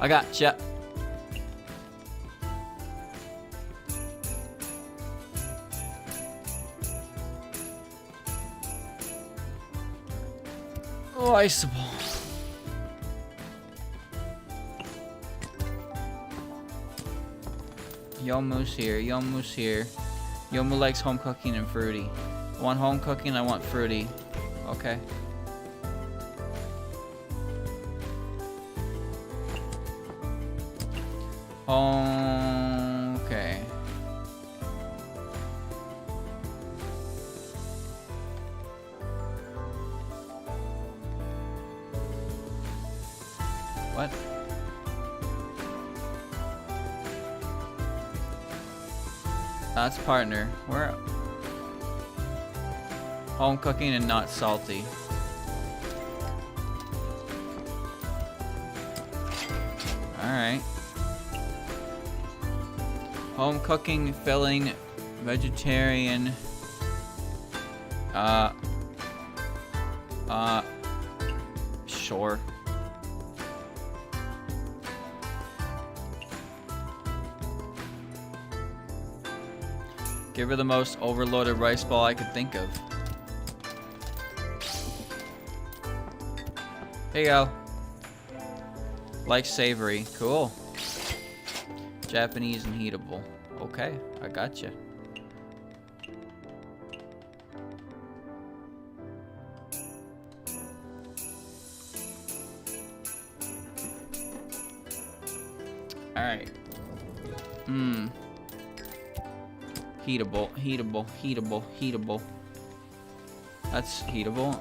I gotcha. Oh, iceable. Yomu's here. Yomu's here. Yomu likes home cooking and fruity. I want home cooking, I want fruity. Okay. Okay. What? That's partner. Where? Home cooking and not salty. Alright. Home cooking, filling, vegetarian. Sure. Give her the most overloaded rice ball I could think of. Here you go. Like savory. Cool. Japanese and heatable. Okay, I got you. Alright. Heatable, heatable, heatable, heatable. That's heatable.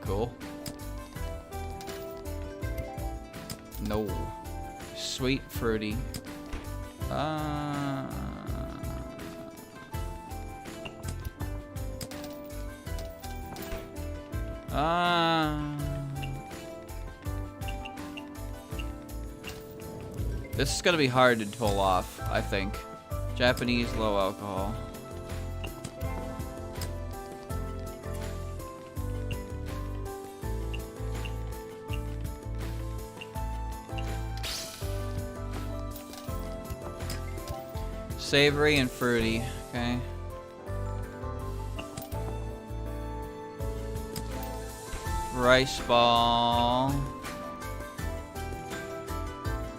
Cool. No. Sweet, fruity. This is gonna be hard to pull off, I think. Japanese, low alcohol. Savory and fruity, okay. Rice ball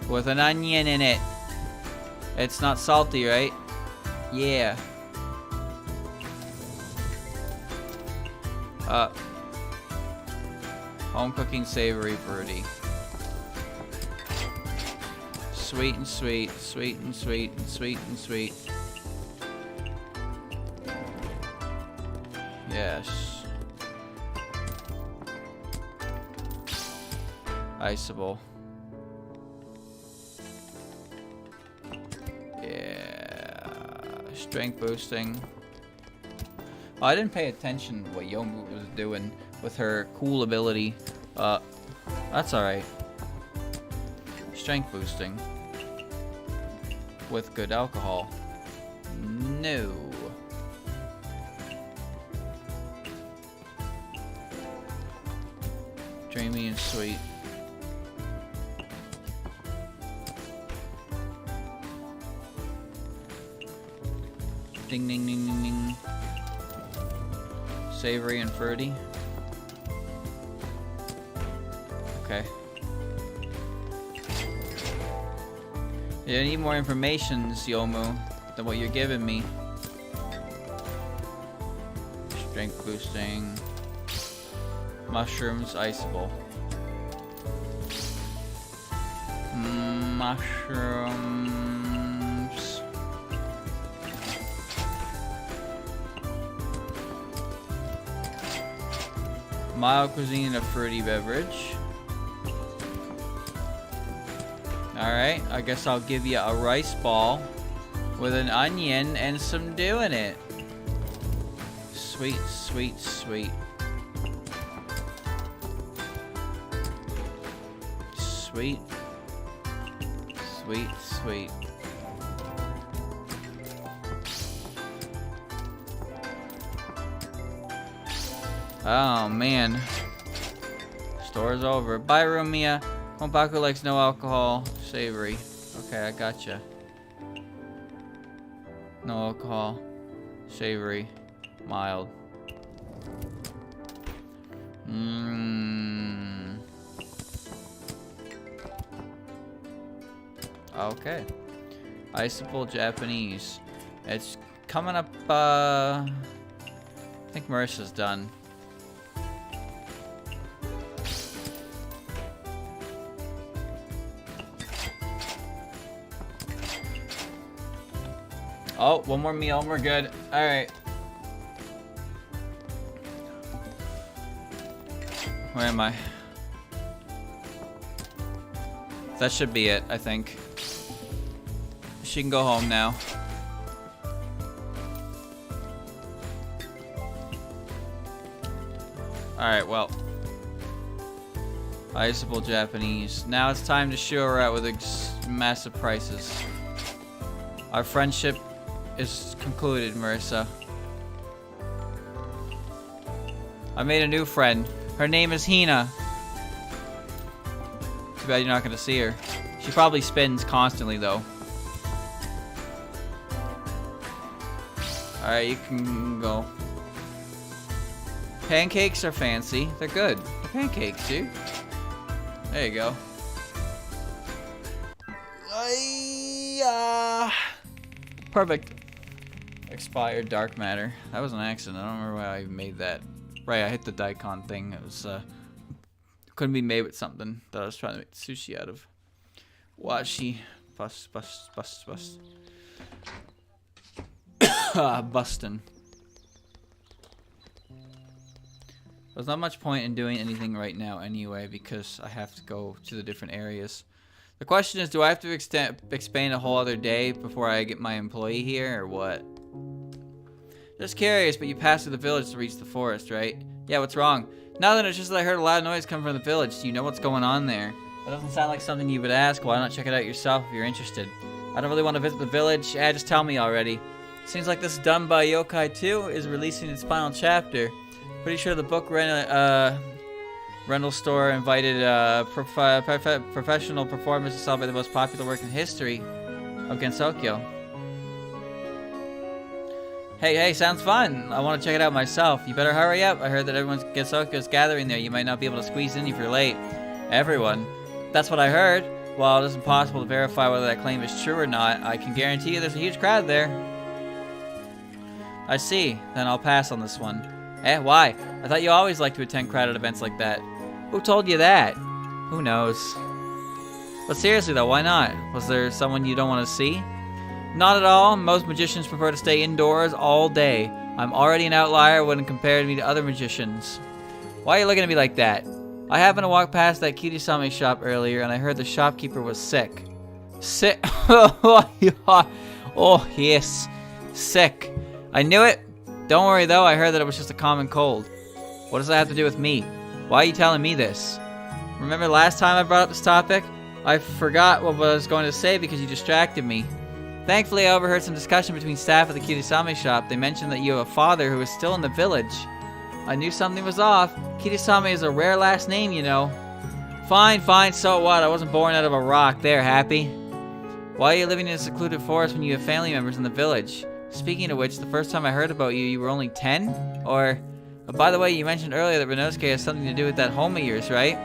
with an onion in it. It's not salty, right? Yeah. Home cooking, savory, fruity. Sweet and sweet, sweet and sweet, and sweet and sweet. Yes. Iceable. Strength boosting. Oh, I didn't pay attention to what Yomu was doing with her cool ability. That's alright. Strength boosting. With good alcohol. No. Dreamy and sweet. Ding ding ding ding ding. Savory and fruity. Okay. Yeah, I need more information, Yomu, than what you're giving me. Strength boosting. Mushrooms, iceable. Mushrooms. Mild cuisine and a fruity beverage. Alright, I guess I'll give you a rice ball with an onion and some dew in it. Sweet, sweet, sweet. Sweet. Sweet, sweet. Oh man. Store's over. Bye, Rumia. Konpaku likes no alcohol. Savory. Okay, I gotcha. No alcohol. Savory. Mild. Okay. Iceable Japanese. It's coming up, I think Marissa's done. Oh, one more meal and we're good. Alright. Where am I? That should be it, I think. She can go home now. Alright, well. Iceable Japanese. Now it's time to show her out with massive prices. Our friendship is concluded, Marissa. I made a new friend. Her name is Hina. Too bad you're not going to see her. She probably spins constantly, though. Alright, you can go. Pancakes are fancy. They're good. They're pancakes, dude. There you go. Perfect. Expired dark matter. That was an accident. I don't remember why I made that. Right, I hit the daikon thing. It was couldn't be made with something that I was trying to make sushi out of. Washi. Bust. Bustin'. There's not much point in doing anything right now anyway because I have to go to the different areas. The question is, do I have to expand a whole other day before I get my employee here or what? Just curious, but you passed through the village to reach the forest, right? Yeah, what's wrong? Nothing, it's just that I heard a loud noise come from the village. Do you know what's going on there? That doesn't sound like something you would ask. Why not check it out yourself if you're interested? I don't really want to visit the village. Yeah, just tell me already. Seems like this done by Yokai 2 is releasing its final chapter. Pretty sure the book rental store invited professional performers to celebrate the most popular work in history of Gensokyo. Hey, sounds fun. I want to check it out myself. You better hurry up. I heard that everyone's Gensokyo's gathering there. You might not be able to squeeze in if you're late. Everyone? That's what I heard. While it is impossible to verify whether that claim is true or not, I can guarantee you there's a huge crowd there. I see. Then I'll pass on this one. Why? I thought you always liked to attend crowded events like that. Who told you that? Who knows? But seriously though, why not? Was there someone you don't want to see? Not at all. Most magicians prefer to stay indoors all day. I'm already an outlier when compared to other magicians. Why are you looking at me like that? I happened to walk past that Kirisame shop earlier and I heard the shopkeeper was sick. Sick? Oh, yes. Sick. I knew it. Don't worry though, I heard that it was just a common cold. What does that have to do with me? Why are you telling me this? Remember last time I brought up this topic? I forgot what I was going to say because you distracted me. Thankfully, I overheard some discussion between staff at the Kirisame shop. They mentioned that you have a father who is still in the village. I knew something was off. Kirisame is a rare last name, you know. Fine, so what? I wasn't born out of a rock. There, happy? Why are you living in a secluded forest when you have family members in the village? Speaking of which, the first time I heard about you, you were only 10? Or, by the way, you mentioned earlier that Renosuke has something to do with that home of yours, right?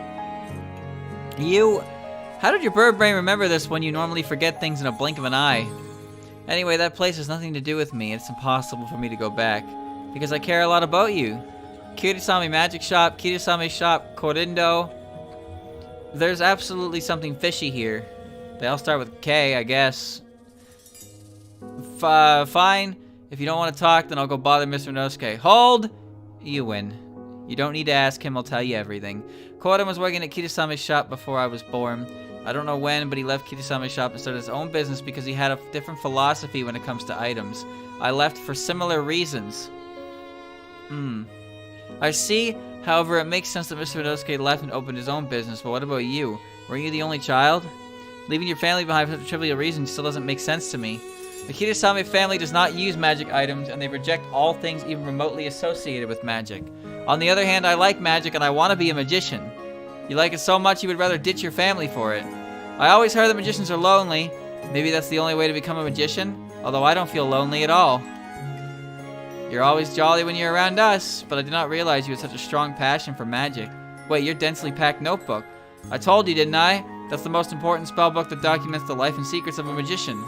How did your bird brain remember this when you normally forget things in a blink of an eye? Anyway, that place has nothing to do with me. It's impossible for me to go back. Because I care a lot about you. Kirisame Magic Shop, Kirisame Shop, Korindo. There's absolutely something fishy here. They all start with K, I guess. Fine. If you don't want to talk, then I'll go bother Mr. Renosuke. Hold! You win. You don't need to ask him, I'll tell you everything. Koden was working at Kirisame's shop before I was born. I don't know when, but he left Kirisame's shop and started his own business because he had a different philosophy when it comes to items. I left for similar reasons. I see. However, it makes sense that Mr. Renosuke left and opened his own business, but what about you? Were you the only child? Leaving your family behind for such a trivial reason still doesn't make sense to me. The Kirisame family does not use magic items, and they reject all things even remotely associated with magic. On the other hand, I like magic and I want to be a magician. You like it so much you would rather ditch your family for it. I always heard that magicians are lonely. Maybe that's the only way to become a magician, although I don't feel lonely at all. You're always jolly when you're around us, but I did not realize you had such a strong passion for magic. Wait, your densely packed notebook. I told you, didn't I? That's the most important spellbook that documents the life and secrets of a magician.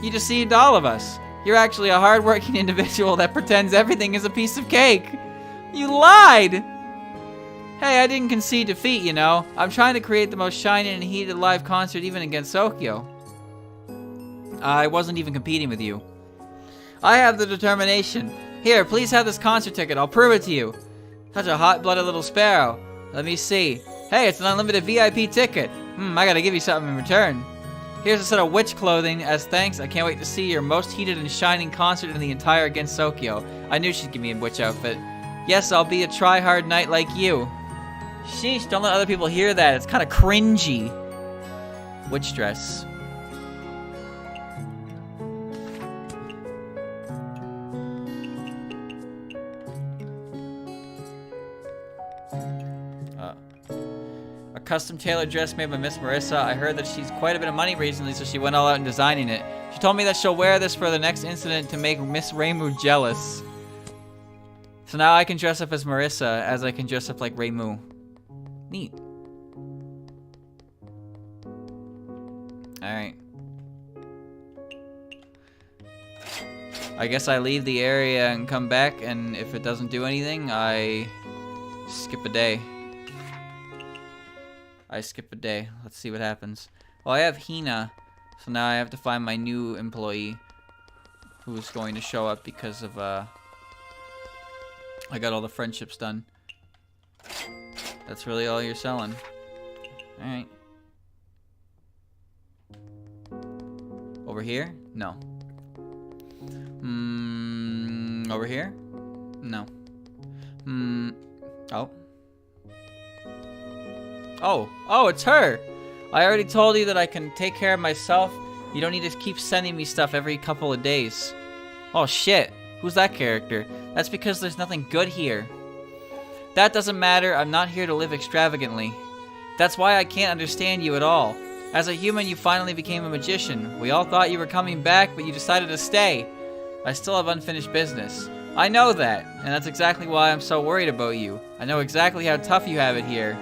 You deceived all of us. You're actually a hard-working individual that pretends everything is a piece of cake. You lied! Hey, I didn't concede defeat, you know. I'm trying to create the most shining and heated live concert even in Gensokyo. I wasn't even competing with you. I have the determination. Here, please have this concert ticket. I'll prove it to you. Such a hot-blooded little sparrow. Let me see. Hey, it's an unlimited VIP ticket. I gotta give you something in return. Here's a set of witch clothing as thanks. I can't wait to see your most heated and shining concert in the entire Gensokyo. I knew she'd give me a witch outfit. Yes, I'll be a try-hard knight like you. Sheesh, don't let other people hear that. It's kind of cringy. Witch dress. A custom tailored dress made by Miss Marissa. I heard that she's quite a bit of money recently, so she went all out in designing it. She told me that she'll wear this for the next incident to make Miss Raymu jealous. So now I can dress up as Marissa, as I can dress up like Raymu. Neat. Alright. I guess I leave the area and come back, and if it doesn't do anything, I skip a day. Let's see what happens. Well, I have Hina, so now I have to find my new employee who's going to show up because of, I got all the friendships done. That's really all you're selling. Alright. Over here? No. Over here? No. Oh, it's her! I already told you that I can take care of myself. You don't need to keep sending me stuff every couple of days. Oh shit, who's that character? That's because there's nothing good here. That doesn't matter, I'm not here to live extravagantly. That's why I can't understand you at all. As a human, you finally became a magician. We all thought you were coming back, but you decided to stay. I still have unfinished business. I know that, and that's exactly why I'm so worried about you. I know exactly how tough you have it here.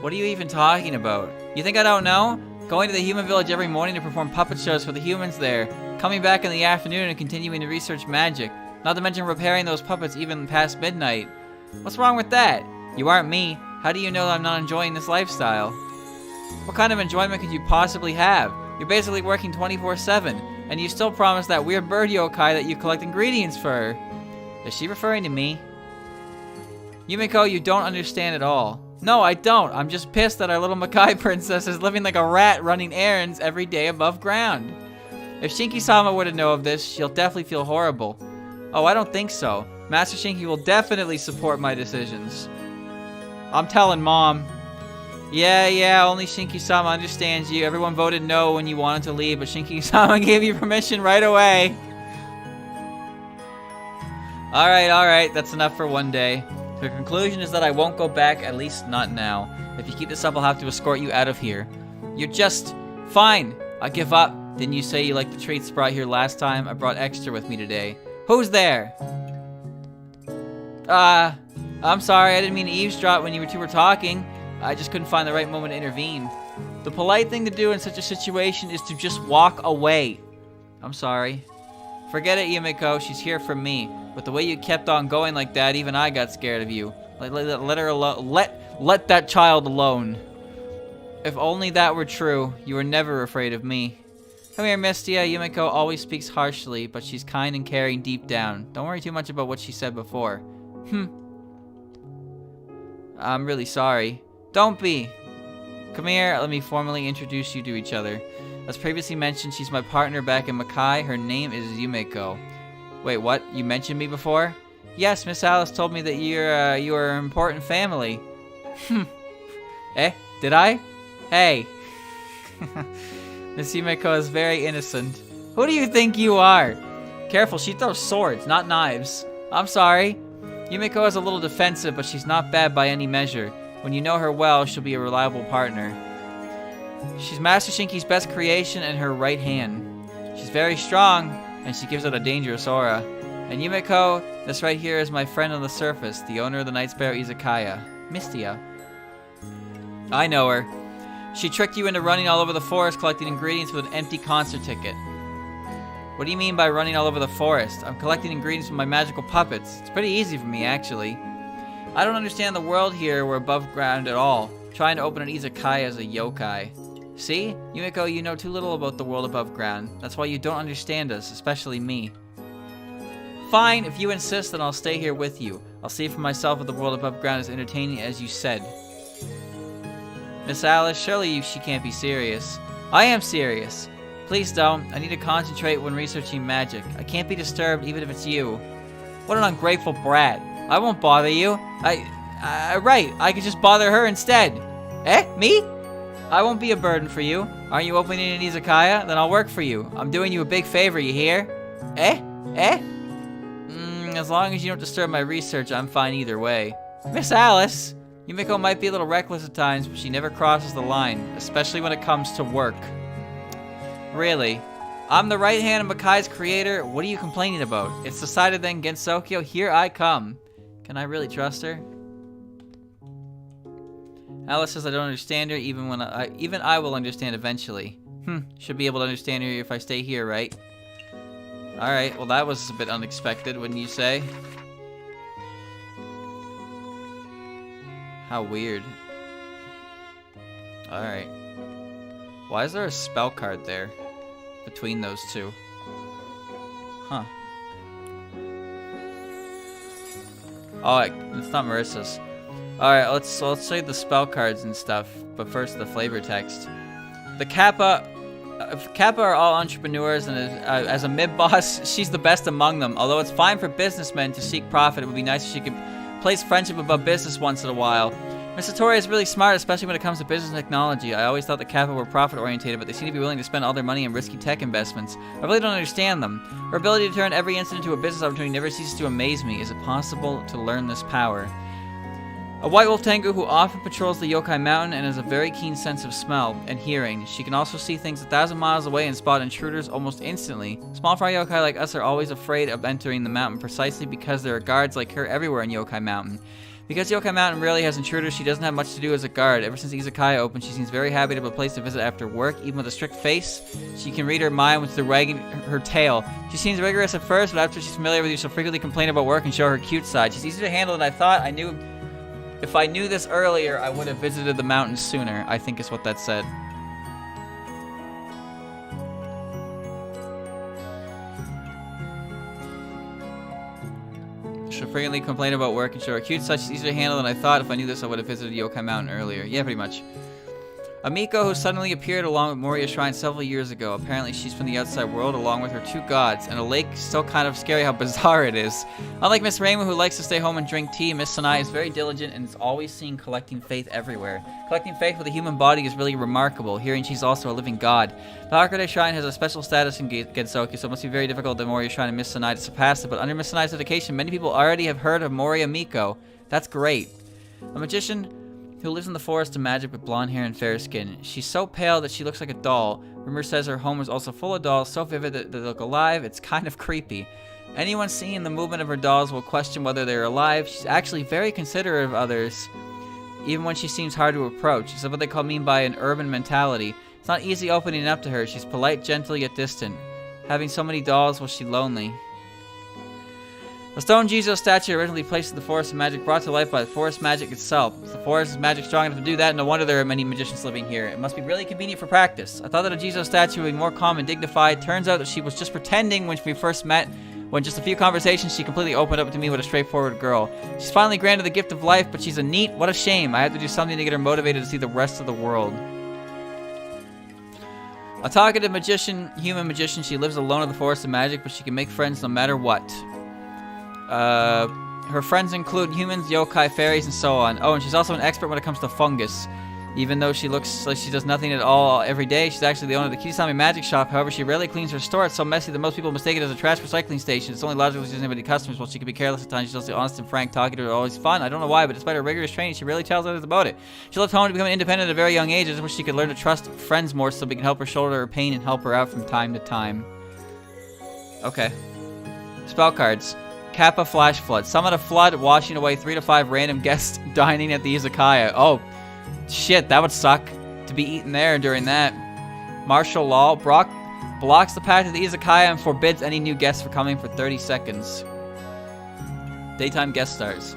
What are you even talking about? You think I don't know? Going to the human village every morning to perform puppet shows for the humans there. Coming back in the afternoon and continuing to research magic. Not to mention repairing those puppets even past midnight. What's wrong with that? You aren't me. How do you know that I'm not enjoying this lifestyle? What kind of enjoyment could you possibly have? You're basically working 24/7, and you still promise that weird bird yokai that you collect ingredients for. Is she referring to me? Yumiko, you don't understand at all. No, I don't. I'm just pissed that our little Makai princess is living like a rat running errands every day above ground. If Shinki-sama were to know of this, she'll definitely feel horrible. Oh, I don't think so. Master Shinki will definitely support my decisions. I'm telling Mom. Yeah, only Shinki-sama understands you. Everyone voted no when you wanted to leave, but Shinki-sama gave you permission right away. Alright, that's enough for one day. The conclusion is that I won't go back, at least not now. If you keep this up, I'll have to escort you out of here. You're just... Fine, I give up. Didn't you say you liked the treats brought here last time? I brought extra with me today. Who's there? I'm sorry, I didn't mean to eavesdrop when you two were talking. I just couldn't find the right moment to intervene. The polite thing to do in such a situation is to just walk away. I'm sorry. Forget it, Yumiko. She's here for me. But the way you kept on going like that, even I got scared of you. Let her alone. Let that child alone. If only that were true, you were never afraid of me. Come here, Mistia. Yumiko always speaks harshly, but she's kind and caring deep down. Don't worry too much about what she said before. I'm really sorry. Don't be. Come here, let me formally introduce you to each other. As previously mentioned, she's my partner back in Makai. Her name is Yumiko. Wait, what? You mentioned me before? Yes, Miss Alice told me that you are an important family. Eh? Did I? Hey. Miss Yumiko is very innocent. Who do you think you are? Careful, she throws swords, not knives. I'm sorry. Yumiko is a little defensive, but she's not bad by any measure. When you know her well, she'll be a reliable partner. She's Master Shinki's best creation and her right hand. She's very strong, and she gives out a dangerous aura. And Yumiko, this right here is my friend on the surface, the owner of the Night Sparrow Izakaya, Mistia. I know her. She tricked you into running all over the forest collecting ingredients with an empty concert ticket. What do you mean by running all over the forest? I'm collecting ingredients with my magical puppets. It's pretty easy for me, actually. I don't understand the world here or above ground at all. Trying to open an izakaya as a yokai. See? Yumiko, you know too little about the world above ground. That's why you don't understand us, especially me. Fine, if you insist, then I'll stay here with you. I'll see for myself if the world above ground is entertaining as you said. Miss Alice, surely she can't be serious. I am serious. Please don't. I need to concentrate when researching magic. I can't be disturbed even if it's you. What an ungrateful brat. I won't bother you. Right, I could just bother her instead. Me? I won't be a burden for you. Aren't you opening an izakaya? Then I'll work for you. I'm doing you a big favor, you hear? As long as you don't disturb my research, I'm fine either way. Miss Alice, Yumiko might be a little reckless at times, but she never crosses the line, especially when it comes to work. Really? I'm the right hand of Makai's creator. What are you complaining about? It's decided then, Gensokyo, here I come. Can I really trust her? Alice says I don't understand her, even I will understand eventually. Should be able to understand her if I stay here, right? Alright, well that was a bit unexpected, wouldn't you say? How weird. Alright. Why is there a spell card there? Between those two. Huh. Oh, it's not Marissa's. Alright, let's show you the spell cards and stuff. But first, the flavor text. The Kappa are all entrepreneurs, and as a mid-boss, she's the best among them. Although it's fine for businessmen to seek profit, it would be nice if she could place friendship above business once in a while. Miss Satori is really smart, especially when it comes to business technology. I always thought the Kappa were profit-orientated, but they seem to be willing to spend all their money in risky tech investments. I really don't understand them. Her ability to turn every incident into a business opportunity never ceases to amaze me. Is it possible to learn this power? A white wolf tengu who often patrols the yokai mountain and has a very keen sense of smell and hearing. She can also see things 1,000 miles away and spot intruders almost instantly. Small fry yokai like us are always afraid of entering the mountain precisely because there are guards like her everywhere in Yokai Mountain. Because Yokai Mountain rarely has intruders, she doesn't have much to do as a guard. Ever since Izakaya opened, she seems very happy to have a place to visit after work. Even with a strict face, she can read her mind with the wagging her tail. She seems rigorous at first, but after she's familiar with you, she'll frequently complain about work and show her cute side. She's easier to handle than I thought. If I knew this earlier, I would have visited the mountains sooner, I think is what that said. She'll frequently complain about work and show her cute side. She's easier to handle than I thought. If I knew this, I would have visited Yokai Mountain earlier. Yeah, pretty much. Amiko, who suddenly appeared along with Moriya's shrine several years ago. Apparently, she's from the outside world along with her two gods. And a lake, still kind of scary how bizarre it is. Unlike Miss Reimu, who likes to stay home and drink tea, Miss Sanai is very diligent and is always seen collecting faith everywhere. Collecting faith with a human body is really remarkable, hearing she's also a living god. The Hakone Shrine has a special status in Gensoku, so it must be very difficult for Moriya's shrine and Miss Sanai to surpass it. But under Miss Sanai's dedication, many people already have heard of Moriya Miko. That's great. A magician who lives in the forest of magic with blonde hair and fair skin. She's so pale that she looks like a doll. Rumor says her home is also full of dolls, so vivid that they look alive. It's kind of creepy. Anyone seeing the movement of her dolls will question whether they're alive. She's actually very considerate of others, even when she seems hard to approach. It's what they mean by an urban mentality. It's not easy opening up to her. She's polite, gentle, yet distant. Having so many dolls, was she lonely? The stone Jizo statue originally placed in the forest of magic, brought to life by the forest magic itself. If the forest is magic strong enough to do that, no wonder there are many magicians living here. It must be really convenient for practice. I thought that a Jizo statue would be more calm and dignified. Turns out that she was just pretending when we first met. When just a few conversations, she completely opened up to me with a straightforward girl. She's finally granted the gift of life, but she's a neat. What a shame. I have to do something to get her motivated to see the rest of the world. A talkative magician, human magician, she lives alone in the forest of magic, but she can make friends no matter what. Her friends include humans, yokai, fairies, and so on. Oh, and she's also an expert when it comes to fungus. Even though she looks like she does nothing at all every day, she's actually the owner of the Kisame magic shop. However, she rarely cleans her store. It's so messy that most people mistake it as a trash recycling station. It's only logical she doesn't have any customers. While she can be careless at times, she's also honest and frank. Talking to her always fun. I don't know why, but despite her rigorous training, she rarely tells others about it. She left home to become independent at a very young age. I just wish she could learn to trust friends more so we can help her shoulder her pain and help her out from time to time. Okay. Spell cards. Kappa Flash Flood. Summon a flood, washing away 3 to 5 random guests dining at the Izakaya. Oh, shit, that would suck to be eaten there during that. Martial Law. Brock blocks the path to the Izakaya and forbids any new guests from coming for 30 seconds. Daytime guest stars.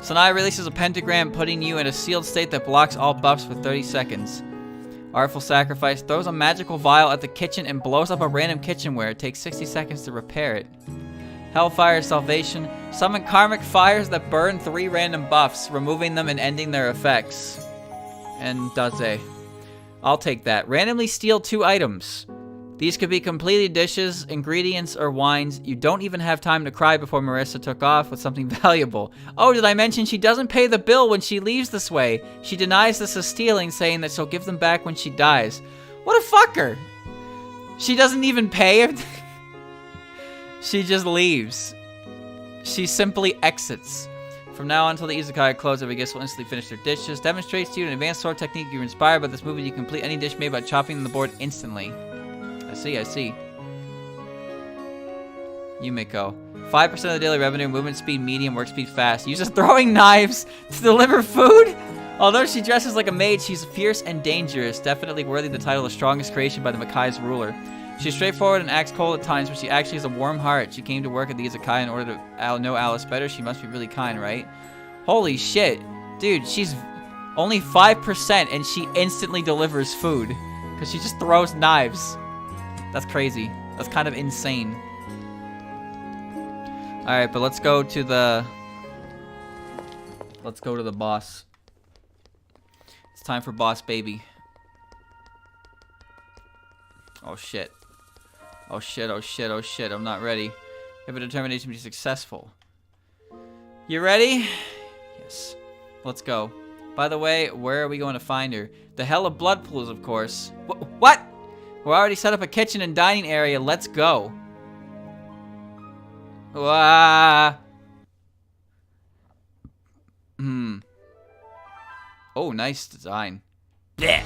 Sanai releases a pentagram, putting you in a sealed state that blocks all buffs for 30 seconds. Artful Sacrifice throws a magical vial at the kitchen and blows up a random kitchenware. It takes 60 seconds to repair it. Hellfire Salvation. Summon karmic fires that burn 3 random buffs, removing them and ending their effects. And Daze. I'll take that. Randomly steal 2 items. These could be completely dishes, ingredients, or wines. You don't even have time to cry before Marissa took off with something valuable. Oh, did I mention she doesn't pay the bill when she leaves this way? She denies this as stealing, saying that she'll give them back when she dies. What a fucker! She doesn't even pay it. She just leaves. She simply exits. From now on until the izakaya closes, every guest will instantly finish their dishes. Demonstrates to you an advanced sword technique. You're inspired by this movement. You can complete any dish made by chopping the board instantly. I see. Yumiko. 5% of the daily revenue, movement speed medium, work speed fast. Uses throwing knives to deliver food? Although she dresses like a maid, she's fierce and dangerous. Definitely worthy of the title of strongest creation by the Makai's ruler. She's straightforward and acts cold at times, but she actually has a warm heart. She came to work at the Izakaya in order to know Alice better. She must be really kind, right? Holy shit. Dude, she's only 5% and she instantly delivers food. Because she just throws knives. That's crazy. That's kind of insane. Alright, but let's go to the boss. It's time for boss baby. Oh shit. Oh shit, oh shit, oh shit. I'm not ready. You have a determination to be successful. You ready? Yes. Let's go. By the way, where are we going to find her? The hell of blood pools, of course. What? We're already set up a kitchen and dining area. Let's go. Wah. Oh, nice design. Blech.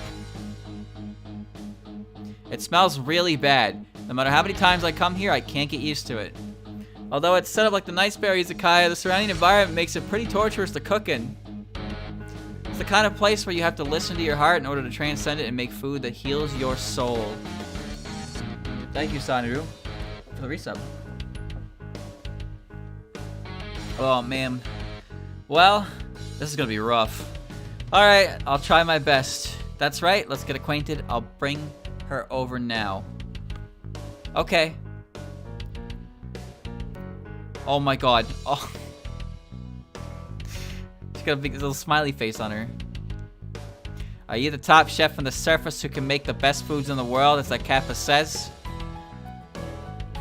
It smells really bad. No matter how many times I come here, I can't get used to it. Although it's set up like the nice berry izakaya, the surrounding environment makes it pretty torturous to cook in. It's the kind of place where you have to listen to your heart in order to transcend it and make food that heals your soul. Thank you, Sanru, for the resub. Oh, man. Well, this is gonna be rough. Alright, I'll try my best. That's right, let's get acquainted. I'll bring her over now. Okay. Oh my god. Oh. She's got a big little smiley face on her. Are you the top chef on the surface who can make the best foods in the world, as that Kappa says?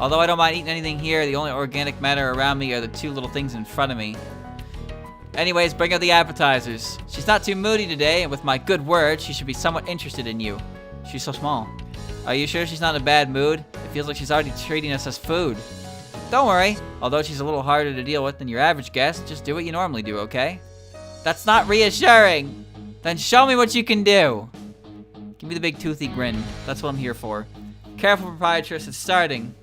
Although I don't mind eating anything here, the only organic matter around me are the two little things in front of me. Anyways, bring out the appetizers. She's not too moody today, and with my good word, she should be somewhat interested in you. She's so small. Are you sure she's not in a bad mood? It feels like she's already treating us as food. Don't worry. Although she's a little harder to deal with than your average guest, just do what you normally do, okay? That's not reassuring. Then show me what you can do. Give me the big toothy grin. That's what I'm here for. Careful, proprietress. It's starting.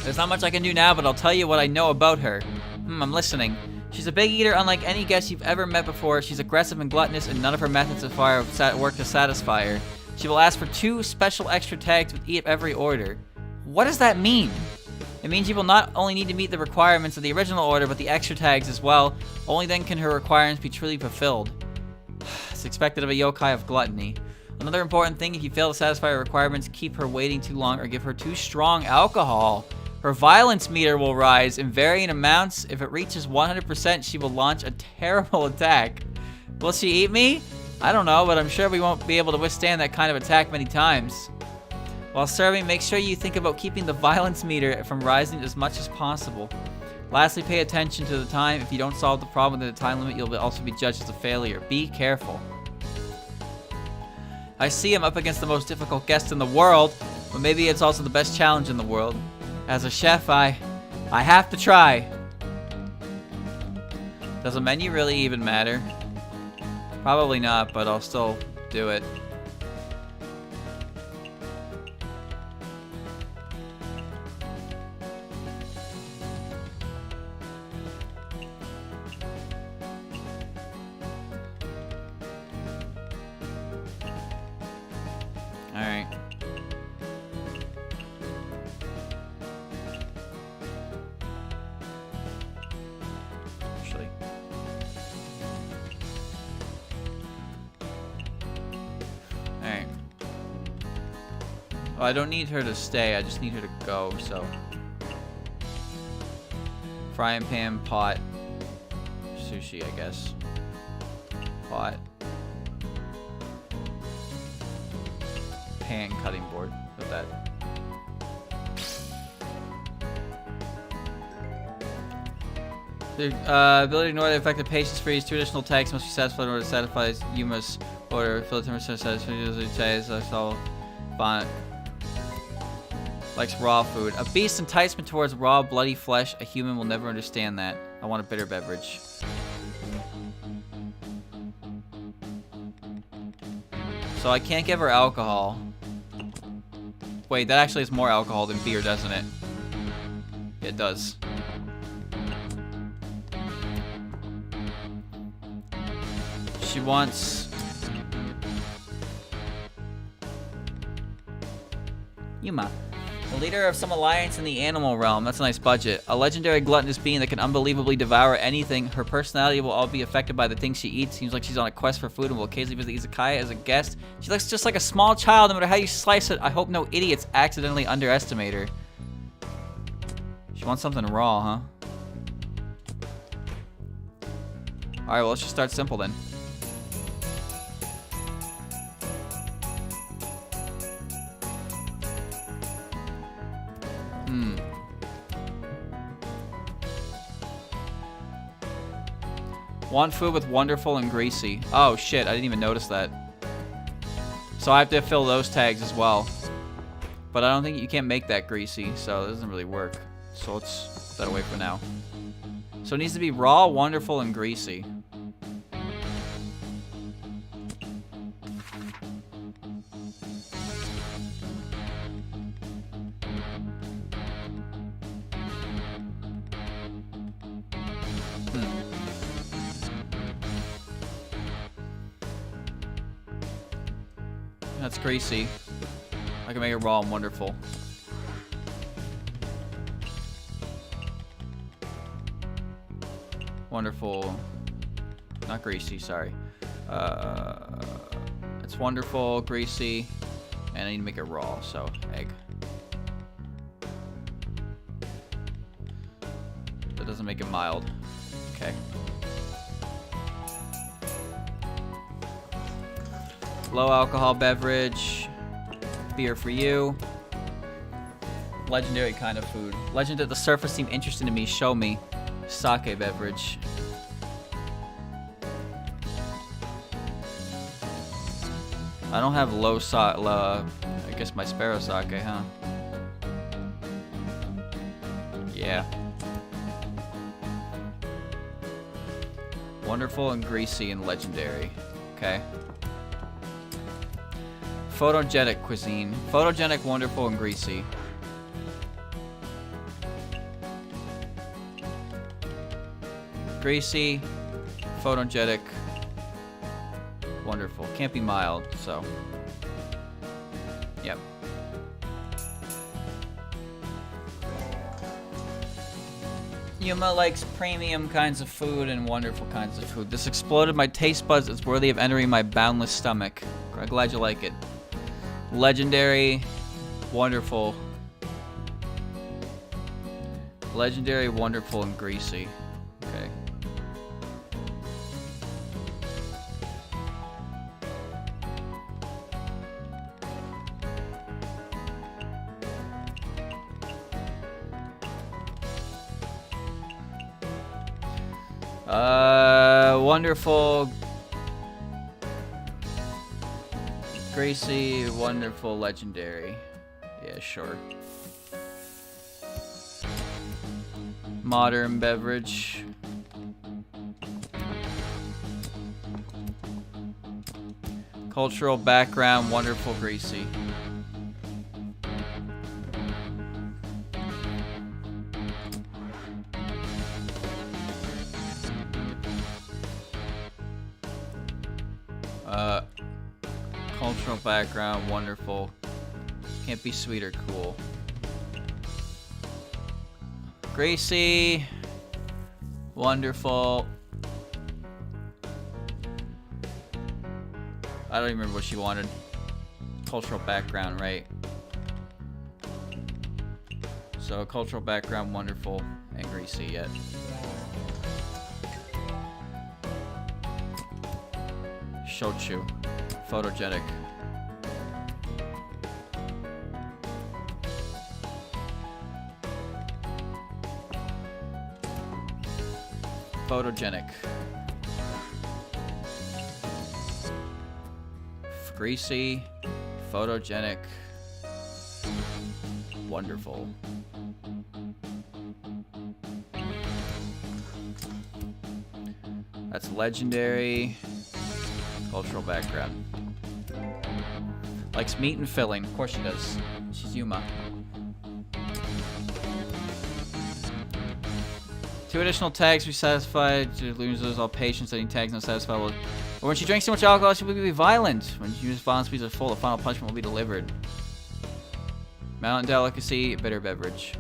There's not much I can do now, but I'll tell you what I know about her. I'm listening. She's a big eater unlike any guest you've ever met before. She's aggressive and gluttonous, and none of her methods so far have worked to satisfy her. She will ask for 2 special extra tags with every order. What does that mean? It means you will not only need to meet the requirements of the original order, but the extra tags as well. Only then can her requirements be truly fulfilled. It's expected of a yokai of gluttony. Another important thing, if you fail to satisfy her requirements, keep her waiting too long or give her too strong alcohol. Her violence meter will rise in varying amounts. If it reaches 100%, she will launch a terrible attack. Will she eat me? I don't know, but I'm sure we won't be able to withstand that kind of attack many times. While serving, make sure you think about keeping the violence meter from rising as much as possible. Lastly, pay attention to the time. If you don't solve the problem within the time limit, you'll also be judged as a failure. Be careful. I see I'm up against the most difficult guest in the world, but maybe it's also the best challenge in the world. As a chef, I have to try. Does a menu really even matter? Probably not, but I'll still do it. Alright. Actually. Alright. Well, I don't need her to stay, I just need her to go, so. Frying pan, pot. Sushi, I guess. Pot. Pan cutting board. with that. The ability to ignore the effect of patience freeze. 2 additional tags must be satisfied in order to satisfy Yuma's order. Fill the 10% satisfied. Bonnet likes raw food. A beast's enticement towards raw, bloody flesh. A human will never understand that. I want a bitter beverage. So I can't give her alcohol. Wait, that actually is more alcohol than beer, doesn't it? Yeah, it does. She wants... Yuma. The leader of some alliance in the animal realm. That's a nice budget. A legendary gluttonous being that can unbelievably devour anything. Her personality will all be affected by the things she eats. Seems like she's on a quest for food and will occasionally visit Izakaya as a guest. She looks just like a small child no matter how you slice it. I hope no idiots accidentally underestimate her. She wants something raw, huh? Alright, well, let's just start simple then. Want food with wonderful and greasy. Oh shit, I didn't even notice that. So I have to fill those tags as well. But I don't think you can't make that greasy, so it doesn't really work. So let's put that away for now. So it needs to be raw, wonderful, and greasy. That's greasy. I can make it raw and wonderful. Wonderful. Not greasy, sorry. It's wonderful, greasy, and I need to make it raw, so egg. That doesn't make it mild. Okay. Low alcohol beverage. Beer for you. Legendary kind of food. Legend at the surface seem interesting to me. Show me. Sake beverage. I don't have low sake. I guess my sparrow sake, huh? Yeah. Wonderful and greasy and legendary. Okay. Photogenic cuisine. Photogenic, wonderful, and greasy. Greasy, photogenic, wonderful. Can't be mild, so. Yep. Yuma likes premium kinds of food and wonderful kinds of food. This exploded my taste buds. It's worthy of entering my boundless stomach. I'm glad you like it. Legendary, wonderful. Legendary, wonderful, and greasy. Okay. Wonderful. Greasy, wonderful, legendary. Yeah, sure. Modern beverage. Cultural background, wonderful, greasy. Cultural background, wonderful. Can't be sweet or cool. Greasy. Wonderful. I don't even remember what she wanted. Cultural background, right? So cultural background, wonderful, and greasy yet. Shochu. Photogenic. photogenic. Greasy, photogenic, wonderful. That's legendary. Cultural background. Likes meat and filling. Of course she does. She's Yuma. 2 additional tags to be satisfied. To lose all patience. Any tags not satisfied will... But when she drinks too much alcohol, she will be violent. When she uses violence speeds are full, the final punishment will be delivered. Mountain delicacy, bitter beverage.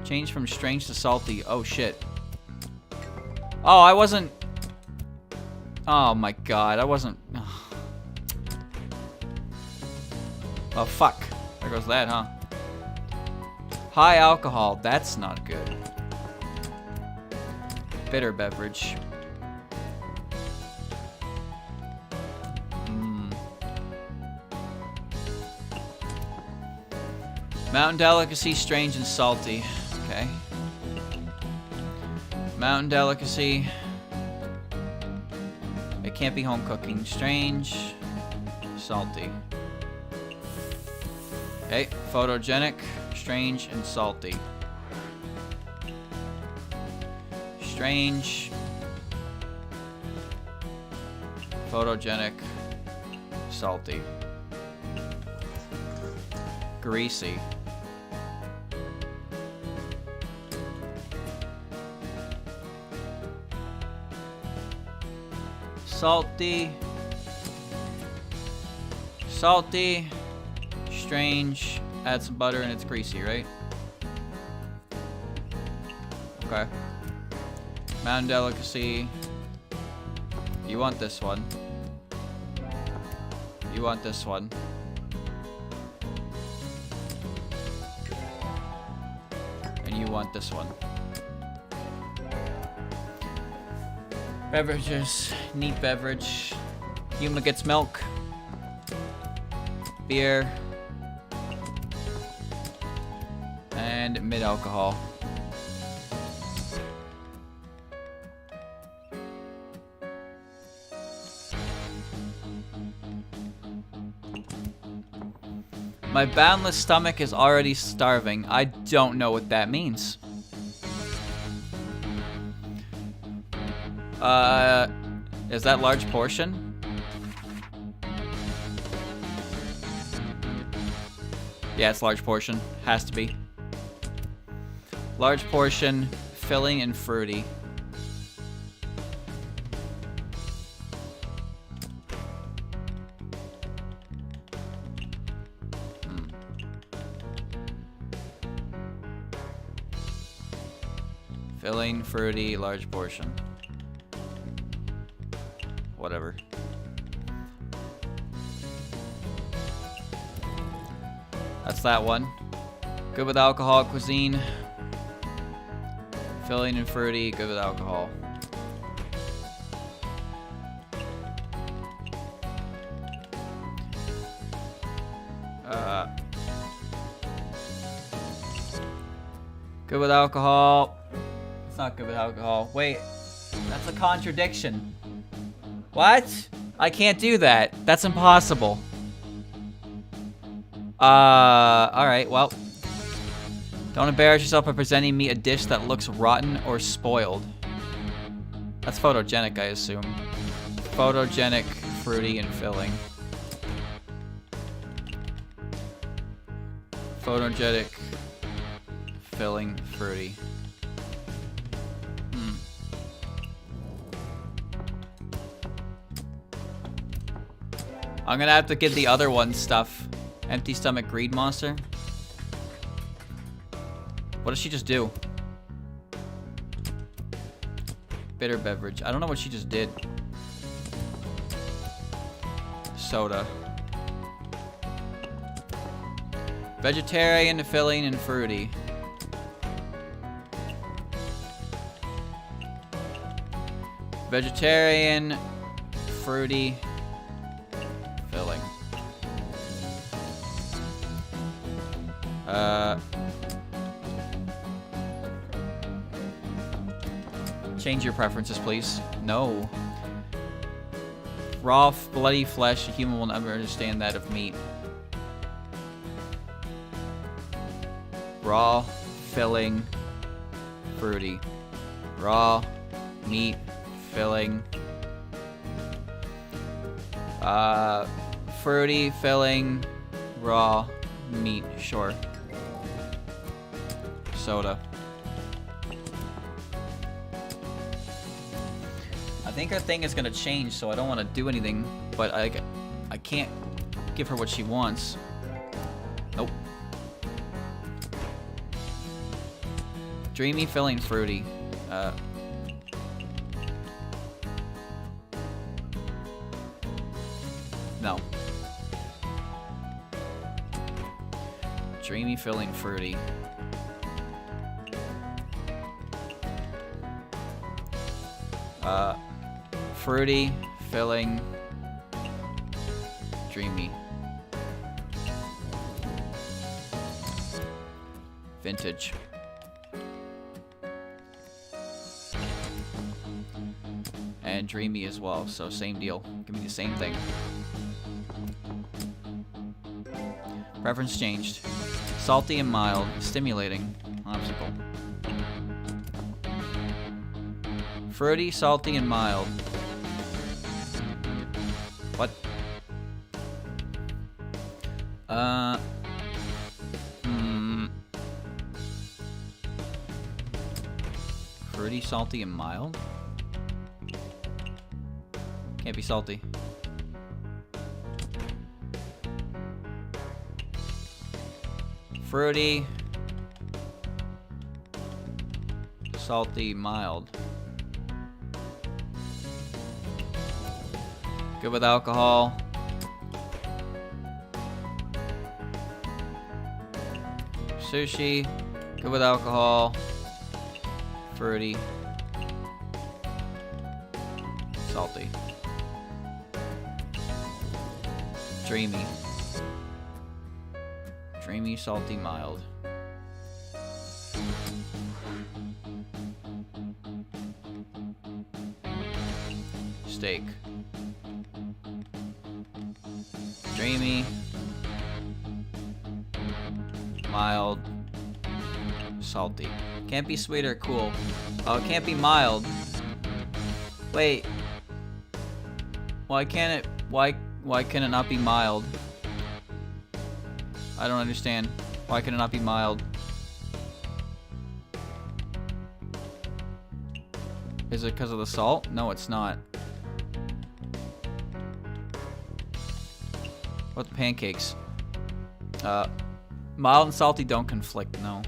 Change from strange to salty. Oh shit. Oh, I wasn't... Oh my god, I wasn't... Oh fuck. There goes that, huh? High alcohol, that's not good. Bitter beverage. Mountain delicacy, strange and salty. Okay. Mountain delicacy. It can't be home cooking. Strange, salty. Okay, photogenic, strange, and salty. Strange, photogenic, salty. Greasy. Salty. Salty. Strange. Add some butter and it's greasy, right? Okay. Mountain delicacy. You want this one. You want this one. And you want this one. Beverages. Neat beverage. Yuma gets milk. Beer. And mid-alcohol. My boundless stomach is already starving. I don't know what that means. Is that large portion? Yeah, it's large portion. Has to be. Large portion, filling and fruity. Filling, fruity, large portion. Whatever. That's that one. Good with alcohol cuisine. Filling and fruity, good with alcohol. Good with alcohol. It's not good with alcohol. Wait, that's a contradiction. What? I can't do that. That's impossible. Alright, well. Don't embarrass yourself by presenting me a dish that looks rotten or spoiled. That's photogenic, I assume. Photogenic, fruity, and filling. Photogenic, filling, fruity. I'm gonna have to get the other one stuff. Empty stomach greed monster. What does she just do? Bitter beverage. I don't know what she just did. Soda. Vegetarian, filling, and fruity. Vegetarian, fruity, filling. Change your preferences, please. No. Raw, bloody flesh. A human will never understand that of meat. Raw, filling, fruity. Raw, meat, filling. Fruity, filling, raw, meat. Sure. Soda. I think her thing is gonna change, so I don't want to do anything, but I can't give her what she wants. Nope. Dreamy, filling, fruity. No. Dreamy, filling, fruity. Fruity, filling, dreamy. Vintage. And dreamy as well, so same deal. Give me the same thing. Preference changed. Salty and mild, stimulating, obstacle. Fruity, salty, and mild. What? Fruity, salty, and mild? Can't be salty. Fruity, salty, mild. Good with alcohol. Sushi. Good with alcohol. Fruity. Salty. Dreamy. Dreamy, salty, mild. Steak. Dreamy, mild, salty. Can't be sweet or cool. Oh, it can't be mild. Wait. Why can't it? Why can it not be mild? I don't understand. Why can it not be mild? Is it because of the salt? No, it's not. What the pancakes? Mild and salty don't conflict, no.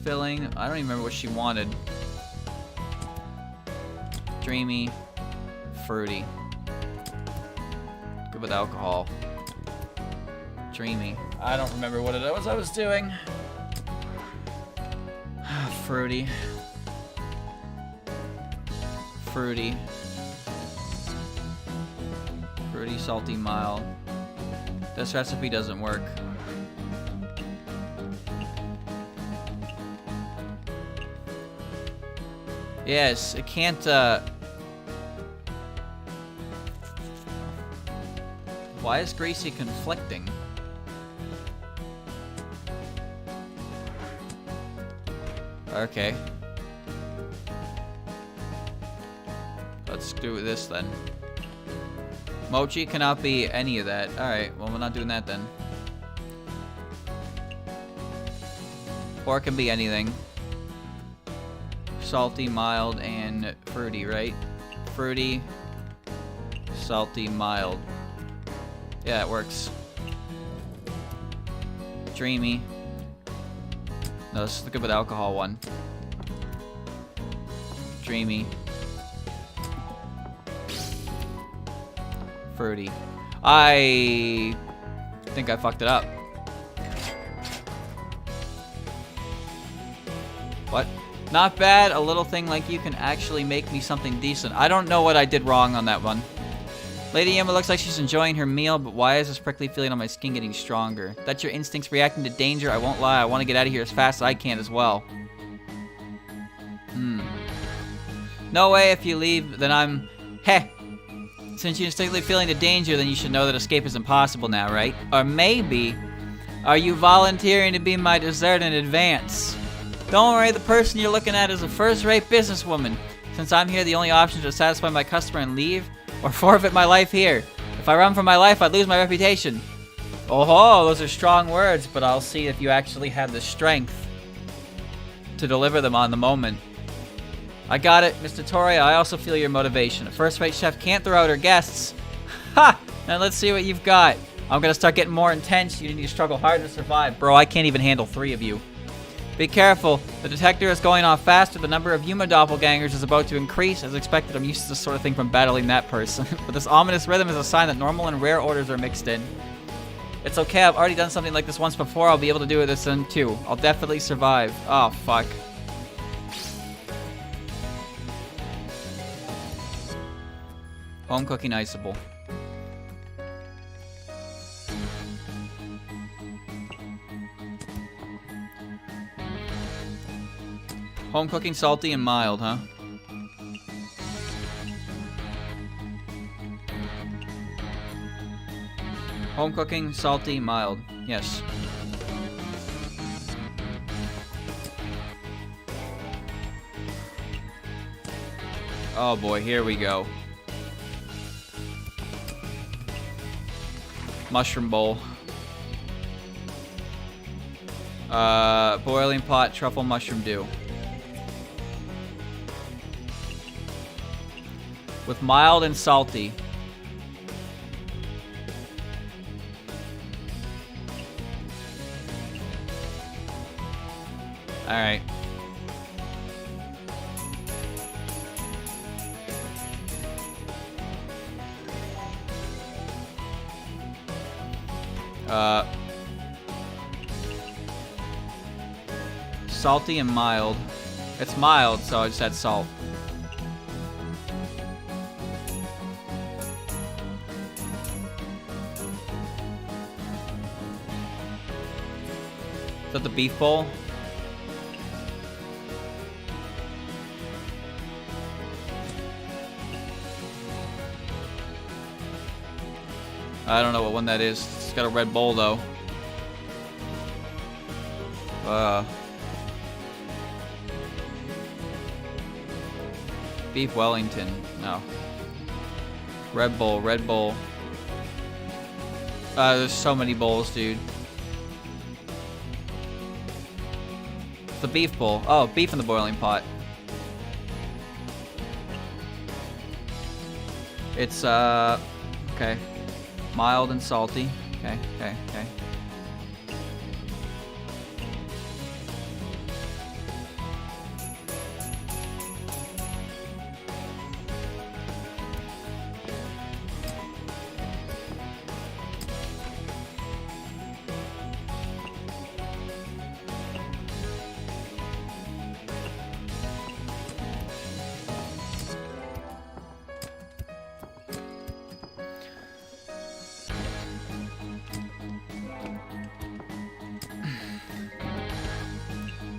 Filling, I don't even remember what she wanted. Dreamy, fruity. Good with alcohol. Dreamy. I don't remember what it was I was doing. Fruity. Fruity. Fruity, salty, mild. This recipe doesn't work. Yes, it can't, Why is Gracie conflicting? Okay. Let's do this then. Mochi cannot be any of that. Alright, well, we're not doing that then. Or it can be anything. Salty, mild, and fruity, right? Fruity, salty, mild. Yeah, it works. Dreamy. No, this is the good with alcohol one. Dreamy. Fruity. I think I fucked it up. What? Not bad. A little thing like you can actually make me something decent. I don't know what I did wrong on that one. Lady Emma looks like she's enjoying her meal, but why is this prickly feeling on my skin getting stronger? That's your instincts reacting to danger. I won't lie. I want to get out of here as fast as I can as well. No way, if you leave, then I'm... Heh. Since you're instinctively feeling the danger, then you should know that escape is impossible now, right? Or maybe, are you volunteering to be my dessert in advance? Don't worry, the person you're looking at is a first-rate businesswoman. Since I'm here, the only option is to satisfy my customer and leave, or forfeit my life here. If I run for my life, I'd lose my reputation. Oh, those are strong words, but I'll see if you actually have the strength to deliver them on the moment. I got it, Mr. Torre. I also feel your motivation. A first-rate chef can't throw out her guests. Ha! Now let's see what you've got. I'm gonna start getting more intense. You need to struggle hard to survive. Bro, I can't even handle 3 of you. Be careful. The detector is going off faster. The number of Yuma doppelgangers is about to increase. As expected, I'm used to this sort of thing from battling that person. But this ominous rhythm is a sign that normal and rare orders are mixed in. It's okay. I've already done something like this once before. I'll be able to do it this time too. I'll definitely survive. Oh, fuck. Home cooking iceable. Home cooking salty and mild, huh? Home cooking salty, mild. Yes. Oh boy, here we go. Mushroom bowl. Boiling pot, truffle mushroom dew. With mild and salty. Alright. Salty and mild. It's mild, so I just had salt. Is that the beef bowl? I don't know what one that is. It's got a red bowl though. Beef Wellington. No. Red bowl, red bowl. There's so many bowls, dude. The beef bowl. Oh, beef in the boiling pot. It's, okay. Mild and salty. Okay, okay, okay.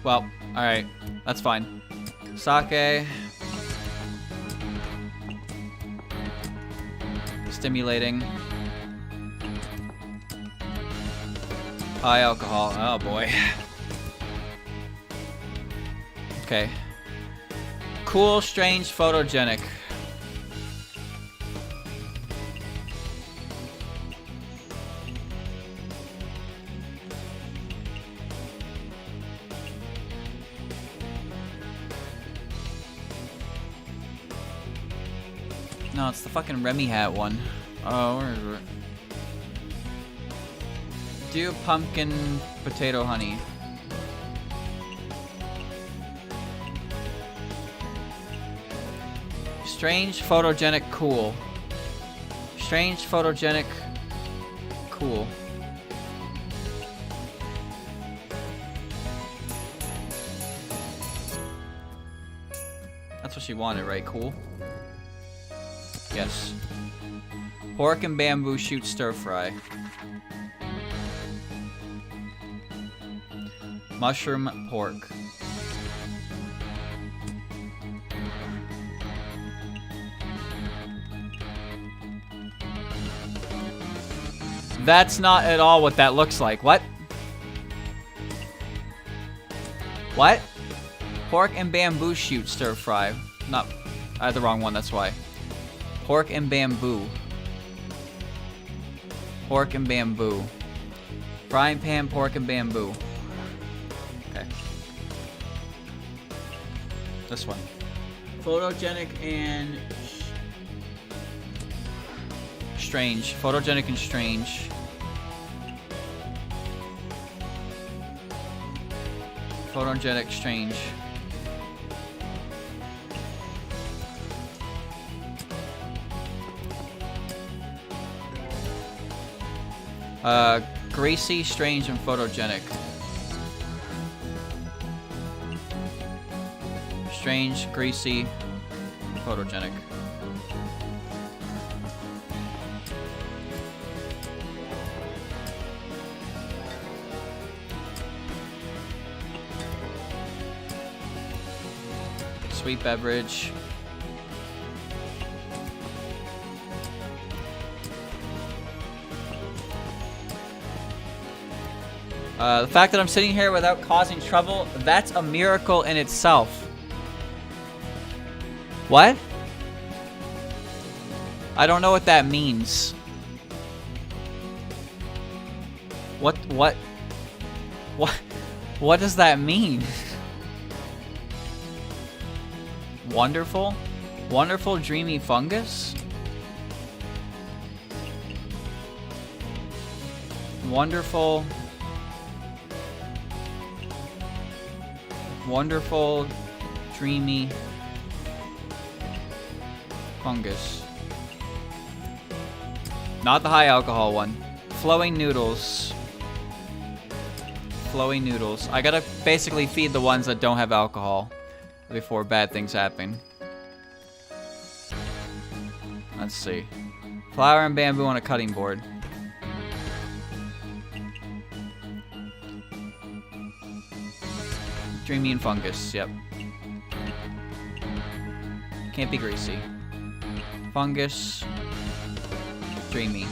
Well, alright. That's fine. Sake. Stimulating. High alcohol. Oh boy. Okay. Cool, strange, photogenic. No, it's the fucking Remy hat one. Oh, where is it? Do pumpkin potato honey. Strange, photogenic, cool. Strange, photogenic, cool. That's what she wanted, right? Cool. Yes. Pork and bamboo shoot stir fry. Mushroom pork. That's not at all what that looks like. What? What? Pork and bamboo shoot stir fry. Not, I had the wrong one, that's why. Pork and bamboo. Pork and bamboo. Frying pan, pork and bamboo. Okay. This one. Photogenic and strange. Photogenic and strange. Photogenic, strange. Greasy, strange, and photogenic. Strange, greasy, photogenic. Sweet beverage. The fact that I'm sitting here without causing trouble, that's a miracle in itself. What? I don't know what that means. What does that mean? Wonderful? Wonderful dreamy fungus? Wonderful... Wonderful, dreamy fungus. Not the high alcohol one. Flowing noodles. Flowing noodles. I gotta basically feed the ones that don't have alcohol before bad things happen. Let's see. Flour and bamboo on a cutting board. Dreamy and fungus, yep. Can't be greasy. Fungus. Dreamy.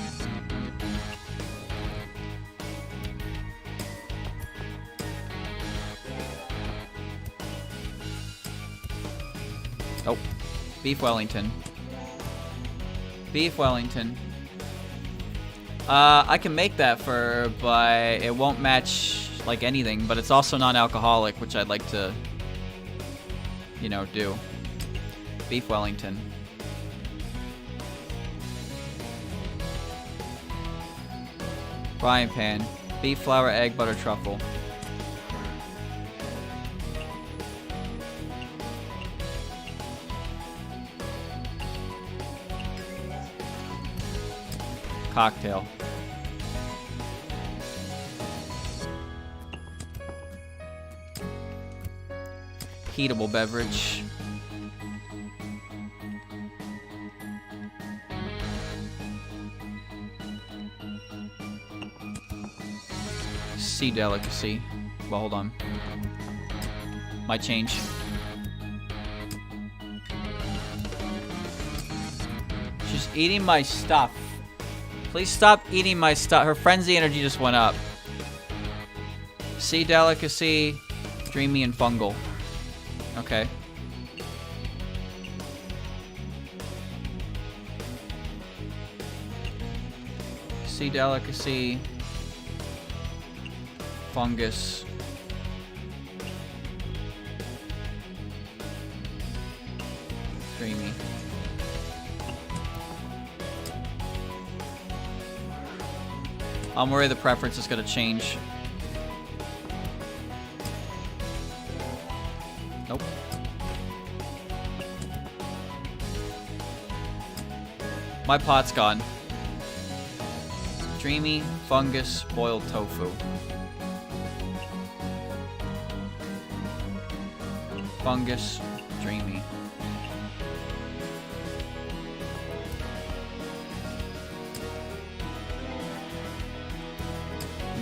Oh. Beef Wellington. Beef Wellington. I can make that for, but it won't match like anything, but it's also non-alcoholic, which I'd like to, you know, do. Beef Wellington. Frying pan. Beef, flour, egg, butter, truffle. Cocktail. Heatable beverage. Sea delicacy. Well, hold on. Might change. She's eating my stuff. Please stop eating my stuff. Her frenzy energy just went up. Sea delicacy, dreamy and fungal. Okay. Sea delicacy, fungus, dreamy. I'm worried the preference is going to change. Nope. My pot's gone. Dreamy, fungus, boiled tofu. Fungus, dreamy.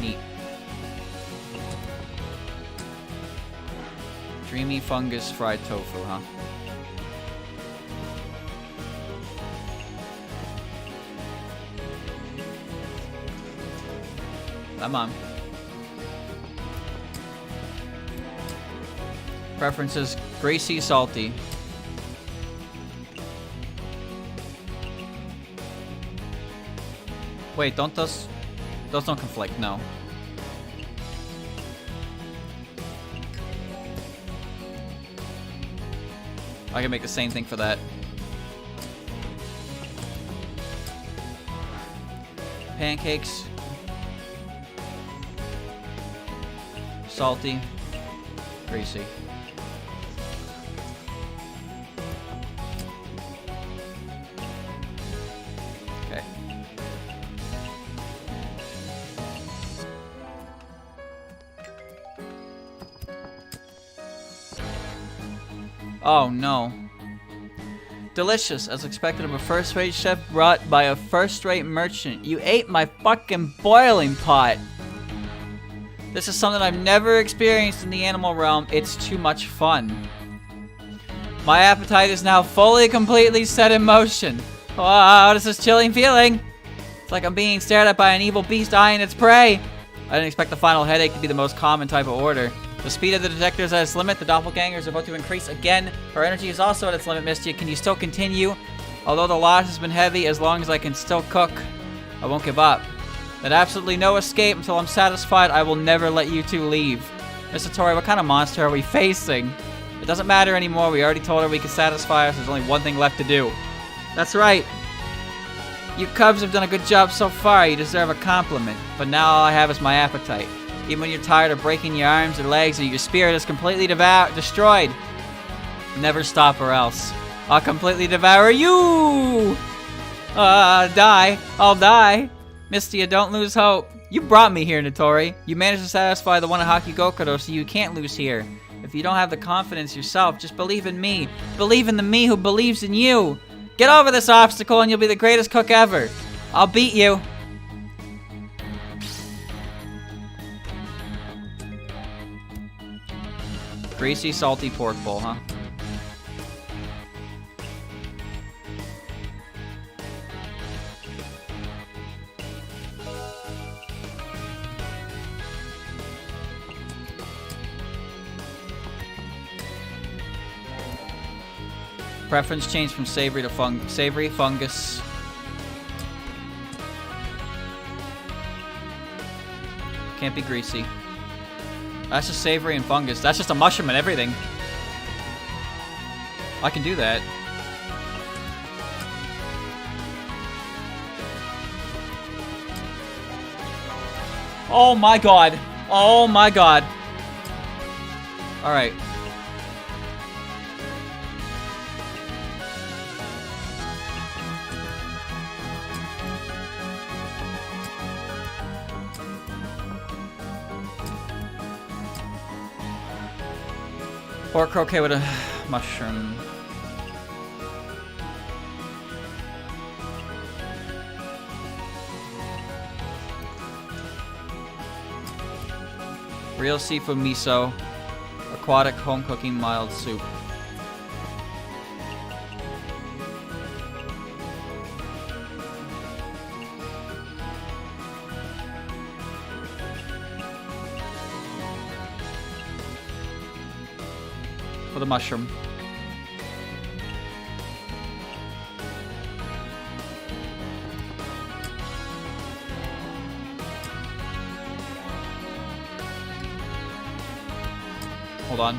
Neat. Dreamy fungus fried tofu, huh? Come on. Preferences, greasy, salty. Wait, don't those don't conflict, no. I can make the same thing for that. Pancakes. Salty. Greasy. Okay. Oh no. Delicious, as expected of a first-rate chef brought by a first-rate merchant. You ate my fucking boiling pot. This is something I've never experienced in the animal realm. It's too much fun. My appetite is now fully, completely set in motion. Wow, what is this chilling feeling? It's like I'm being stared at by an evil beast eyeing its prey. I didn't expect the final headache to be the most common type of order. The speed of the detector is at its limit. The doppelganger is about to increase again. Her energy is also at its limit, Mistия. Can you still continue? Although the loss has been heavy, as long as I can still cook, I won't give up. There's absolutely no escape until I'm satisfied. I will never let you two leave. Mr. Tori, what kind of monster are we facing? It doesn't matter anymore. We already told her we could satisfy us. There's only one thing left to do. That's right. You cubs have done a good job so far. You deserve a compliment. But now all I have is my appetite. Even when you're tired of breaking your arms or legs or your spirit is completely destroyed. Never stop or else I'll completely devour you! Die. I'll die. Mistия, don't lose hope. You brought me here, Notori. You managed to satisfy the one at Hakigokuro, so you can't lose here. If you don't have the confidence yourself, just believe in me. Believe in the me who believes in you. Get over this obstacle and you'll be the greatest cook ever. I'll beat you. Greasy, salty pork bowl, huh? Preference change from savory to savory, fungus. Can't be greasy. That's just savory and fungus. That's just a mushroom and everything. I can do that. Oh my god. Oh my god. Alright. Pork croquet with a mushroom. Real seafood miso. Aquatic home cooking mild soup. For the mushroom. Hold on.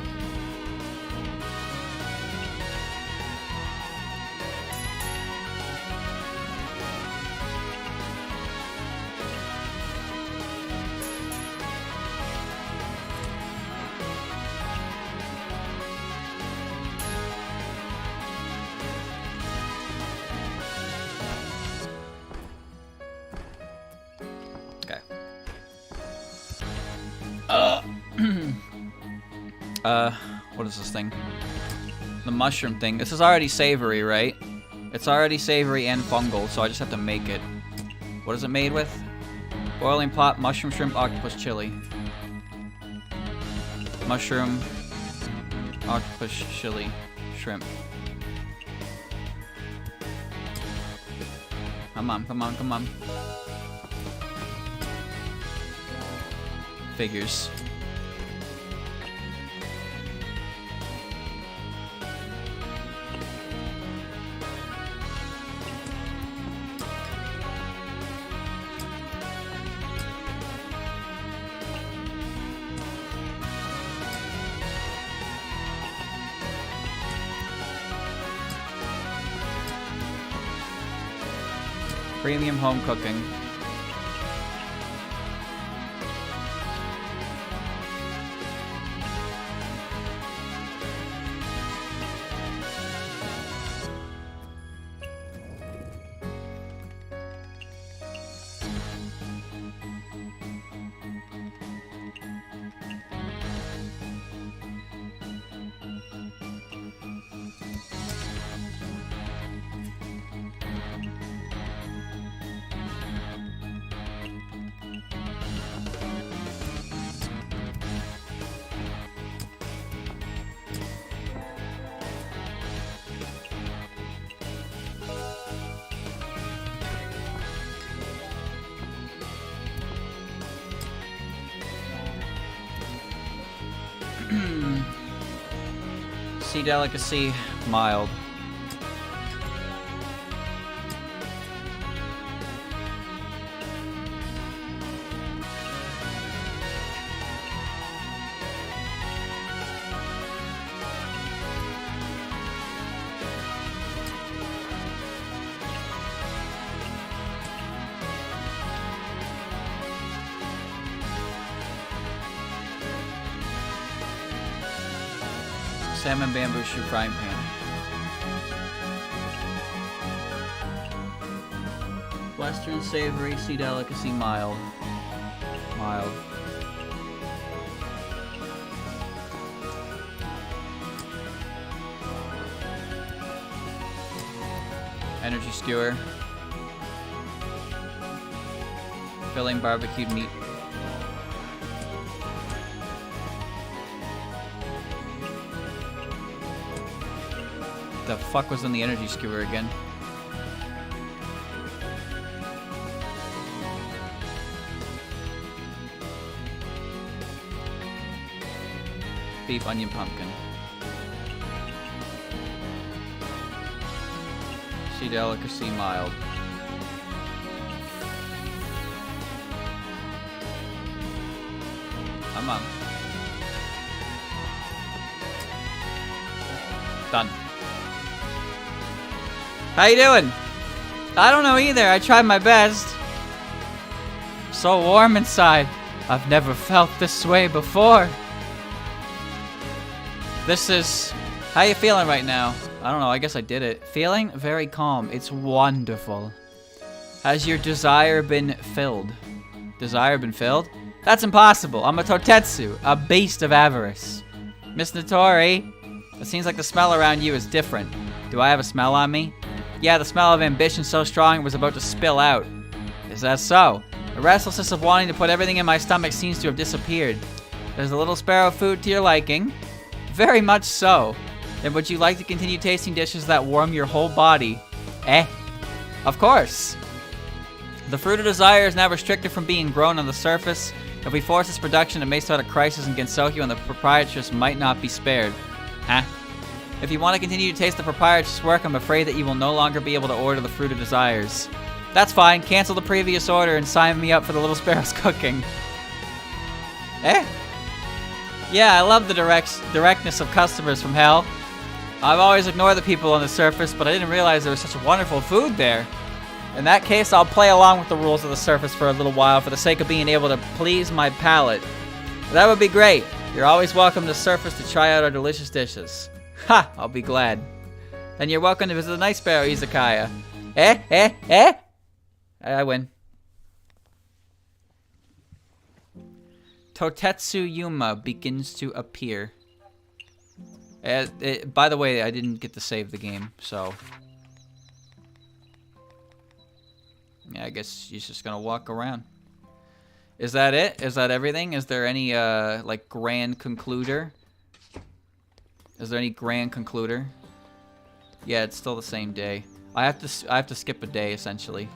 What is this thing? The mushroom thing. This is already savory, right? It's already savory and fungal, so I just have to make it. What is it made with? Boiling pot, mushroom, shrimp, octopus, chili. Mushroom, octopus, chili, shrimp. Come on, come on, come on. Figures. Premium home cooking. Sea delicacy, mild. Salmon bamboo shoe frying pan. Western savory, sea delicacy, mild. Mild. Energy skewer. Filling barbecued meat. The fuck was in the energy skewer again? Beef, onion, pumpkin. Sea delicacy, mild. Come on. Done. How you doing? I don't know either. I tried my best. So warm inside. I've never felt this way before. This is... How you feeling right now? I don't know. I guess I did it. Feeling very calm. It's wonderful. Has your desire been filled? Desire been filled? That's impossible. I'm a Totetsu, a beast of avarice. Miss Notori, it seems like the smell around you is different. Do I have a smell on me? Yeah, the smell of ambition so strong it was about to spill out. Is that so? The restlessness of wanting to put everything in my stomach seems to have disappeared. There's a little sparrow food to your liking. Very much so. Then would you like to continue tasting dishes that warm your whole body? Of course. The fruit of desire is now restricted from being grown on the surface. If we force its production, it may start a crisis in Gensokyo and the proprietress might not be spared. If you want to continue to taste the proprietress' work, I'm afraid that you will no longer be able to order the fruit of desires. That's fine. Cancel the previous order and sign me up for the little sparrow's cooking. Yeah, I love the directness of customers from hell. I've always ignored the people on the surface, but I didn't realize there was such wonderful food there. In that case, I'll play along with the rules of the surface for a little while for the sake of being able to please my palate. That would be great. You're always welcome to surface to try out our delicious dishes. Ha! I'll be glad. Then you're welcome to visit the Night Sparrow Izakaya. I win. Totetsu Yuma begins to appear. By the way, I didn't get to save the game, so... Yeah, I guess you're just gonna walk around. Is that it? Is that everything? Is there any, like, grand concluder? Is there any grand concluder? Yeah, it's still the same day. I have to skip a day, essentially.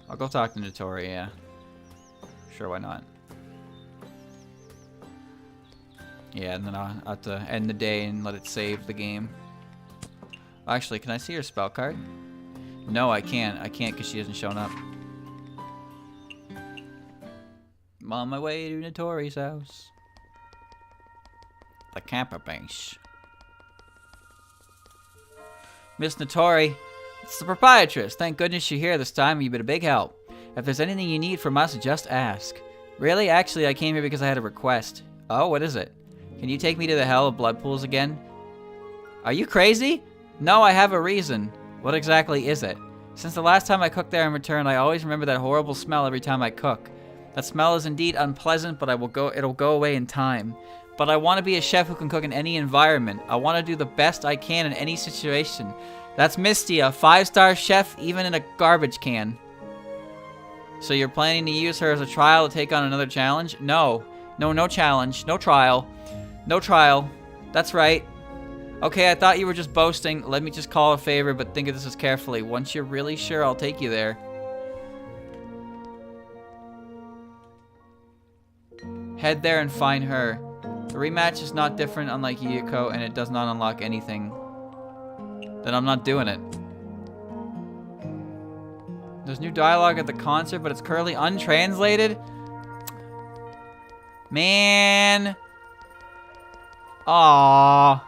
I'll go talk to Notori, yeah. Sure, why not? Yeah, and then I'll have to end the day and let it save the game. Actually, can I see her spell card? No, I can't. I can't because she hasn't shown up. I'm on my way to Notori's house. The camper base. Miss Notori, it's the proprietress. Thank goodness you're here this time. You've been a big help. If there's anything you need from us, just ask. Really? Actually, I came here because I had a request. Oh, what is it? Can you take me to the hell of blood pools again? Are you crazy? No, I have a reason. What exactly is it? Since the last time I cooked there in return, I always remember that horrible smell every time I cook. That smell is indeed unpleasant, but it'll go away in time. But I want to be a chef who can cook in any environment. I want to do the best I can in any situation. That's Mistия, a 5-star chef, even in a garbage can. So you're planning to use her as a trial to take on another challenge? No. No challenge. No trial. No trial. That's right. Okay, I thought you were just boasting. Let me just call a favor, but think of this as carefully. Once you're really sure, I'll take you there. Head there and find her. The rematch is not different, unlike Yuyuko, and it does not unlock anything. Then I'm not doing it. There's new dialogue at the concert, but it's currently untranslated? Man. Aww.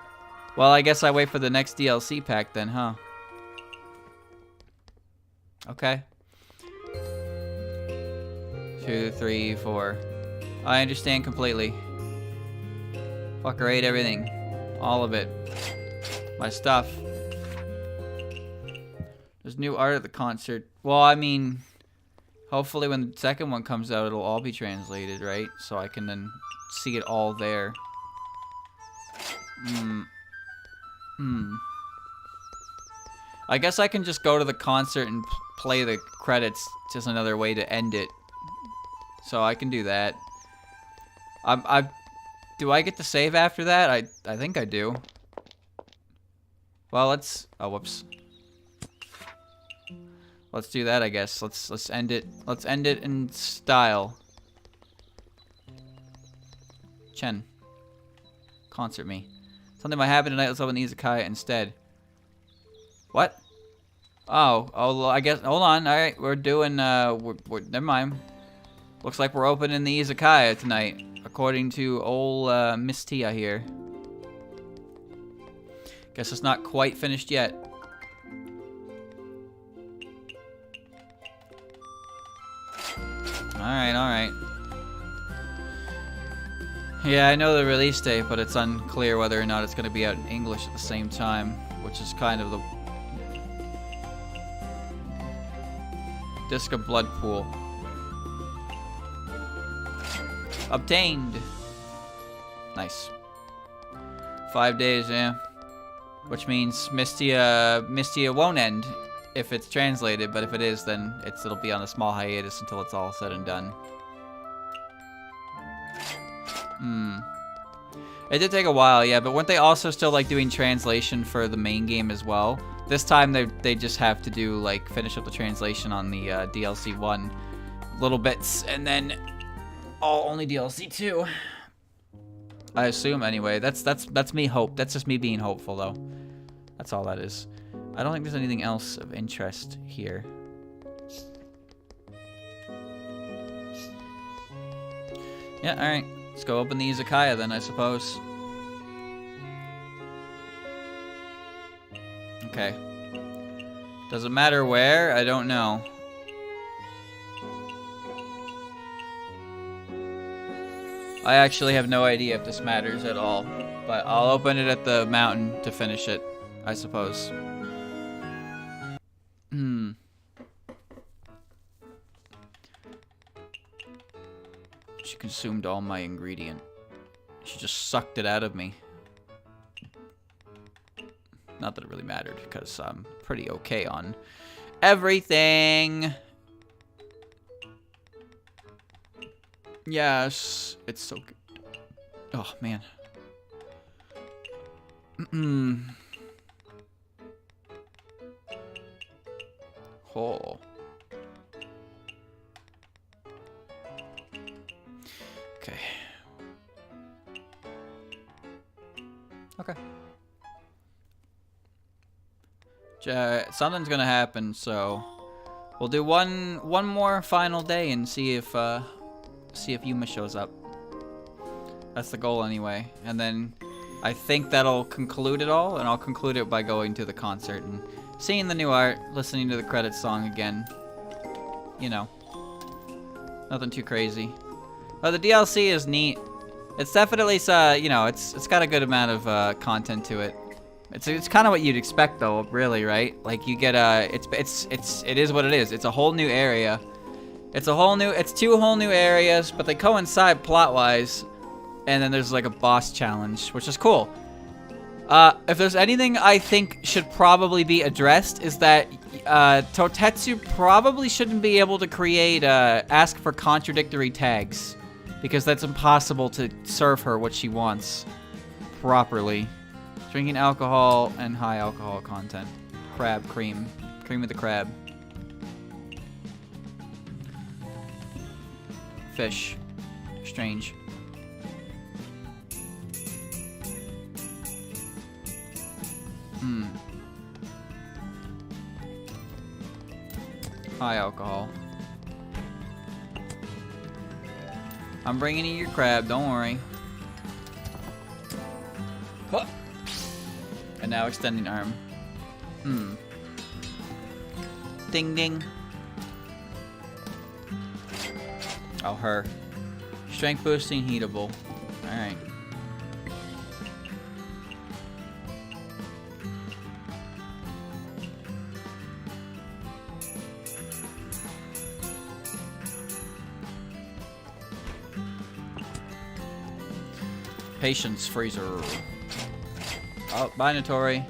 Well, I guess I wait for the next DLC pack then, huh? Okay. 2, 3, 4. I understand completely. Fucker ate everything. All of it. My stuff. There's new art at the concert. Well, I mean, hopefully when the second one comes out, it'll all be translated, right? So I can then see it all there. I guess I can just go to the concert and play the credits. Just another way to end it. So I can do that. Do I get to save after that? I think I do. Well, let's... Oh, whoops. Let's do that, I guess. Let's end it. Let's end it in style. Chen. Concert me. Something might happen tonight. Let's open the Izakaya instead. What? Oh, I guess. Hold on. All right, we're doing. Never mind. Looks like we're opening the Izakaya tonight, according to old Mistия here. Guess it's not quite finished yet. Alright, alright. Yeah, I know the release date, but it's unclear whether or not it's going to be out in English at the same time, which is kind of the... Disc of Blood Pool. Obtained! Nice. 5 days, yeah. Which means Mistия won't end if it's translated, but if it is, then it'll be on a small hiatus until it's all said and done. It did take a while, yeah, but weren't they also still like doing translation for the main game as well? This time they just have to do like finish up the translation on the DLC 1 little bits, and then only DLC 2. I assume anyway. That's me hope. That's just me being hopeful though. That's all that is. I don't think there's anything else of interest here. Yeah, alright. Let's go open the Izakaya then, I suppose. Okay. Does it matter where? I don't know. I actually have no idea if this matters at all. But I'll open it at the mountain to finish it, I suppose. She consumed all my ingredient. She just sucked it out of me. Not that it really mattered, because I'm pretty okay on everything. Yes, it's so good. Oh, man. Oh. Okay. Okay. Something's gonna happen, so we'll do one more final day and see if Yuma shows up. That's the goal anyway. And then I think that'll conclude it all, and I'll conclude it by going to the concert and seeing the new art, listening to the credits song again. You know, nothing too crazy. But the DLC is neat. It's definitely, you know, it's got a good amount of content to it. It's kind of what you'd expect, though, really, right? Like you get it is what it is. It's a whole new area. It's two whole new areas, but they coincide plot-wise. And then there's like a boss challenge, which is cool. If there's anything I think should probably be addressed, is that Totetsu probably shouldn't be able to create ask for contradictory tags, because that's impossible to serve her what she wants properly. Drinking alcohol and high alcohol content. Crab cream. Cream of the crab. Fish. Strange. High alcohol. I'm bringing you your crab, don't worry. Huh. And now extending arm. Ding ding. Oh, her. Strength boosting, heatable. Alright. Patience freezer. Oh, bye Notori.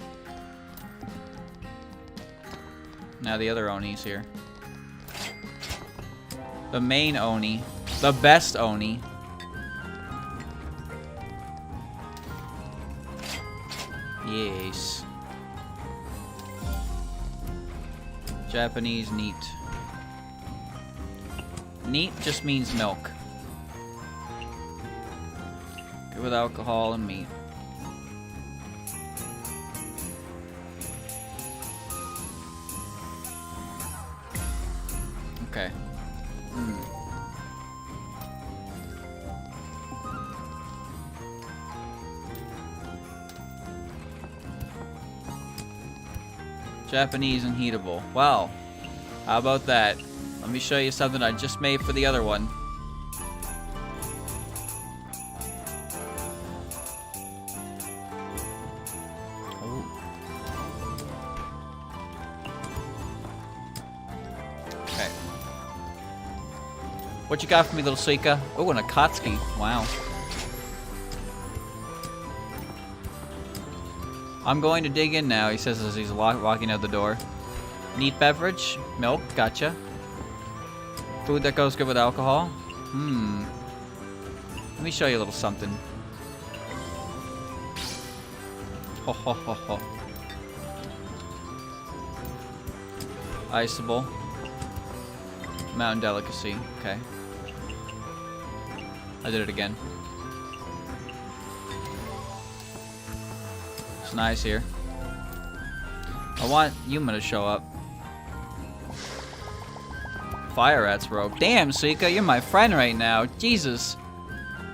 Now the other Oni's here. The main Oni. The best Oni. Yes. Japanese neat. Neat just means milk. Good with alcohol and meat. Okay. Japanese and heatable. Wow. How about that? Let me show you something I just made for the other one. Okay. What you got for me, little Suika? Oh, and a Akatsuki. Wow. I'm going to dig in now, he says as he's walking out the door. Neat beverage? Milk? Gotcha. Food that goes good with alcohol? Let me show you a little something. Ho ho ho ho. Iceable. Mountain delicacy. Okay. I did it again. It's nice here. I want Yuma to show up. Fire Rat's robe. Damn, Suika, you're my friend right now. Jesus.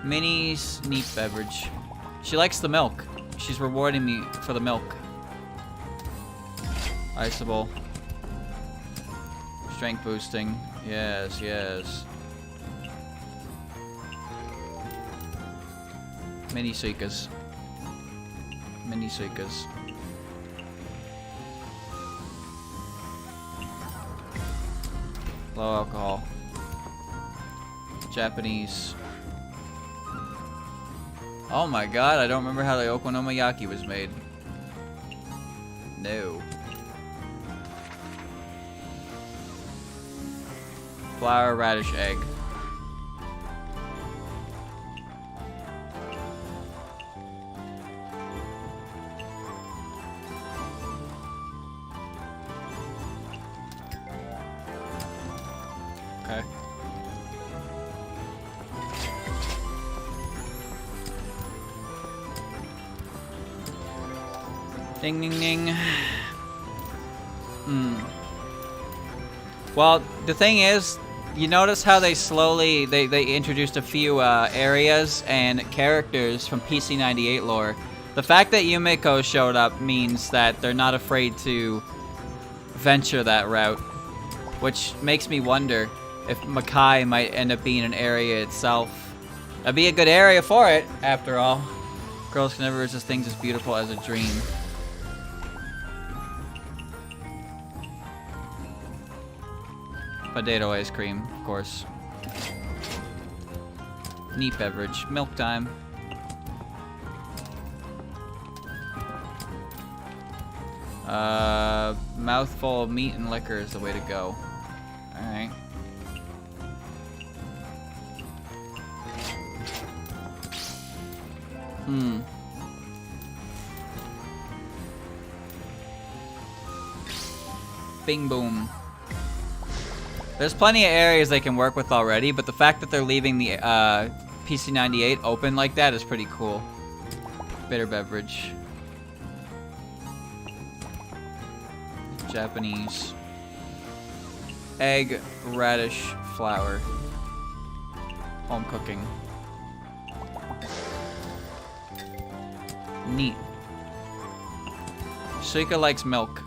Minnie's neat beverage. She likes the milk. She's rewarding me for the milk. Iceable. Strength boosting. Yes, yes. Mini Suikas. Mini Suikas. Low alcohol. Japanese. Oh my god, I don't remember how the okonomiyaki was made. No. Flour, radish, egg. Okay. Ding, ding, ding. Well, the thing is, you notice how they slowly, they introduced a few areas and characters from PC98 lore. The fact that Yumiko showed up means that they're not afraid to venture that route, which makes me wonder if Makai might end up being an area itself. That'd be a good area for it, after all. Girls can never resist things as beautiful as a dream. Potato ice cream, of course. Neat beverage. Milk time. Mouthful of meat and liquor is the way to go. Alright. Bing boom. There's plenty of areas they can work with already, but the fact that they're leaving the PC98 open like that is pretty cool. Bitter beverage. Japanese. Egg, radish, flour. Home cooking. Neat. Shika likes milk.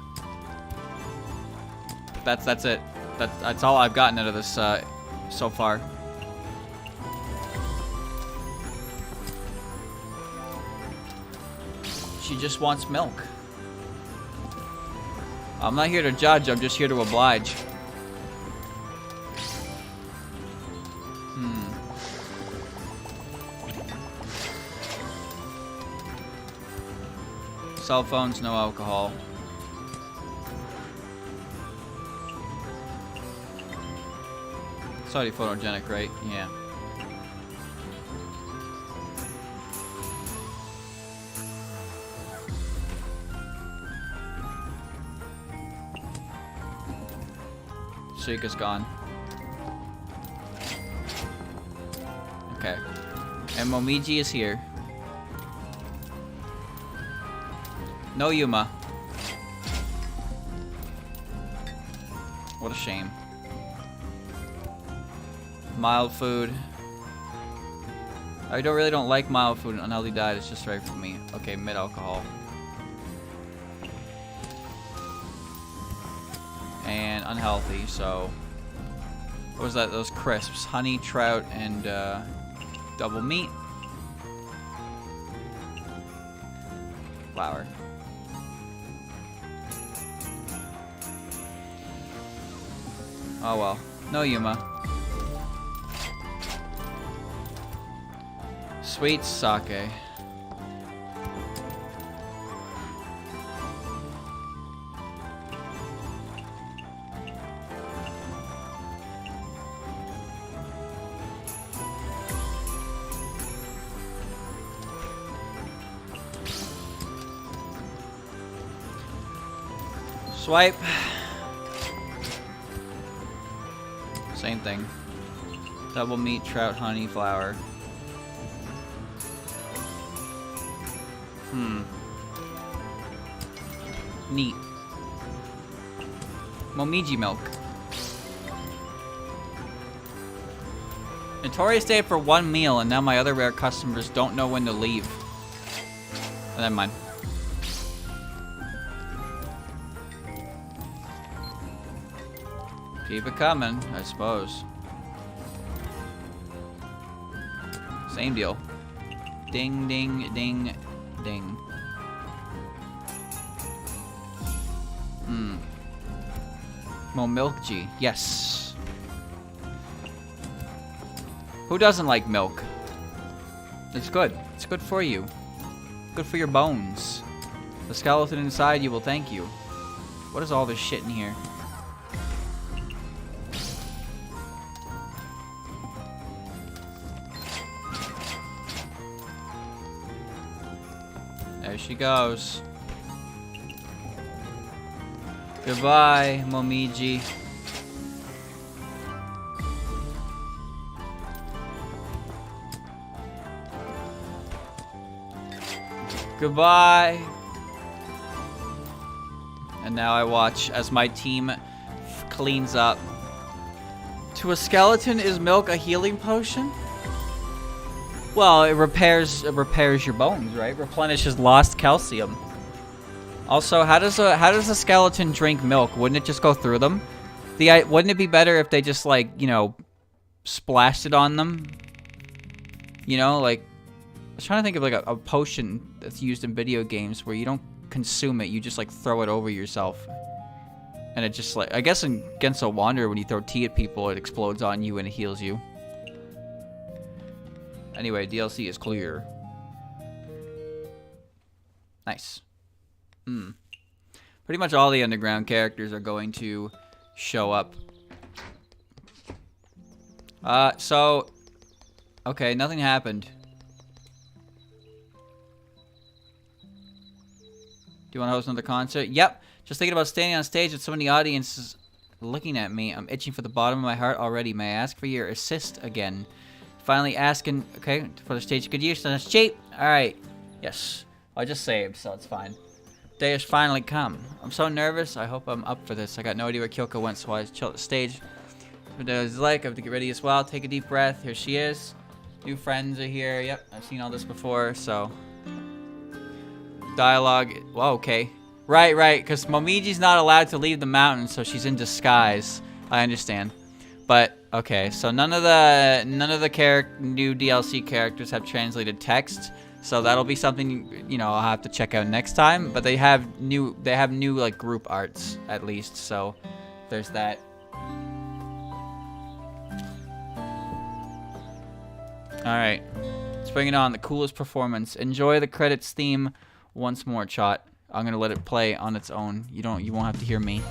That's it. That's all I've gotten out of this so far. She just wants milk. I'm not here to judge, I'm just here to oblige. Cell phones, no alcohol. It's already photogenic, right? Yeah. Sheikah's gone. Okay. And Momiji is here. No Yuma. What a shame. Mild food. I really don't like mild food. An unhealthy diet is just right for me. Okay, mid alcohol. And unhealthy, so what was that? Those crisps. Honey, trout, and double meat. Flour. Oh well. No Yuma. Sweet sake. Swipe. Same thing. Double meat, trout, honey, flour. Neat. Momiji milk. Notorious stayed for one meal, and now my other rare customers don't know when to leave. Oh, never mind. Keep it coming, I suppose. Same deal. Ding, ding, ding, ding. Mo milk G. Yes. Who doesn't like milk? It's good. It's good for you. Good for your bones. The skeleton inside you will thank you. What is all this shit in here? There she goes. Goodbye, Momiji. Goodbye. And now I watch as my team cleans up. To a skeleton, is milk a healing potion? Well, it repairs your bones, right? Replenishes lost calcium. Also, how does a skeleton drink milk? Wouldn't it just go through them? Wouldn't it be better if they just, like, you know, splashed it on them? You know, like, I was trying to think of like a potion that's used in video games where you don't consume it, you just like throw it over yourself. And it just like, I guess in Gensou Wanderer, when you throw tea at people, it explodes on you and it heals you. Anyway, DLC is clear. Nice. Pretty much all the underground characters are going to show up. So... Okay, nothing happened. Do you want to host another concert? Yep. Just thinking about standing on stage with so many audiences looking at me. I'm itching for the bottom of my heart already. May I ask for your assist again? Finally asking, okay, for the stage. Good use. That's cheap. Alright. Yes. I just saved, so it's fine. Day has finally come. I'm so nervous. I hope I'm up for this. I got no idea where Kyoko went, so I chill at the stage. What it's like. I have to get ready as well. Take a deep breath. Here she is. New friends are here. Yep, I've seen all this before, so. Dialogue. Well, okay. Right, because Momiji's not allowed to leave the mountain, so she's in disguise. I understand. But, okay, so none of the new DLC characters have translated text, so that'll be something, you know, I'll have to check out next time. But they have new like group arts at least, so there's that. Alright, let's bring it on. The coolest performance. Enjoy the credits theme once more, chat. I'm gonna let it play on its own. You won't have to hear me.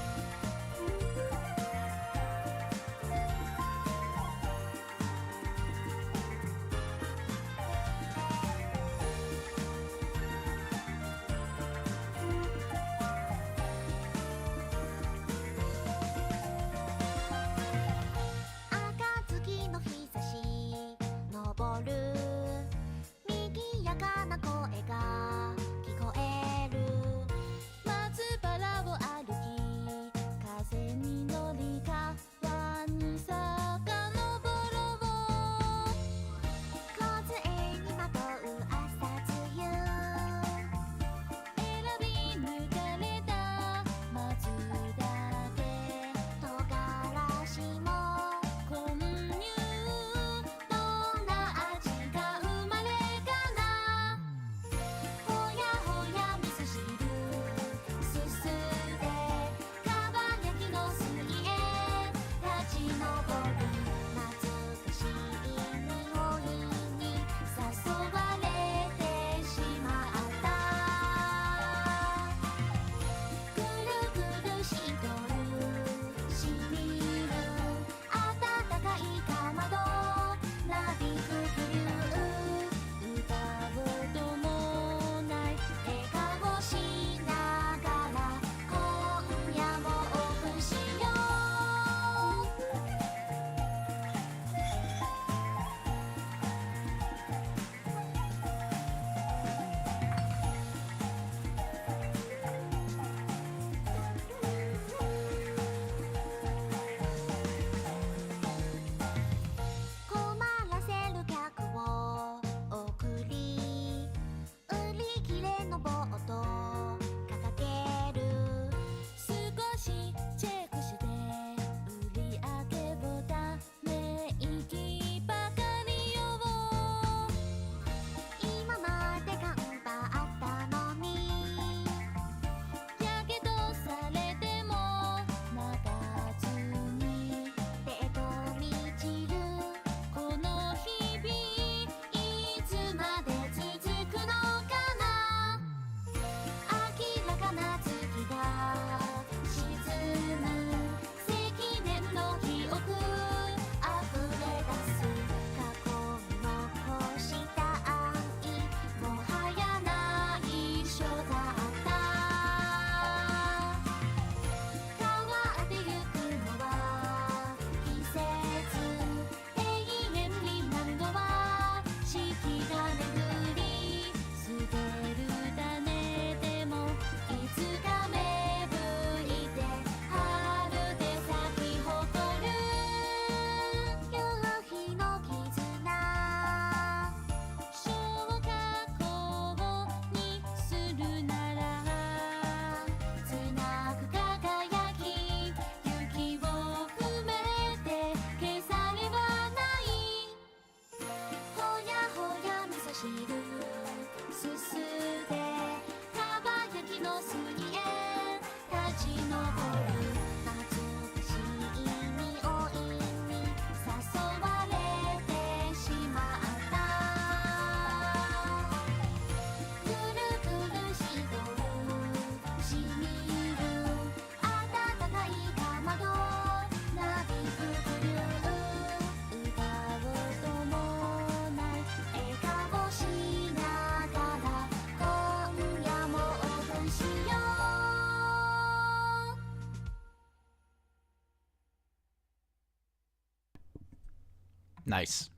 Nice.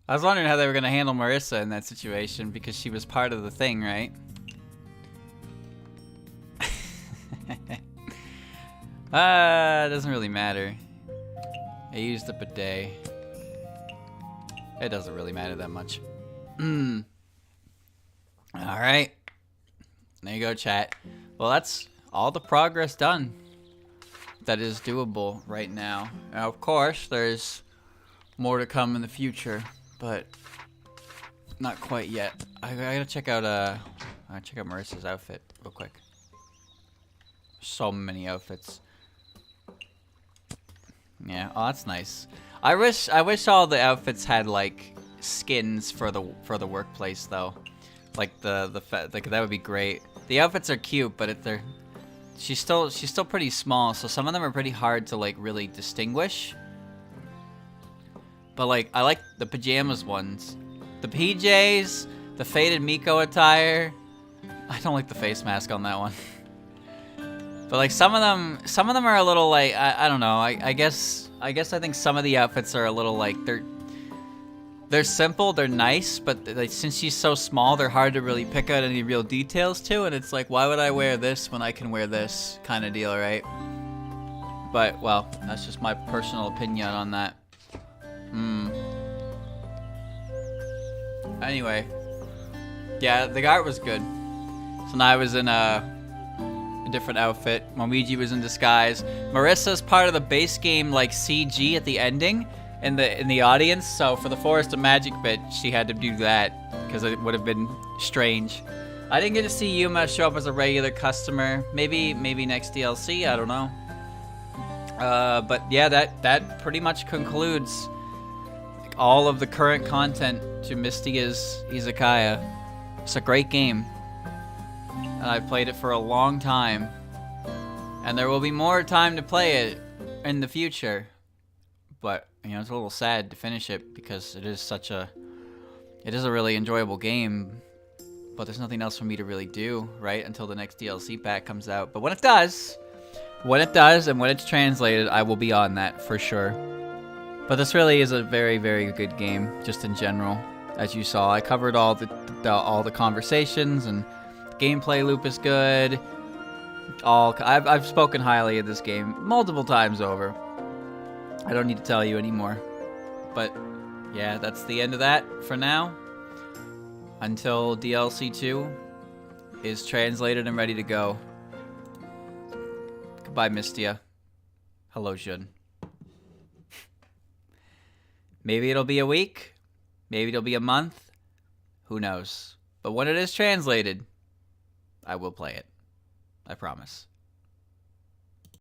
I was wondering how they were going to handle Marissa in that situation because she was part of the thing, right? It doesn't really matter. I used the bidet. It doesn't really matter that much. Alright. There you go, chat. Well, that's all the progress done that is doable right now. Now, of course, there's more to come in the future, but not quite yet. I gotta check out Marissa's outfit real quick. So many outfits. Yeah, oh, that's nice. I wish all the outfits had like skins for the workplace though. Like like that would be great. The outfits are cute, but she's still pretty small, so some of them are pretty hard to like really distinguish. But like I like the pajamas ones. The PJs, the faded Miko attire. I don't like the face mask on that one. But like some of them are a little like I don't know. I guess I think some of the outfits are a little like they're simple, they're nice, but like since she's so small, they're hard to really pick out any real details to, and it's like, why would I wear this when I can wear this kind of deal, right? But well, that's just my personal opinion on that. Anyway, yeah, the art was good. So now I was in a different outfit. Momiji was in disguise. Marissa's part of the base game like CG at the ending in the audience. So for the Forest of Magic bit, she had to do that because it would have been strange. I didn't get to see Yuma show up as a regular customer. Maybe next DLC. I don't know. But yeah, that pretty much concludes like all of the current content to Mistia's Izakaya. It's a great game. And I've played it for a long time. And there will be more time to play it in the future. But, you know, it's a little sad to finish it because it is a really enjoyable game. But there's nothing else for me to really do, right? Until the next DLC pack comes out. But when it does, and when it's translated, I will be on that for sure. But this really is a very, very good game, just in general. As you saw, I covered all the conversations, and the gameplay loop is good. I've spoken highly of this game multiple times over. I don't need to tell you anymore. But yeah, that's the end of that for now. Until DLC 2 is translated and ready to go. Goodbye, Mistia. Hello, Jun. Maybe it'll be a week. Maybe it'll be a month. Who knows? But when it is translated, I will play it. I promise.